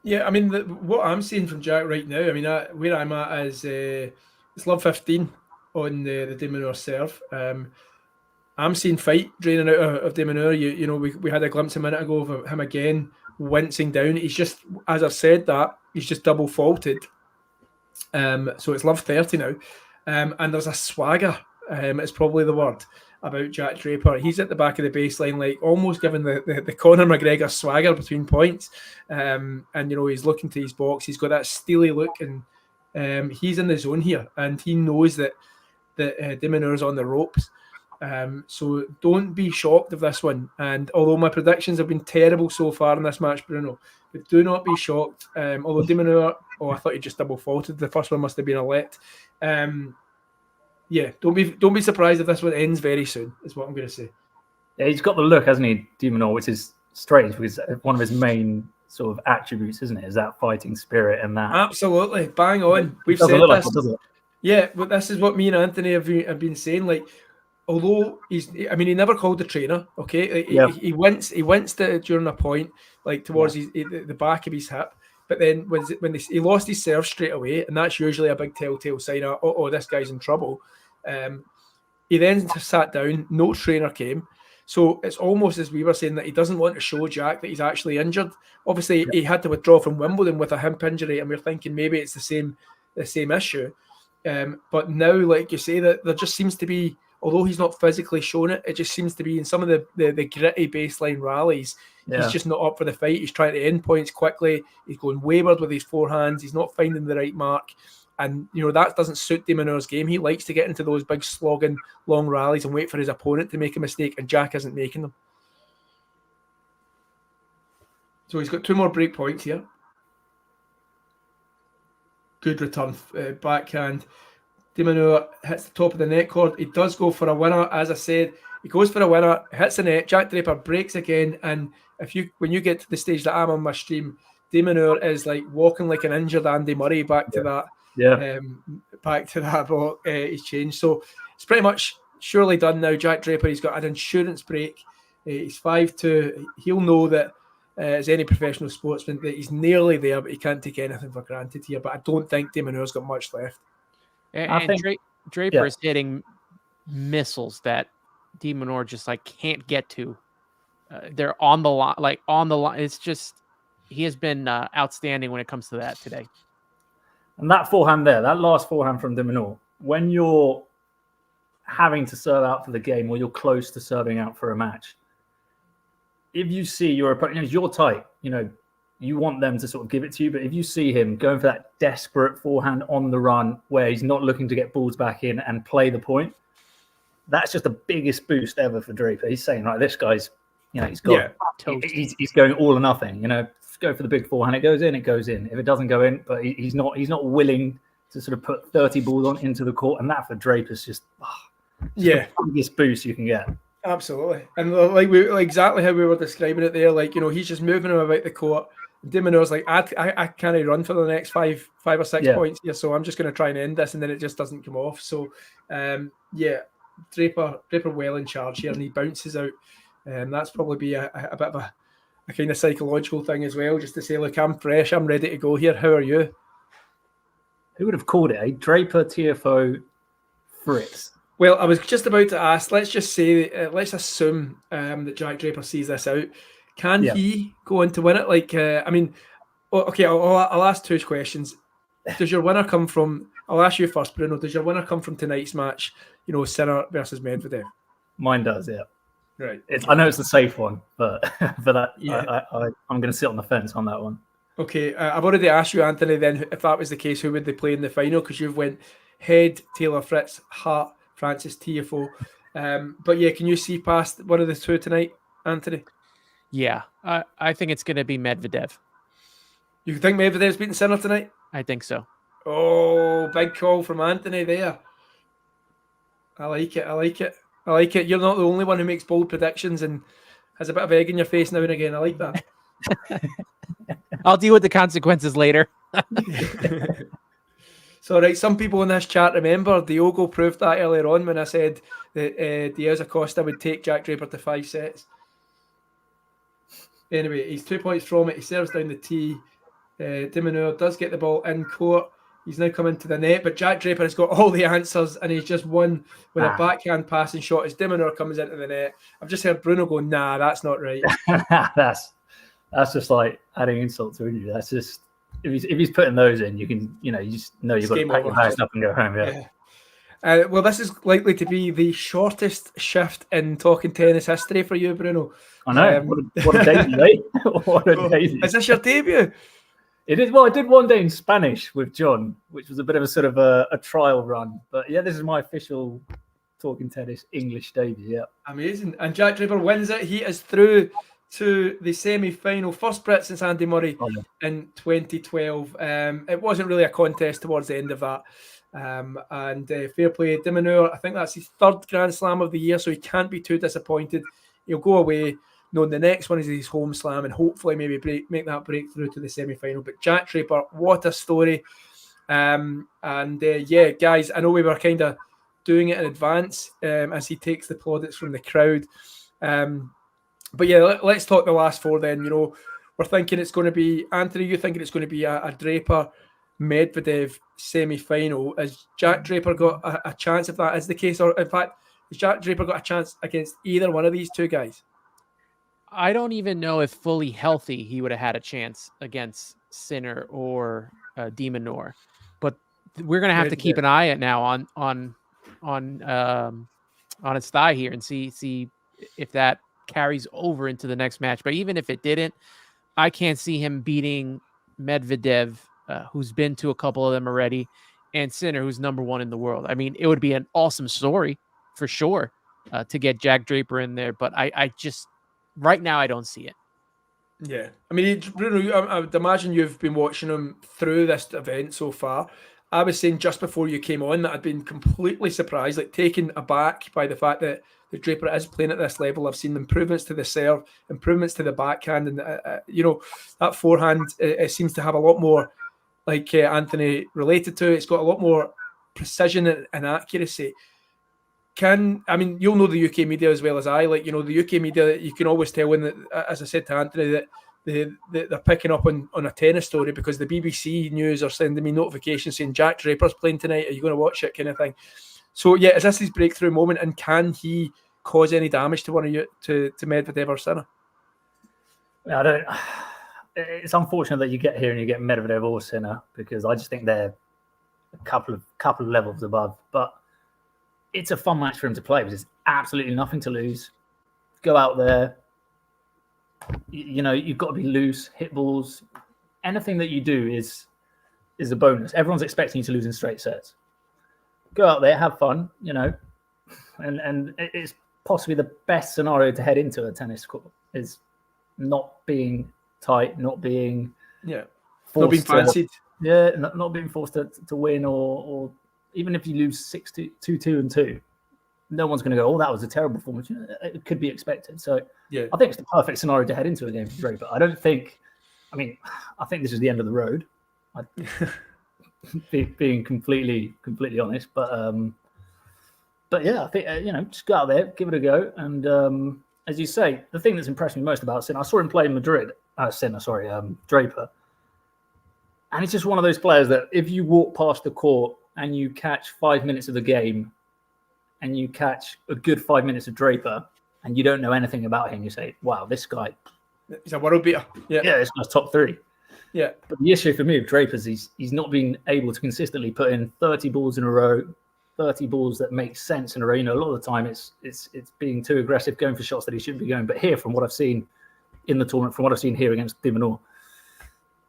Speaker 11: Yeah, I mean, what I'm seeing from Jack right now, I mean, where I'm at is it's love 15 on the De Minaur serve. I'm seeing fight draining out of De Minaur. We had a glimpse a minute ago of him again wincing down. He's just, as I've said that, he's just double faulted. So it's love 30 now. And there's a swagger, it's probably the word, about Jack Draper. He's at the back of the baseline, like almost giving the Conor McGregor swagger between points. And, he's looking to his box. He's got that steely look, and he's in the zone here. And he knows that De Minaur's on the ropes. So don't be shocked of this one. And although my predictions have been terrible so far in this match, Bruno, but do not be shocked. Although De Minaur, I thought he just double faulted. The first one must have been a let. Yeah, don't be surprised if this one ends very soon, is what I'm going to say.
Speaker 12: Yeah, he's got the look, hasn't he, De Minaur, which is strange because one of his main sort of attributes, isn't it, is that fighting spirit and that.
Speaker 11: Absolutely, bang on. We've said this. Yeah, but this is what me and Anthony have been saying. Like, although he never called the trainer. Okay, he winced during a point, like towards the back of his hip. But then when he lost his serve straight away, and that's usually a big telltale sign of, this guy's in trouble. He then sat down, no trainer came. So it's almost as we were saying that he doesn't want to show Jack that he's actually injured. Obviously, he had to withdraw from Wimbledon with a hip injury, and we're thinking maybe it's the same issue. But now, like you say, that there just seems to be, although he's not physically shown it, it just seems to be in some of the gritty baseline rallies. Yeah. He's just not up for the fight. He's trying to end points quickly. He's going wayward with his forehands. He's not finding the right mark. And, that doesn't suit De Minaur's game. He likes to get into those big slogging long rallies and wait for his opponent to make a mistake, and Jack isn't making them. So he's got 2 more break points here. Good return, backhand. De Minaur hits the top of the net cord. He does go for a winner, as I said. He goes for a winner, hits the net. Jack Draper breaks again, and when you get to the stage that I'm on my stream, De Minaur is like walking like an injured Andy Murray back to that. Yeah. Back to that ball. He's changed, so it's pretty much surely done now. Jack Draper, he's got an insurance break. He's 5-2. He'll know that as any professional sportsman that he's nearly there, but he can't take anything for granted here. But I don't think De Minaur's got much left.
Speaker 10: And Draper is hitting missiles that De Minaur just can't get to. They're on the line, It's just, he has been outstanding when it comes to that today.
Speaker 12: And that forehand there, that last forehand from De Minaur, when you're having to serve out for the game or you're close to serving out for a match, if you see your opponent, you're tight, you want them to sort of give it to you. But if you see him going for that desperate forehand on the run where he's not looking to get balls back in and play the point, that's just the biggest boost ever for Draper. He's saying, right, this guy's, he's got, he's going all or nothing. Go for the big forehand. It goes in. If it doesn't go in, but he's not willing to sort of put 30 balls into the court. And that for Draper's just the biggest boost you can get.
Speaker 11: Absolutely. And exactly how we were describing it there, he's just moving him about the court. De Minaur's like, I can't run for the next five or six points here, so I'm just going to try and end this, and then it just doesn't come off. So, Draper well in charge here, and he bounces out. That's probably be a bit of a kind of psychological thing as well, just to say, look, I'm fresh, I'm ready to go here. How are you?
Speaker 12: Who would have called it a Draper TFO Fritz?
Speaker 11: Well, I was just about to ask. Let's just say, let's assume that Jack Draper sees this out. Can he go on to win it? I'll ask 2 questions. Does your winner come from? I'll ask you first, Bruno. Does your winner come from tonight's match? Sinner versus Medvedev?
Speaker 12: Mine does, yeah.
Speaker 11: Right.
Speaker 12: I know it's the safe one, but for that,
Speaker 11: Yeah.
Speaker 12: I'm going to sit on the fence on that one.
Speaker 11: Okay, I've already asked you, Anthony, then, if that was the case, who would they play in the final? Because you've went Head, Taylor Fritz, Hart, Francis Tiafoe. But yeah, can you see past one of the two tonight, Anthony?
Speaker 10: Yeah, I think it's going to be Medvedev.
Speaker 11: You think Medvedev's beating Sinner tonight?
Speaker 10: I think so.
Speaker 11: Oh, big call from Anthony there. I like it. You're not the only one who makes bold predictions and has a bit of egg in your face now and again. I like that.
Speaker 10: I'll deal with the consequences later.
Speaker 11: So, right, some people in this chat remember Diogo proved that earlier on when I said that Diaz Acosta would take Jack Draper to 5 sets. Anyway, he's 2 points from it. He serves down the tee. De Minaur does get the ball in court. He's now come into the net, but Jack Draper has got all the answers and he's just won with a backhand passing shot as De Minaur comes into the net. I've just heard Bruno go, nah, that's not right.
Speaker 12: That's just like adding insult to injury. That's just if he's putting those in, you just know you've got to pack your bags up and go home. Yeah.
Speaker 11: Well, this is likely to be the shortest shift in talking tennis history for you, Bruno.
Speaker 12: I know. What a debut, eh? What a debut.
Speaker 11: Is this your debut?
Speaker 12: It is. Well, I did one day in Spanish with John, which was a bit of a sort of a trial run. But yeah, this is my official talking tennis English debut. Yeah.
Speaker 11: Amazing. And Jack Draper wins it. He is through to the semi-final. First Brit since Andy Murray in 2012. It wasn't really a contest towards the end of that. And fair play, De Minaur. I think that's his third Grand Slam of the year, so he can't be too disappointed. He'll go away knowing the next one is his home slam and hopefully maybe make that breakthrough to the semi-final. But Jack Draper, what a story. Yeah, guys, I know we were kind of doing it in advance as he takes the plaudits from the crowd. But yeah, let's talk the last four then. We're thinking it's going to be, Anthony, you thinking it's going to be a Draper Medvedev semi-final. Has Jack Draper got a chance if that is the case? Or in fact, has Jack Draper got a chance against either one of these two guys?
Speaker 10: I don't even know if fully healthy he would have had a chance against Sinner or De Minaur. But we're going to have to keep an eye now on his thigh here and see if that carries over into the next match. But even if it didn't, I can't see him beating Medvedev, who's been to a couple of them already, and Sinner, who's #1 in the world. I mean, it would be an awesome story for sure to get Jack Draper in there. But I just, right now, I don't see it.
Speaker 11: Yeah. I mean, Bruno, I would imagine you've been watching him through this event so far. I was saying just before you came on that I'd been completely surprised, like taken aback by the fact that the Draper is playing at this level. I've seen improvements to the serve, improvements to the backhand, and that forehand it seems to have a lot more, like Anthony related to. It's got a lot more precision and accuracy. You'll know the UK media as well as I. Like, the UK media, you can always tell when, as I said to Anthony, that they're picking up on a tennis story because the BBC News are sending me notifications saying Jack Draper's playing tonight. Are you going to watch it, kind of thing? So yeah, is this his breakthrough moment, and can he cause any damage to one of you, to Medvedev or Sinner?
Speaker 12: I don't. It's unfortunate that you get here and you get Medvedev or Sinner because I just think they're a couple of levels above. But it's a fun match for him to play because there's absolutely nothing to lose. Go out there. You've got to be loose, hit balls. Anything that you do is a bonus. Everyone's expecting you to lose in straight sets. Go out there, have fun, and it's possibly the best scenario to head into a tennis court is not being tight, not being
Speaker 11: not being fancied.
Speaker 12: Not being forced to win, or even if you lose 6-2, 2-2 and 2. No one's going to go, oh, that was a terrible performance. It could be expected. So I think it's the perfect scenario to head into a game for Draper. I think this is the end of the road. Being completely honest. But yeah, I think, just go out there, give it a go. And as you say, the thing that's impressed me most about Sinner, I saw him play in Madrid. Draper. And it's just one of those players that if you walk past the court and you catch 5 minutes of the game, and you catch a good 5 minutes of Draper, and you don't know anything about him, you say, wow, this guy...
Speaker 11: He's a world beater. Yeah,
Speaker 12: this guy's top 3.
Speaker 11: Yeah.
Speaker 12: But the issue for me with Draper is he's not been able to consistently put in 30 balls in a row, 30 balls that make sense in a row. You know, a lot of the time it's being too aggressive, going for shots that he shouldn't be going. But here, from what I've seen in the tournament, from what I've seen here against De Minaur,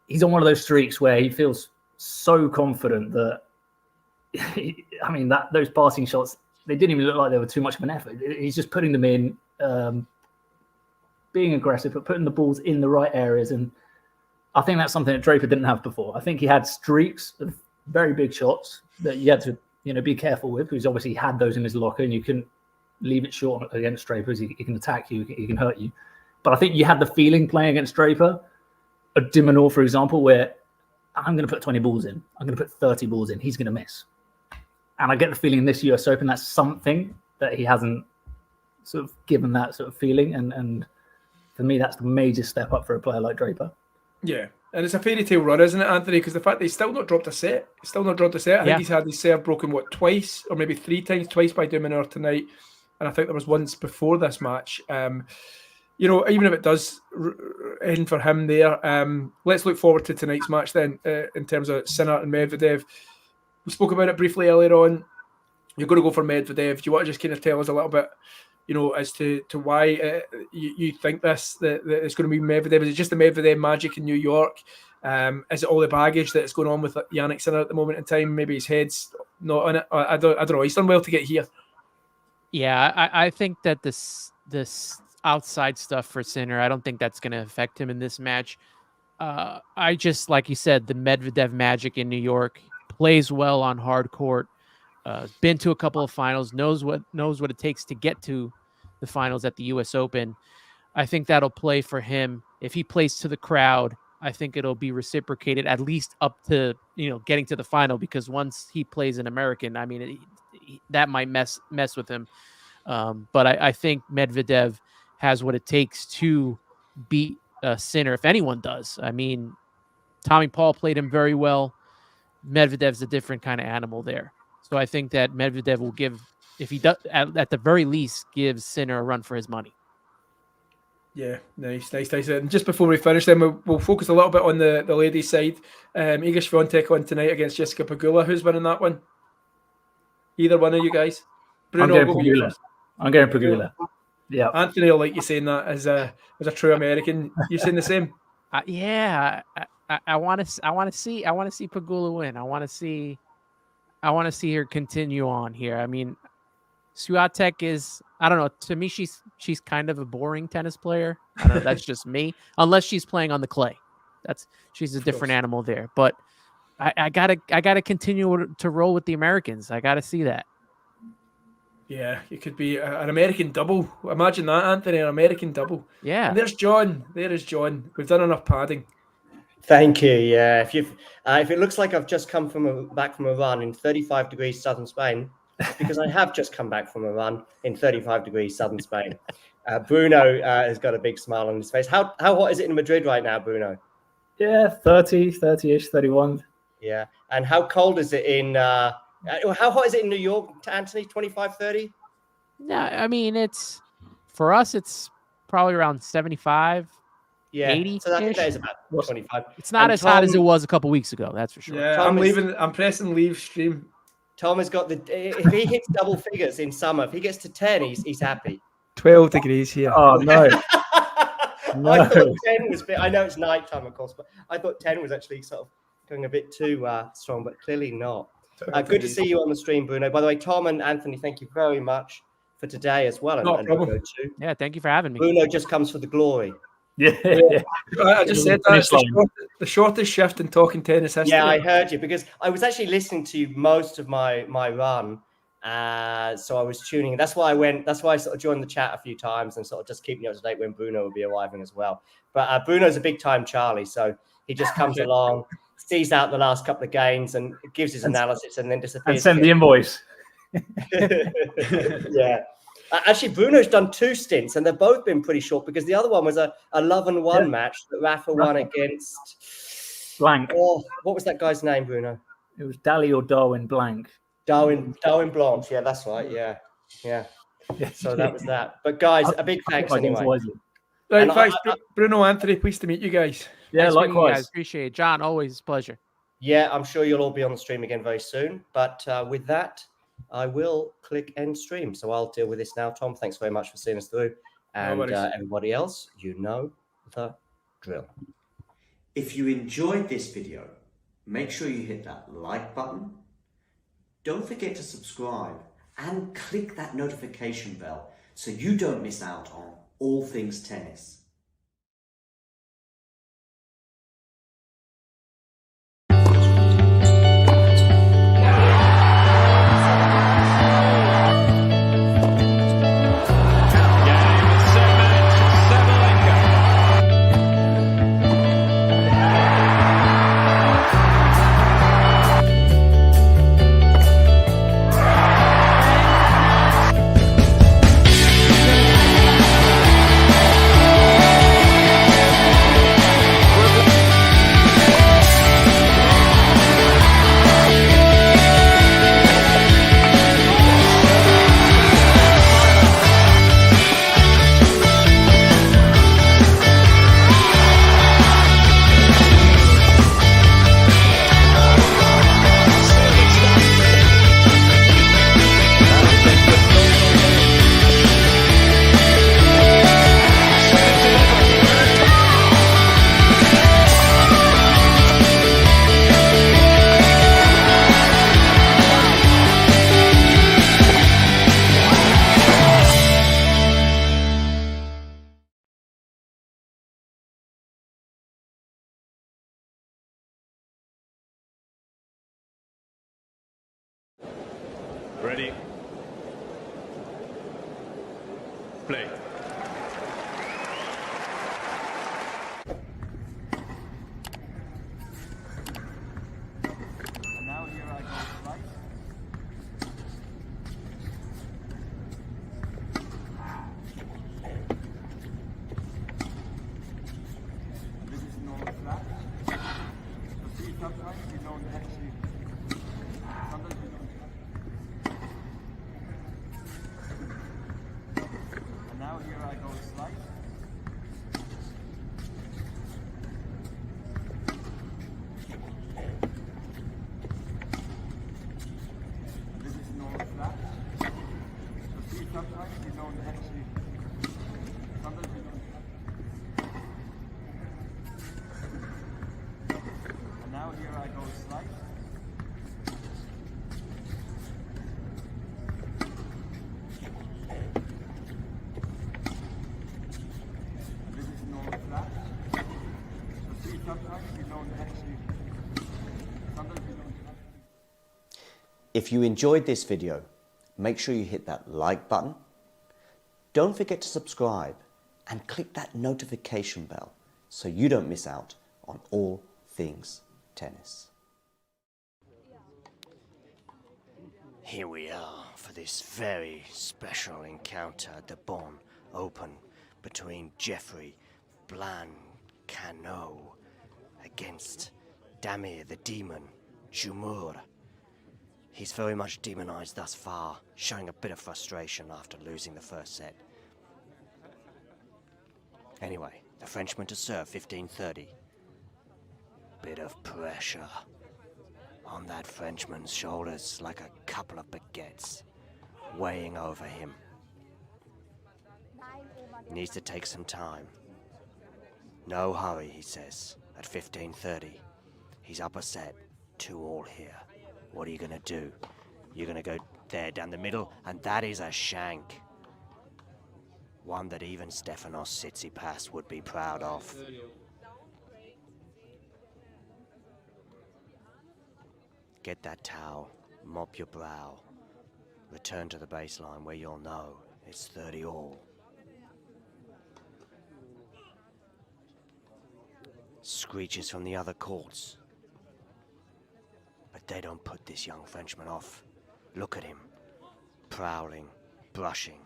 Speaker 12: he's on one of those streaks where he feels so confident that, I mean, those passing shots, they didn't even look like they were too much of an effort. He's just putting them in, being aggressive, but putting the balls in the right areas. And I think that's something that Draper didn't have before. I think he had streaks of very big shots that you had to, be careful with, because obviously he had those in his locker, and you couldn't leave it short against Draper. He can attack you, he can hurt you. But I think you had the feeling playing against Draper, a De Minaur, for example, where I'm going to put 20 balls in, I'm going to put 30 balls in, he's going to miss. And I get the feeling in this US Open, that's something that he hasn't sort of given that sort of feeling. And for me, that's the major step up for a player like Draper.
Speaker 11: Yeah, and it's a fairy tale run, isn't it, Anthony? Because the fact that he's still not dropped a set. I think he's had his serve broken, twice or maybe 3 times, twice by De Minaur tonight. And I think there was once before this match. Even if it does end for him there, let's look forward to tonight's match then, in terms of Sinner and Medvedev. We spoke about it briefly earlier on. You're going to go for Medvedev. Do you want to just kind of tell us a little bit, as to why you think that it's going to be Medvedev? Is it just the Medvedev magic in New York? Is it all the baggage that's going on with Jannik Sinner at the moment in time? Maybe his head's not on it. I don't know. He's done well to get here.
Speaker 10: Yeah, I think that this outside stuff for Sinner, I don't think that's going to affect him in this match. I just, like you said, the Medvedev magic in New York, plays well on hard court, been to a couple of finals, knows what it takes to get to the finals at the US Open. I think that'll play for him. If he plays to the crowd, I think it'll be reciprocated, at least up to, getting to the final, because once he plays an American, I mean, that might mess with him. But I think Medvedev has what it takes to beat Sinner, if anyone does. I mean, Tommy Paul played him very well. Medvedev's a different kind of animal there. So I think that Medvedev will give, if he does, at the very least, gives Sinner a run for his money.
Speaker 11: Yeah, nice. And just before we finish, then we'll focus a little bit on the ladies' side. Iga Swiatek on tonight against Jessica Pegula. Who's winning that one? Either one of you guys? Bruno,
Speaker 12: I'm going Pegula. Yeah.
Speaker 11: Anthony will like you saying that as a true American. You saying the same?
Speaker 10: Yeah. I want to see Pegula win. I want to see her continue on here. I mean, Swiatek is, I don't know, to me she's kind of a boring tennis player. I don't know, that's just me. Unless she's playing on the clay. She's a different animal there. But I gotta continue to roll with the Americans. I gotta see that.
Speaker 11: Yeah, it could be an American double. Imagine that, Anthony, an American double.
Speaker 10: Yeah.
Speaker 11: And there's John. There is John. We've done enough padding.
Speaker 2: Thank you. Yeah, if it looks like I've just come back from a run in 35 degrees southern Spain, it's because I have just come back from a run in 35 degrees southern Spain. Bruno has got a big smile on his face. How hot is it in Madrid right now, Bruno?
Speaker 12: Yeah, 30-ish, 31.
Speaker 2: Yeah, and how cold is it in? How hot is it in New York, Anthony? 25, 30?
Speaker 10: No, I mean for us it's probably around 75.
Speaker 2: Yeah,
Speaker 10: 80
Speaker 2: so I think that is about 25.
Speaker 10: It's not as hot as it was a couple weeks ago, that's for sure.
Speaker 11: Yeah, I'm pressing leave stream.
Speaker 2: Tom has got if he hits double figures in summer, if he gets to 10, he's happy.
Speaker 13: 12 degrees here.
Speaker 12: Oh, no.
Speaker 2: I thought 10 was I know it's night time, of course, but I thought 10 was actually sort of going a bit too strong, but clearly not. Good to see you on the stream, Bruno. By the way, Tom and Anthony, thank you very much for today as well.
Speaker 11: No problem.
Speaker 10: Yeah, thank you for having me.
Speaker 2: Bruno just comes for the glory.
Speaker 12: Yeah.
Speaker 11: I just said that. The shortest shift in talking tennis history.
Speaker 2: Yeah, I heard you because I was actually listening to you most of my run. So I was tuning in. That's why I sort of joined the chat a few times and sort of just keeping you up to date when Bruno will be arriving as well. But Bruno's a big time Charlie, so he just comes along, sees out the last couple of games and gives his analysis and then disappears.
Speaker 12: And send the invoice.
Speaker 2: Yeah. Actually, Bruno's done 2 stints and they've both been pretty short because the other one was a love and one match that Rafa won against
Speaker 12: Blank.
Speaker 2: Oh, what was that guy's name, Bruno?
Speaker 12: It was Dali or Darwin Blank.
Speaker 2: Darwin Blanche. Yeah, that's right. Yeah. So that was that. But guys, a big thanks anyway.
Speaker 11: Right, thanks, Bruno, Anthony. Pleased to meet you guys.
Speaker 12: Yeah,
Speaker 10: Thanks
Speaker 12: likewise.
Speaker 10: guys. Appreciate it. John, always a pleasure.
Speaker 2: Yeah, I'm sure you'll all be on the stream again very soon. But with that, I will click end stream. So I'll deal with this now. Tom, thanks very much for seeing us through. And everybody else, you know the drill.
Speaker 13: If you enjoyed this video, make sure you hit that like button. Don't forget to subscribe and click that notification bell so you don't miss out on all things tennis.
Speaker 14: Ready? Play.
Speaker 15: And now here I go slice. This is normal flat. So see, sometimes you don't actually, sometimes you don't. And now here I go slice. This is normal flat. So see, sometimes you don't actually, sometimes you don't. And now here I go slice. This is normal flat. So see, sometimes you don't actually, sometimes you don't.
Speaker 13: If you enjoyed this video, make sure you hit that like button. Don't forget to subscribe and click that notification bell so you don't miss out on all things tennis.
Speaker 2: Here we are for this very special encounter at the Bonn Open between Jeffrey Blancano against Damir the Demon Jumur. He's very much demonized thus far, showing a bit of frustration after losing the first set. Anyway, the Frenchman to serve 15-30. Bit of pressure on that Frenchman's shoulders, like a couple of baguettes weighing over him. Needs to take some time. No hurry, he says, at 15-30. He's up a set, 2-all here. What are you gonna do? You're gonna go there down the middle, and that is a shank. One that even Stefanos Tsitsipas would be proud of. Get that towel, mop your brow. Return to the baseline where you'll know it's 30-all. Screeches from the other courts. But they don't put this young Frenchman off. Look at him. Prowling, brushing,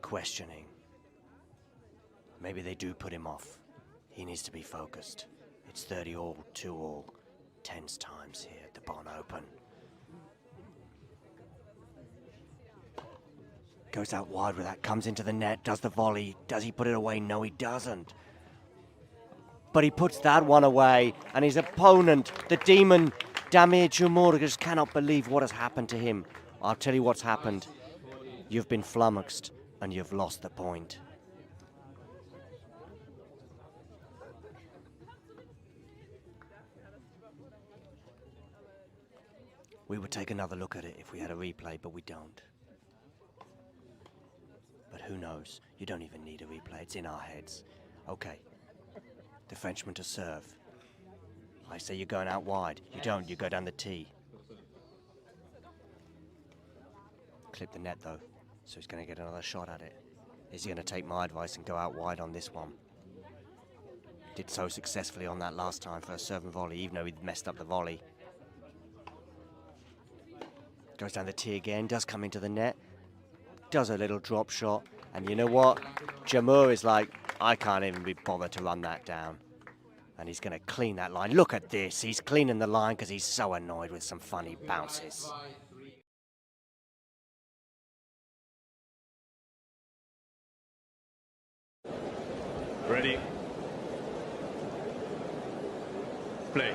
Speaker 2: questioning. Maybe they do put him off. He needs to be focused. It's 30-all, 2-all, tens times here at the Bonn Open. Goes out wide with that, comes into the net, does the volley. Does he put it away? No, he doesn't. But he puts that one away, and his opponent, the Demon Damir Jamur just cannot believe what has happened to him. I'll tell you what's happened. You've been flummoxed and you've lost the point. We would take another look at it if we had a replay, but we don't. But who knows? You don't even need a replay. It's in our heads. Okay. The Frenchman to serve. I say you're going out wide. You don't. You go down the tee. Clip the net, though. So he's going to get another shot at it. Is he going to take my advice and go out wide on this one? Did so successfully on that last time for a serve and volley, even though he'd messed up the volley. Goes down the tee again, does come into the net, does a little drop shot, and you know what? Jamur is like, I can't even be bothered to run that down. And he's going to clean that line. Look at this, he's cleaning the line because he's so annoyed with some funny bounces.
Speaker 14: Ready? Play.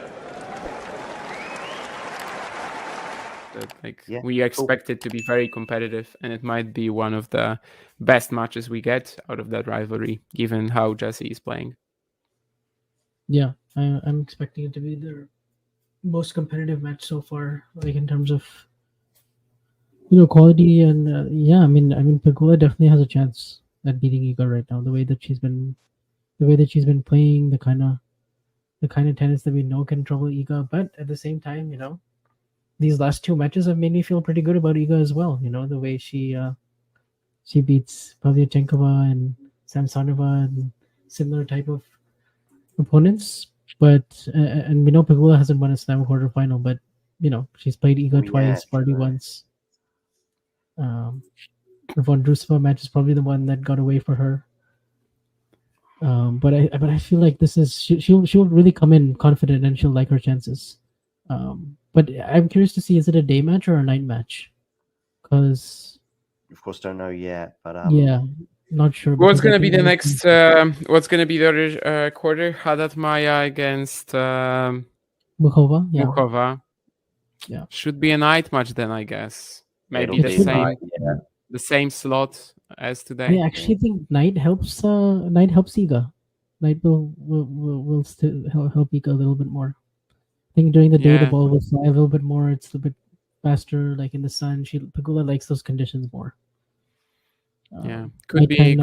Speaker 9: That, like, we expect it to be very competitive, and it might be one of the best matches we get out of that rivalry, given how Jesse is playing.
Speaker 16: Yeah, I'm expecting it to be their most competitive match so far, like in terms of quality and yeah. I mean, Pegula definitely has a chance at beating Iga right now. The way that she's been playing, the kind of tennis that we know can trouble Iga, but at the same time, these last two matches have made me feel pretty good about Iga as well. The way she beats Pavlyuchenkova and Samsonova and similar type of opponents. But and we know Pegula hasn't won a slam quarterfinal, but she's played Iga twice, Barty once. The Vondrousova match is probably the one that got away for her. But I feel like this is she'll really come in confident and she'll like her chances. But I'm curious to see, is it a day match or a night match? Because
Speaker 2: of course don't know yet, but
Speaker 16: yeah, not sure.
Speaker 9: What's gonna be the next? What's gonna be the other quarter? Haddad Maya against
Speaker 16: Mukhova. Yeah.
Speaker 9: Mukhova.
Speaker 16: Yeah,
Speaker 9: should be a night match then, I guess. Maybe
Speaker 2: It'll
Speaker 9: the
Speaker 2: be
Speaker 9: same,
Speaker 2: night, yeah.
Speaker 9: the same slot as today.
Speaker 16: I actually think Knight helps Iga. Knight will still help Iga a little bit more. I think during the day the ball will fly a little bit more. It's a bit faster, like in the sun. Pegula likes those conditions more.
Speaker 9: Could be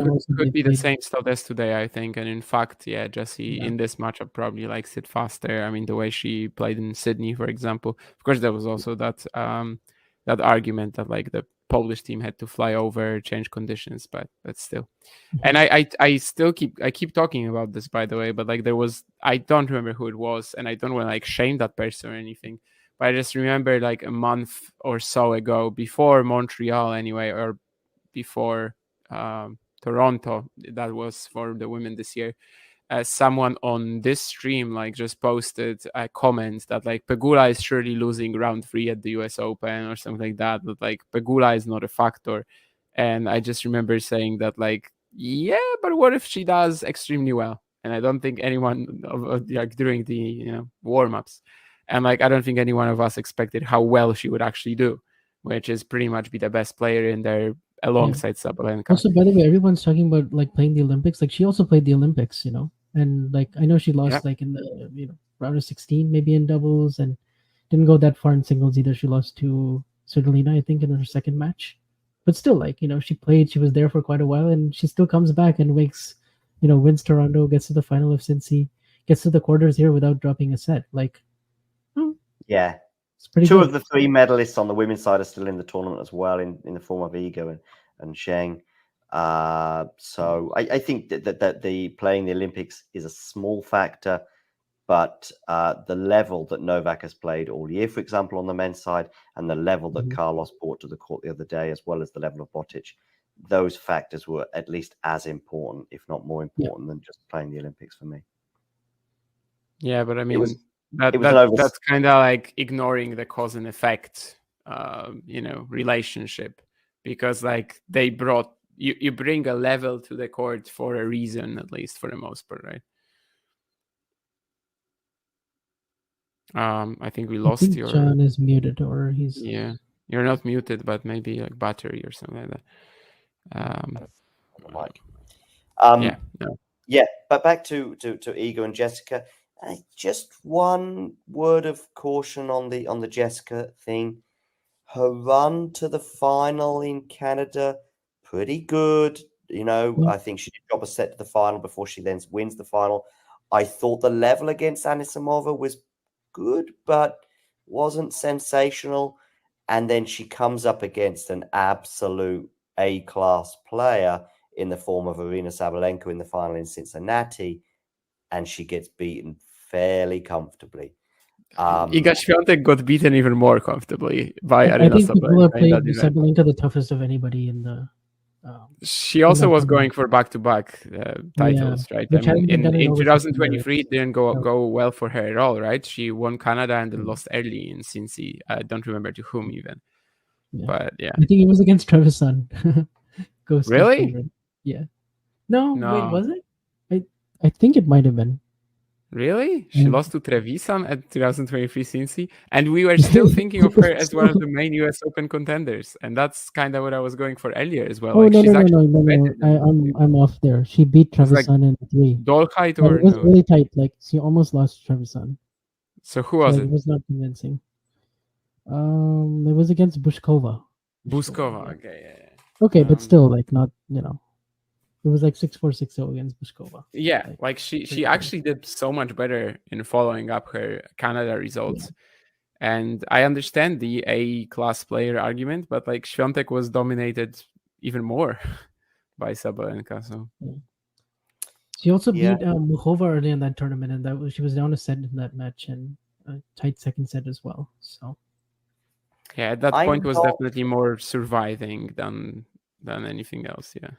Speaker 9: the same slot as today, I think. And in fact, Jessie in this matchup probably likes it faster. I mean, the way she played in Sydney, for example. Of course, there was also that that argument that like the Polish team had to fly over, change conditions, but still. And I still keep talking about this, by the way, but like I don't remember who it was, and I don't want to like shame that person or anything, but I just remember like a month or so ago, before Montreal anyway, or before Toronto, that was for the women this year, someone on this stream like just posted a comment that like Pegula is surely losing round 3 at the US Open or something like that, but like Pegula is not a factor. And I just remember saying that like, yeah, but what if she does extremely well? And I don't think anyone like during the warm-ups, and like I don't think any one of us expected how well she would actually do, which is pretty much be the best player in there alongside Sabalenka.
Speaker 16: Also, by the way, everyone's talking about like playing the Olympics. Like she also played the Olympics, and like I know she lost like in the round of 16 maybe in doubles, and didn't go that far in singles either. She lost to Svitolina, I think, in her second match. But still, like she played, she was there for quite a while, and she still comes back and wins Toronto, gets to the final of Cincy, gets to the quarters here without dropping a set. Like,
Speaker 2: yeah.
Speaker 16: It's pretty
Speaker 2: Two
Speaker 16: good.
Speaker 2: of the 3 medalists on the women's side are still in the tournament as well, in the form of Iga and Zheng. So I think that the playing the Olympics is a small factor, but the level that Novak has played all year, for example, on the men's side, and the level that Carlos brought to the court the other day, as well as the level of Botic, those factors were at least as important, if not more important, than just playing the Olympics for me.
Speaker 9: Yeah, but I mean,
Speaker 2: that's
Speaker 9: kind of like ignoring the cause and effect, relationship, because like they brought you bring a level to the court for a reason, at least for the most part, right? I think we
Speaker 16: I
Speaker 9: lost
Speaker 16: think
Speaker 9: your.
Speaker 16: John is muted, or he's.
Speaker 9: Yeah, you're not muted, but maybe like battery or something like that.
Speaker 2: Mike.
Speaker 9: Yeah, no.
Speaker 2: Yeah, but back to Igor and Jessica. Just one word of caution on the Jessica thing. Her run to the final in Canada, pretty good. You know, I think she did drop a set to the final before she then wins the final. I thought the level against Anisimova was good, but wasn't sensational. And then she comes up against an absolute A-class player in the form of Aryna Sabalenka in the final in Cincinnati, and she gets beaten fairly comfortably.
Speaker 9: Iga Świątek got beaten even more comfortably by
Speaker 16: I
Speaker 9: Aryna
Speaker 16: think Pegula
Speaker 9: Sabalenka in
Speaker 16: played
Speaker 9: that event.
Speaker 16: Sabalenka the toughest of anybody in the.
Speaker 9: She also was
Speaker 16: tournament.
Speaker 9: going for back-to-back titles, right? I
Speaker 16: which hadn't
Speaker 9: mean,
Speaker 16: been done in
Speaker 9: in
Speaker 16: over
Speaker 9: 2023, it
Speaker 16: 15
Speaker 9: didn't go well for her at all, right? She won Canada and then lost early in Cincy. I don't remember to whom even. But yeah.
Speaker 16: I think it was against Trevisan. Ghost
Speaker 9: Really?
Speaker 16: favorite. Yeah. No, wait,
Speaker 9: No.
Speaker 16: was it? I think it might have been.
Speaker 9: Really? She lost to Trevisan at 2023 Cincy, and we were still thinking of her as one of the main US Open contenders, and that's kind of what I was going for earlier as well.
Speaker 16: Oh
Speaker 9: like
Speaker 16: no
Speaker 9: she's
Speaker 16: no
Speaker 9: actually
Speaker 16: no no no!
Speaker 9: better
Speaker 16: I'm off there. She beat
Speaker 9: was like
Speaker 16: Trevisan in 3.
Speaker 9: Dolchait
Speaker 16: But
Speaker 9: or
Speaker 16: it was
Speaker 9: no?
Speaker 16: really tight. Like she almost lost to Trevisan.
Speaker 9: So who was
Speaker 16: Like,
Speaker 9: it?
Speaker 16: it was not convincing. It was against Bushkova.
Speaker 9: Buskova. Okay, yeah.
Speaker 16: Okay, but still, like not it was like 6-4 6-0 against Bushkova.
Speaker 9: Yeah, like she actually did so much better in following up her Canada results. And I understand the A-class player argument, but like Świątek was dominated even more by Sabalenka. So
Speaker 16: She also beat Muchova early in that tournament, and she was down a set in that match and a tight second set as well. So
Speaker 9: yeah, at that point was definitely more surviving than anything else. Yeah.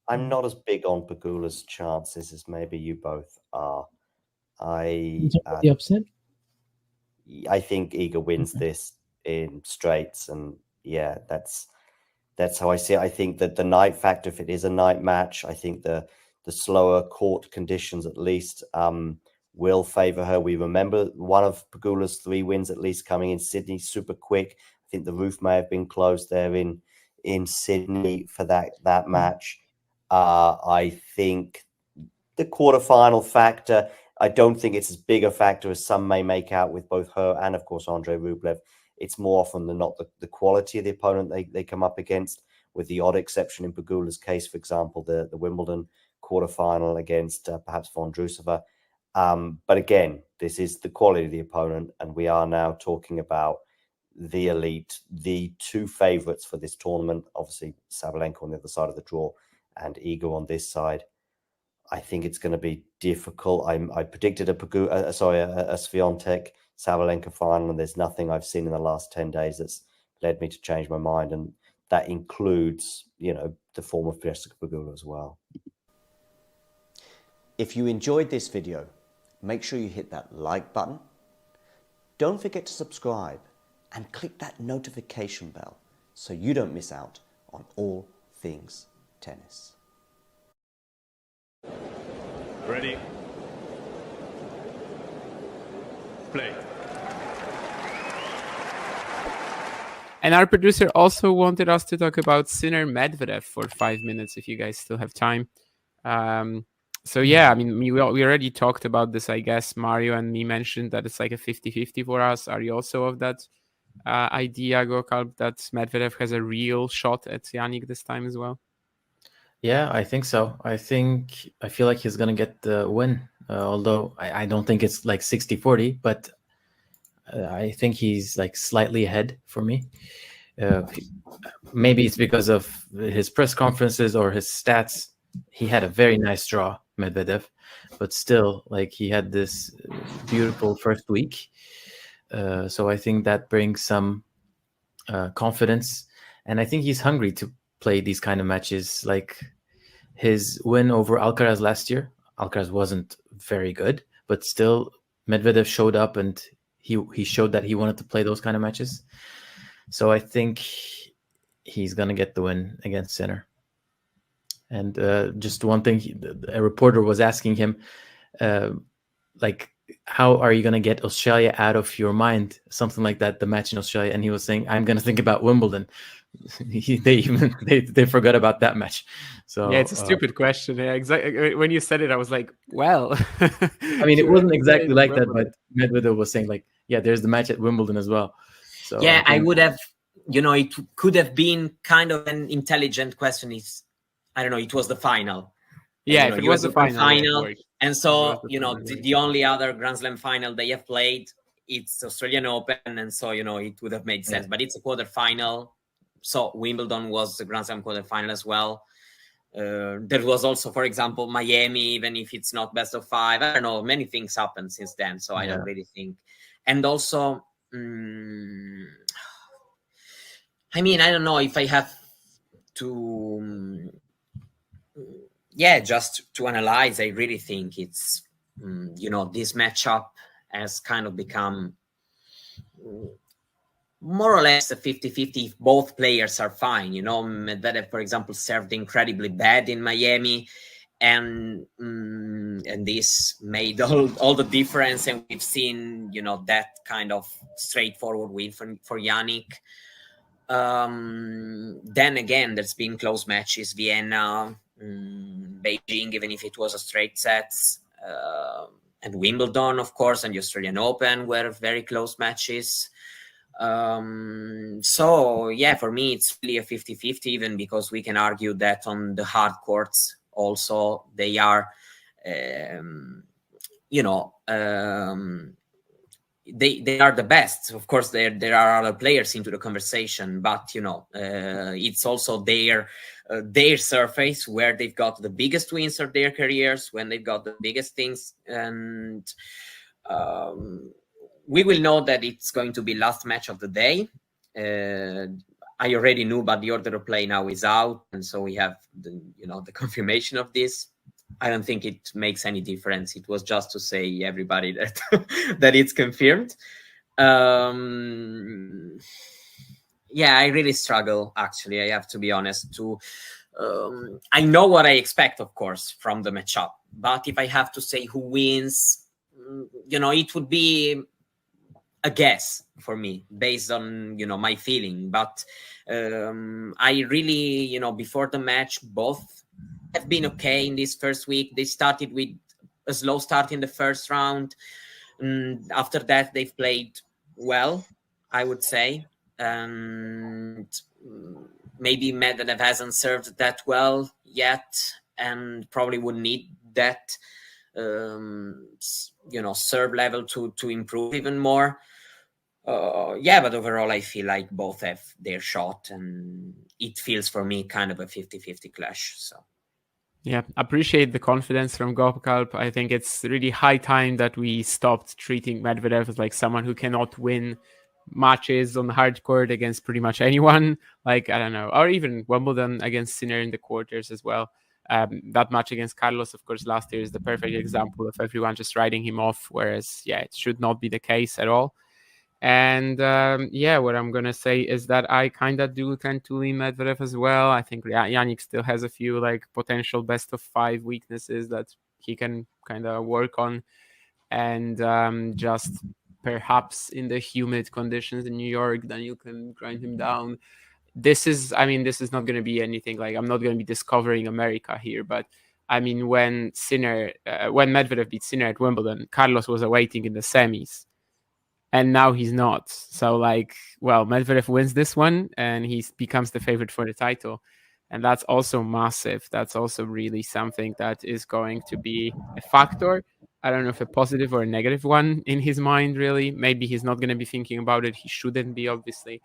Speaker 2: I'm not as big on Pegula's chances as maybe you both are.
Speaker 16: the upset.
Speaker 2: I think Iga wins this in straights, and yeah, that's how I see it. I think that the night factor, if it is a night match, I think the slower court conditions at least will favor her. We remember one of Pegula's 3 wins at least coming in Sydney, super quick. I think the roof may have been closed there in Sydney for that match. I think the quarterfinal factor, I don't think it's as big a factor as some may make out with both her and, of course, Andrei Rublev. It's more often than not the quality of the opponent they come up against, with the odd exception in Pegula's case, for example, the Wimbledon quarterfinal against perhaps Vondrousova. But again, this is the quality of the opponent, and we are now talking about the elite, the 2 favorites for this tournament. Obviously, Sabalenka on the other side of the draw and Iga on this side. I think it's going to be difficult. I predicted a Świątek Sabalenka final, and there's nothing I've seen in the last 10 days that's led me to change my mind, and that includes, the form of Jessica Pegula as well.
Speaker 13: If you enjoyed this video, make sure you hit that like button. Don't forget to subscribe and click that notification bell so you don't miss out on all things tennis.
Speaker 14: Ready? Play.
Speaker 9: And our producer also wanted us to talk about Sinner Medvedev for 5 minutes, if you guys still have time. So yeah, I mean, we already talked about this, I guess. Mario and me mentioned that it's like a 50-50 for us. Are you also of that idea, Gokal, that Medvedev has a real shot at Jannik this time as well?
Speaker 17: Yeah, I think so. I feel like he's going to get the win, although I don't think it's like 60-40, but I think he's like slightly ahead for me. Maybe it's because of his press conferences or his stats. He had a very nice draw, Medvedev, but still, like, he had this beautiful first week. So I think that brings some confidence, and I think he's hungry to play these kind of matches. Like his win over Alcaraz last year, Alcaraz wasn't very good, but still Medvedev showed up and he showed that he wanted to play those kind of matches. So I think he's going to get the win against Sinner. And just one thing, a reporter was asking him, like, how are you going to get Australia out of your mind? Something like that, the match in Australia. And he was saying, I'm going to think about Wimbledon. they forgot about that match. So
Speaker 9: yeah, it's a stupid question. Yeah, exactly. When you said it, I was like, well.
Speaker 17: I mean, it wasn't exactly like that, but Medvedev was saying like, yeah, there's the match at Wimbledon as well. So
Speaker 18: yeah, I would have, it could have been kind of an intelligent question. I don't know, it was the final.
Speaker 9: Yeah,
Speaker 18: and,
Speaker 9: if it was the final.
Speaker 18: And so, the only other Grand Slam final they have played, it's Australian Open. And so, it would have made sense. But it's a quarterfinal. So Wimbledon was the Grand Slam quarterfinal as well. There was also, for example, Miami, even if it's not best of 5. I don't know, many things happened since then. So I don't really think. And also, I mean, I don't know if I have to... just to analyze, I really think it's, this matchup has kind of become more or less a 50-50 if both players are fine. Medvedev, for example, served incredibly bad in Miami, and this made all the difference. And we've seen, that kind of straightforward win for Yannick. Then again, there's been close matches, Vienna, Beijing, even if it was a straight sets, and Wimbledon, of course, and the Australian Open were very close matches. So yeah, for me it's really a 50-50, even because we can argue that on the hard courts also they are they are the best. Of course there are other players into the conversation, but it's also their surface where they've got the biggest wins of their careers, when they've got the biggest things. And we will know that it's going to be last match of the day. I already knew, but the order of play now is out, and so we have the confirmation of this. I don't think it makes any difference. It was just to say everybody that that it's confirmed. Yeah, I really struggle, actually. I have to be honest. I know what I expect, of course, from the matchup, but if I have to say who wins, it would be a guess for me based on my feeling. But I really, before the match, both have been okay in this first week. They started with a slow start in the first round. After that, they've played well, I would say. And maybe Medvedev hasn't served that well yet, and probably would need that, serve level to improve even more. But overall, I feel like both have their shot, and it feels for me kind of a 50-50 clash. So.
Speaker 9: Yeah, appreciate the confidence from Gopkalp. I think it's really high time that we stopped treating Medvedev as like someone who cannot win matches on the hard court against pretty much anyone. Like, I don't know, or even Wimbledon against Sinner in the quarters as well. That match against Carlos, of course, last year is the perfect example of everyone just writing him off, whereas, it should not be the case at all. And what I'm going to say is that I kind of do tend to lean Medvedev as well. I think Yannick still has a few like potential best of 5 weaknesses that he can kind of work on. And just perhaps in the humid conditions in New York, then you can grind him down. This is not going to be anything like, I'm not going to be discovering America here, but I mean, when Medvedev beat Sinner at Wimbledon, Carlos was awaiting in the semis. And now he's not. So Medvedev wins this one and he becomes the favorite for the title. And that's also massive. That's also really something that is going to be a factor. I don't know if a positive or a negative one in his mind, really. Maybe he's not going to be thinking about it. He shouldn't be, obviously.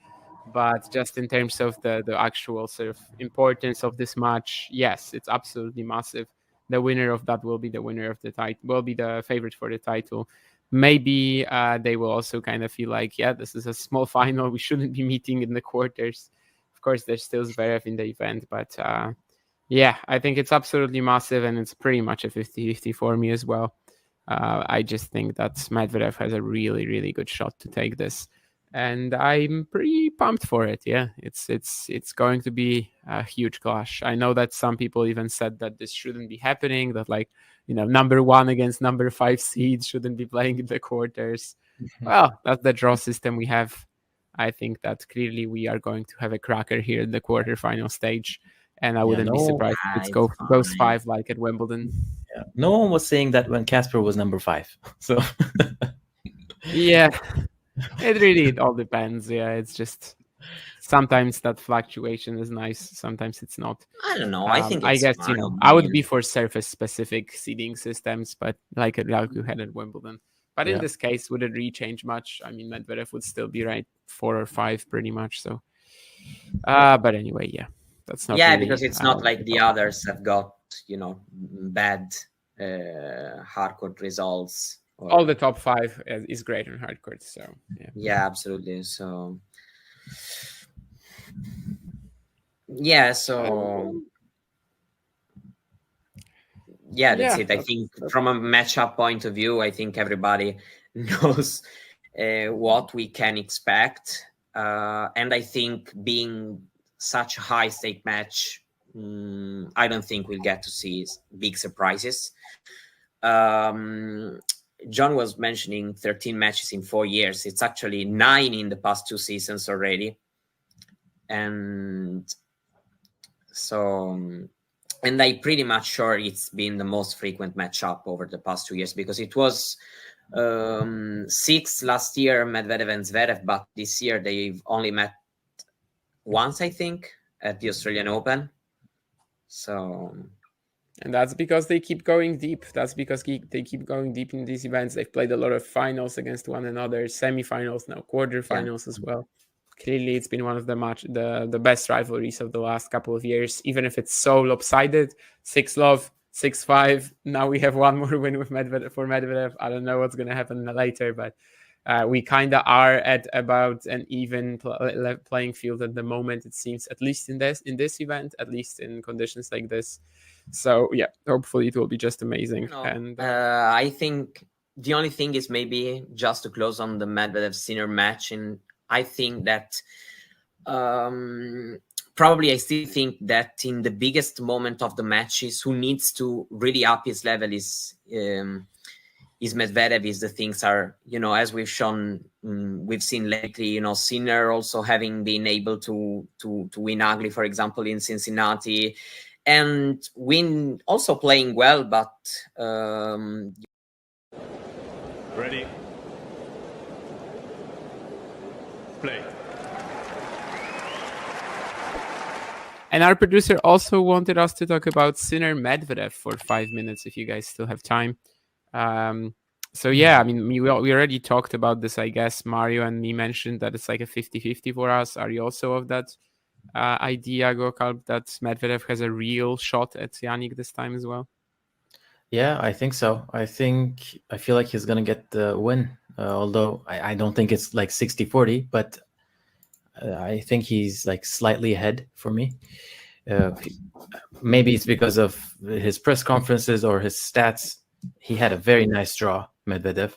Speaker 9: But just in terms of the actual sort of importance of this match, yes, it's absolutely massive. The winner of that will be the winner of the title, will be the favorite for the title. Maybe they will also kind of feel like, this is a small final. We shouldn't be meeting in the quarters. Of course, there's still Zverev in the event. But I think it's absolutely massive. And it's pretty much a 50-50 for me as well. I just think that Medvedev has a really, really good shot to take this. and I'm pretty pumped for it. Yeah, it's going to be a huge clash. I know that some people even said that this shouldn't be happening, that like, you know, number 1 against number 5 seeds shouldn't be playing in the quarters. Well, that's the draw system we have. I think that clearly we are going to have a cracker here in the quarterfinal stage, and I wouldn't be surprised if it goes 5 like at Wimbledon.
Speaker 17: Yeah. No one was saying that when Casper was number 5. So
Speaker 9: yeah, it all depends. Yeah, it's just sometimes that fluctuation is nice, sometimes it's not.
Speaker 18: I don't know. I think
Speaker 9: I
Speaker 18: it's
Speaker 9: guess
Speaker 18: fine.
Speaker 9: I would be for surface-specific seeding systems, but like you had at Wimbledon. But in this case, would it really change much? I mean, Medvedev would still be right 4 or 5 pretty much. So, but anyway, yeah, that's not.
Speaker 18: Yeah,
Speaker 9: really,
Speaker 18: because it's not like the others have got, you know, bad hardcourt results.
Speaker 9: All the top 5 is great on hardcourt. So
Speaker 18: yeah, absolutely. So yeah, so yeah, that's it. I think from a matchup point of view, I think everybody knows what we can expect. And I think being such a high stake match, I don't think we'll get to see big surprises. John was mentioning 13 matches in 4 years. It's actually 9 in the past 2 seasons already. And so... And I'm pretty much sure it's been the most frequent matchup over the past 2 years, because it was 6 last year, Medvedev and Zverev, but this year they've only met once, I think, at the Australian Open. So,
Speaker 9: and that's because they keep going deep. That's because they keep going deep in these events. They've played a lot of finals against one another, semifinals, now quarterfinals as well. Clearly, it's been one of the best rivalries of the last couple of years, even if it's so lopsided. 6-love, 6-5. Now we have one more win with Medvedev. I don't know what's going to happen later, but we kind of are at about an even playing field at the moment, it seems, at least in this event, at least in conditions like this. So, yeah, hopefully it will be just amazing. And
Speaker 18: I think the only thing is maybe just to close on the Medvedev-Sinner match, and I think that probably I still think that in the biggest moment of the matches, who needs to really up his level is Medvedev. Is the things are, you know, as we've shown, we've seen lately, you know, Sinner also having been able to win ugly, for example, in Cincinnati, and win also playing well, but
Speaker 14: Ready. Play.
Speaker 9: And our producer also wanted us to talk about Sinner Medvedev for 5 minutes, if you guys still have time. So yeah, I mean, we already talked about this, I guess. Mario and me mentioned that it's like a 50-50 for us. Are you also of that idea, Gokal, that Medvedev has a real shot at Jannik this time as well?
Speaker 17: Yeah, I think so. I feel like he's going to get the win, although I don't think it's like 60-40, but I think he's like slightly ahead for me. Maybe it's because of his press conferences or his stats. He had a very nice draw, Medvedev,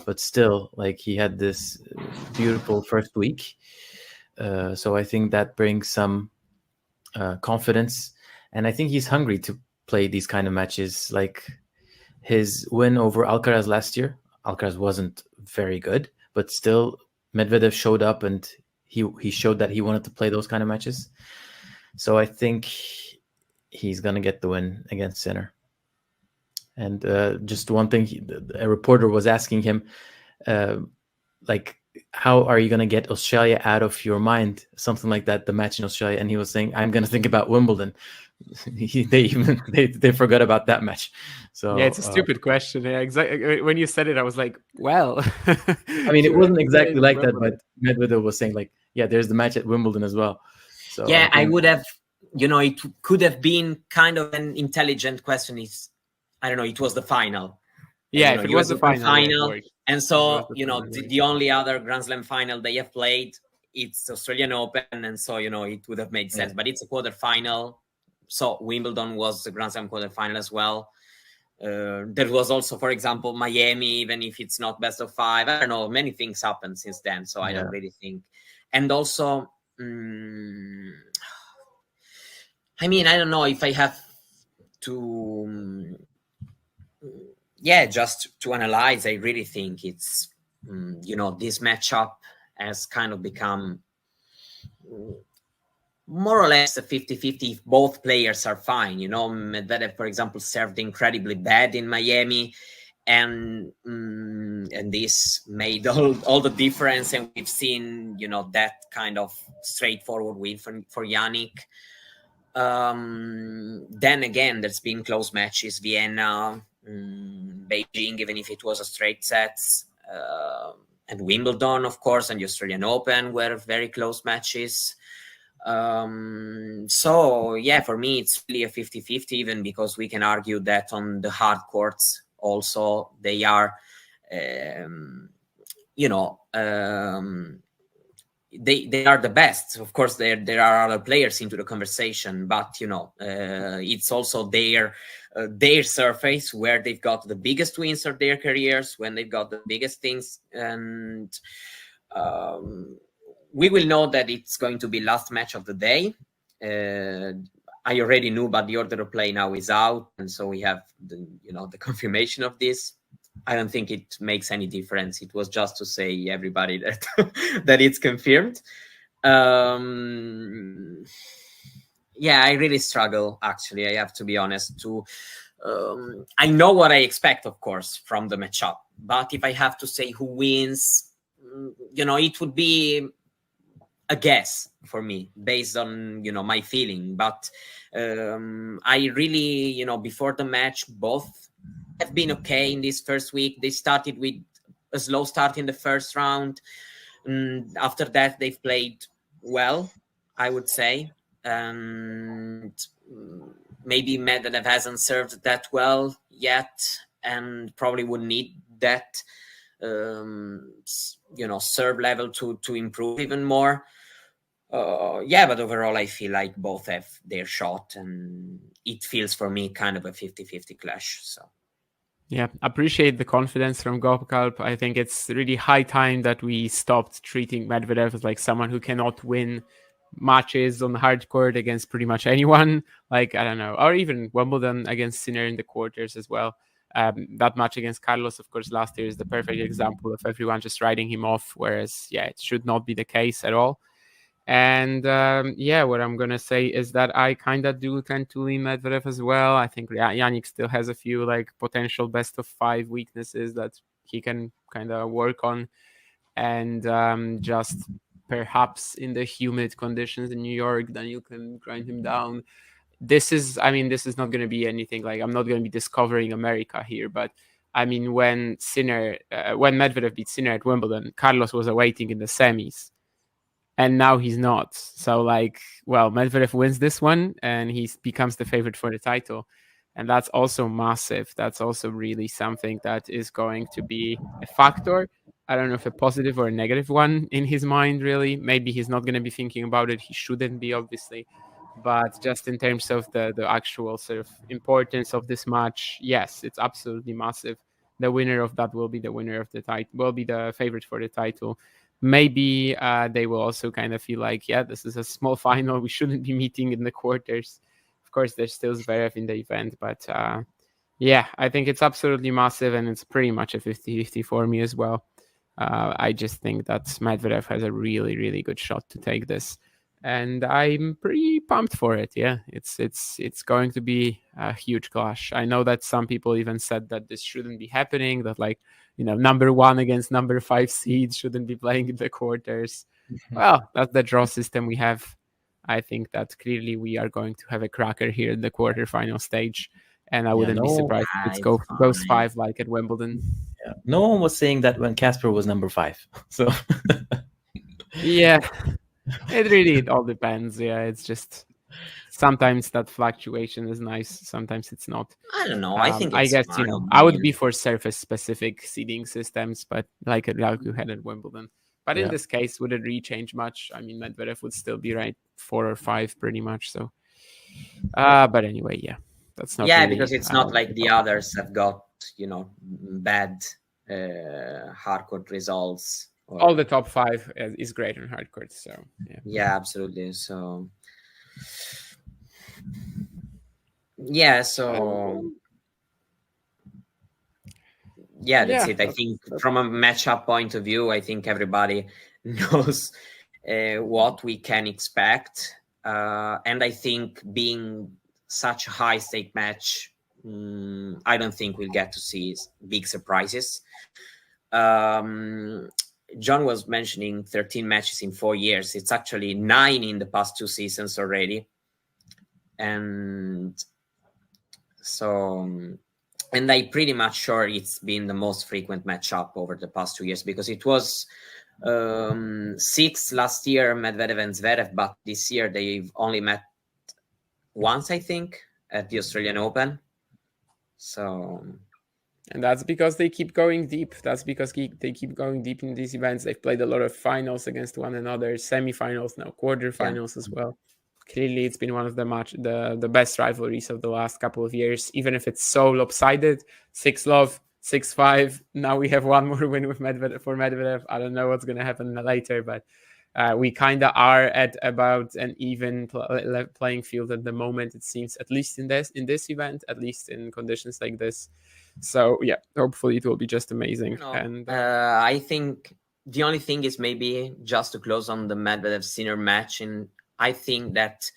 Speaker 17: but still, like, he had this beautiful first week. So I think that brings some confidence, and I think he's hungry to play these kind of matches. Like his win over Alcaraz last year, Alcaraz wasn't very good, but still Medvedev showed up and he showed that he wanted to play those kind of matches. So I think he's going to get the win against Sinner. And just one thing, a reporter was asking him, like, how are you going to get Australia out of your mind? Something like that, the match in Australia. And he was saying, I'm going to think about Wimbledon. they forgot about that match. So
Speaker 9: yeah, it's a stupid question. Yeah, exactly. When you said it, I was like, well,
Speaker 17: I mean, it wasn't exactly like that, but Medvedev was saying, like, yeah, there's the match at Wimbledon as well. So
Speaker 18: yeah, I would have, you know, it could have been kind of an intelligent question. Is, I don't know, it was the final.
Speaker 9: Yeah,
Speaker 18: and,
Speaker 9: if it was the final,
Speaker 18: and so, you know, the only other Grand Slam final they have played, it's Australian Open, and so, you know, it would have made sense. But it's a quarterfinal, so Wimbledon was the Grand Slam quarterfinal as well. There was also, for example, Miami, even if it's not best of 5. I don't know, many things happened since then, so I don't really think. And also, I mean, I don't know if I have to, just to analyze, I really think it's, this matchup has kind of become more or less a 50-50 if both players are fine. Medvedev, for example, served incredibly bad in Miami, and this made all the difference. And we've seen, that kind of straightforward win for Yannick. Then again, there's been close matches, Vienna, Beijing, even if it was a straight sets, and Wimbledon, of course, and the Australian Open were very close matches. So yeah, for me it's really a 50-50, even because we can argue that on the hard courts also they are they are the best. Of course there are other players into the conversation, but it's also their surface where they've got the biggest wins of their careers, when they've got the biggest things. And we will know that it's going to be last match of the day. I already knew, but the order of play now is out, and so we have the confirmation of this. I don't think it makes any difference. It was just to say everybody that that it's confirmed. I really struggle, actually. I have to be honest. I know what I expect, of course, from the matchup, but if I have to say who wins, it would be a guess for me based on my feeling. But I really, before the match, both have been okay in this first week. They started with a slow start in the first round, and after that they've played well, I would say. And maybe Medvedev hasn't served that well yet, and probably would need that serve level to improve even more. But overall I feel like both have their shot, and it feels for me kind of a 50-50 clash. So
Speaker 9: appreciate the confidence from Gopkalp. I think it's really high time that we stopped treating Medvedev as like someone who cannot win matches on the hard court against pretty much anyone, like, I don't know, or even Wimbledon against Sinner in the quarters as well. That match against Carlos, of course, last year is the perfect example of everyone just writing him off, whereas it should not be the case at all. And what I'm gonna say is that I kind of do tend to lean Medvedev as well. I think Yannick still has a few like potential best of 5 weaknesses that he can kind of work on, and just perhaps in the humid conditions in New York, then you can grind him down. This is not going to be anything like, I'm not going to be discovering America here, but I mean, when Medvedev beat Sinner at Wimbledon, Carlos was awaiting in the semis, and now he's not. So Medvedev wins this one and he becomes the favorite for the title. And that's also massive. That's also really something that is going to be a factor. I don't know if a positive or a negative one in his mind, really. Maybe he's not going to be thinking about it. He shouldn't be, obviously. But just in terms of the actual sort of importance of this match, yes, it's absolutely massive. The winner of that will be the winner of the title, will be the favorite for the title. Maybe they will also kind of feel like, this is a small final. We shouldn't be meeting in the quarters. Of course, there's still Zverev in the event, but I think it's absolutely massive, and it's pretty much a 50-50 for me as well. I just think that Medvedev has a really, really good shot to take this, and I'm pretty pumped for it. Yeah, it's going to be a huge clash. I know that some people even said that this shouldn't be happening, that number 1 against number 5 seeds shouldn't be playing in the quarters. Well, that's the draw system we have. I think that clearly we are going to have a cracker here in the quarterfinal stage, and I wouldn't be surprised if it goes 5 like at Wimbledon.
Speaker 17: Yeah. No one was saying that when Casper was number 5. So
Speaker 9: it really all depends. Yeah, it's just sometimes that fluctuation is nice, sometimes it's not.
Speaker 18: I don't know. I think
Speaker 9: I guess I would be for surface specific seeding systems, but like you had at Wimbledon. But in this case, would it really change much? I mean, Medvedev would still be right 4 or 5 pretty much. So, but anyway, That's not
Speaker 18: yeah,
Speaker 9: really,
Speaker 18: because it's not like the others have got, you know, bad hardcore results. Or...
Speaker 9: All the top 5 is great on hardcore. So yeah.
Speaker 18: Yeah, absolutely. So yeah, so yeah, that's it. I think from a matchup point of view, I think everybody knows what we can expect. And I think being such a high stake match, I don't think we'll get to see big surprises. John was mentioning 13 matches in 4 years. It's actually 9 in the past 2 seasons already. And so, and I'm pretty much sure it's been the most frequent matchup over the past 2 years, because it was 6 last year, Medvedev and Zverev, but this year they've only met once, I think, at the Australian Open. So,
Speaker 9: and that's because they keep going deep. That's because they keep going deep in these events. They've played a lot of finals against one another, semifinals, now quarterfinals as well. Clearly, it's been one of the best rivalries of the last couple of years, even if it's so lopsided. 6-love, 6-5. Now we have one more win with Medvedev. I don't know what's going to happen later, but we kind of are at about an even playing field at the moment, it seems, at least in this event, at least in conditions like this. So yeah, hopefully it will be just amazing. And
Speaker 18: I think the only thing is maybe just to close on the Medvedev Sinner match, and I think that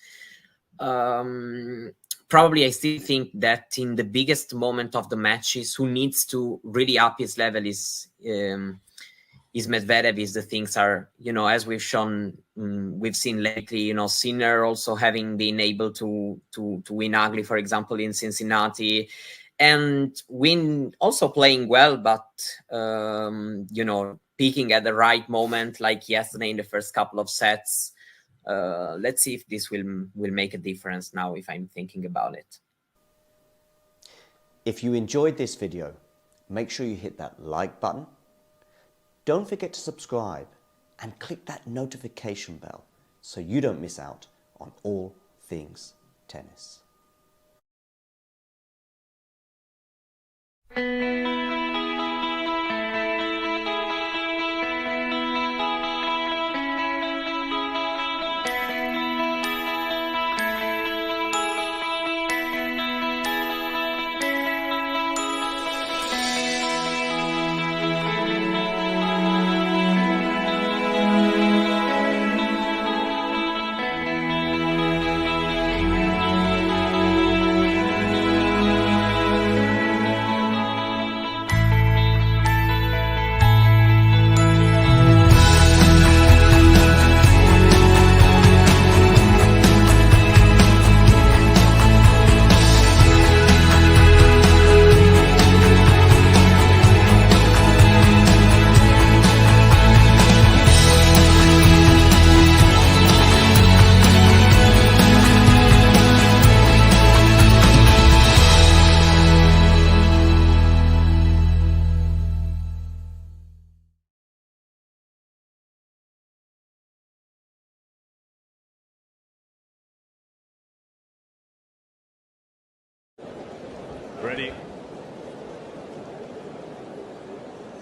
Speaker 18: probably I still think that in the biggest moment of the matches, who needs to really up his level is Medvedev. Is the things are, you know, as we've shown, we've seen lately, you know, Sinner also having been able to win ugly, for example, in Cincinnati, and win also playing well, but you know, peaking at the right moment, like yesterday in the first couple of sets. Let's see if this will make a difference now, if I'm thinking about it.
Speaker 13: If you enjoyed this video, make sure you hit that like button. Don't forget to subscribe and click that notification bell so you don't miss out on all things tennis.
Speaker 14: Ready?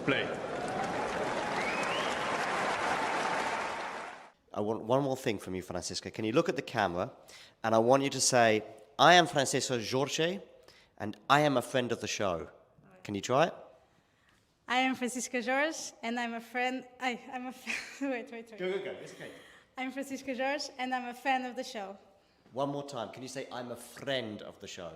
Speaker 14: Play.
Speaker 2: I want one more thing from you, Francisca. Can you look at the camera? And I want you to say, I am Francisco Jorge, and I am a friend of the show. Can you try it?
Speaker 3: I am Francisca Jorge, and I'm a friend. I'm a wait.
Speaker 2: Go. It's okay.
Speaker 3: I'm Francisca Jorge, and I'm a fan of the show.
Speaker 2: One more time. Can you say, I'm a friend of the show?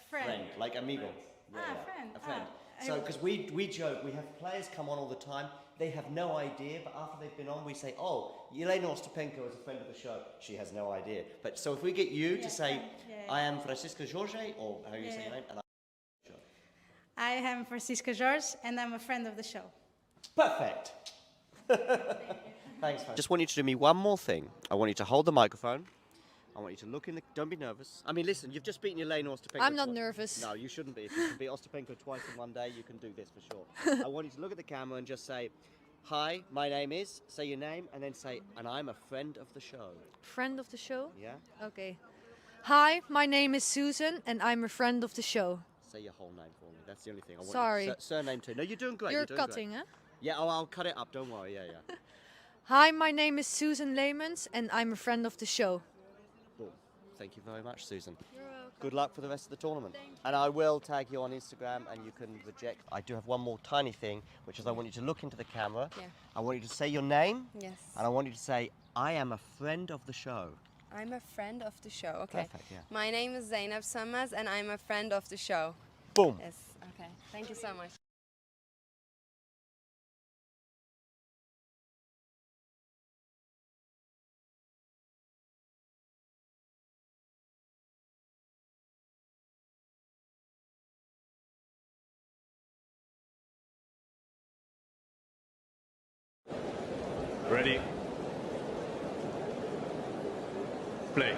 Speaker 3: Friend.
Speaker 2: Like amigo.
Speaker 3: Friend.
Speaker 2: A friend. So, because we joke, we have players come on all the time, they have no idea, but after they've been on, we say, oh, Yelena Ostapenko is a friend of the show. She has no idea. But so if we get you to say, I am Francisca Jorge, or how you say your name, and
Speaker 3: I am Francisca Jorge, and I'm a friend of the show.
Speaker 2: Perfect. Thanks, just want you to do me one more thing. I want you to hold the microphone. I want you to look in the... Don't be nervous. I mean, listen, you've just beaten Yelena Ostapenko.
Speaker 4: I'm not nervous.
Speaker 2: No, you shouldn't be. If you can beat Ostapenko twice in one day, you can do this for sure. I want you to look at the camera and just say, hi, my name is, say your name, and then say, and I'm a friend of the show.
Speaker 4: Friend of the show?
Speaker 2: Yeah.
Speaker 4: Okay. Hi, my name is Susan, and I'm a friend of the show.
Speaker 2: Say your whole name for me. That's the only thing I want.
Speaker 4: Sorry.
Speaker 2: Surname too. No, you're doing great.
Speaker 4: You're
Speaker 2: doing
Speaker 4: cutting,
Speaker 2: great.
Speaker 4: huh?
Speaker 2: Yeah, oh, I'll cut it up. Don't worry. Yeah, yeah.
Speaker 4: Hi, my name is Susan Leemans, and I'm a friend of the show.
Speaker 2: Boom. Thank you very much, Susan.
Speaker 4: You're welcome.
Speaker 2: Good luck for the rest of the tournament. And I will tag you on Instagram, and you can reject. I do have one more tiny thing, which is I want you to look into the camera.
Speaker 5: Yeah.
Speaker 2: I want you to say your name.
Speaker 5: Yes.
Speaker 2: And I want you to say, I am a friend of the show.
Speaker 5: I'm a friend of the show. Okay.
Speaker 2: Perfect, yeah.
Speaker 5: My name is Zainab Sammaz and I'm a friend of the show.
Speaker 2: Boom.
Speaker 5: Yes. Okay. Thank you so much.
Speaker 14: Ready. Play.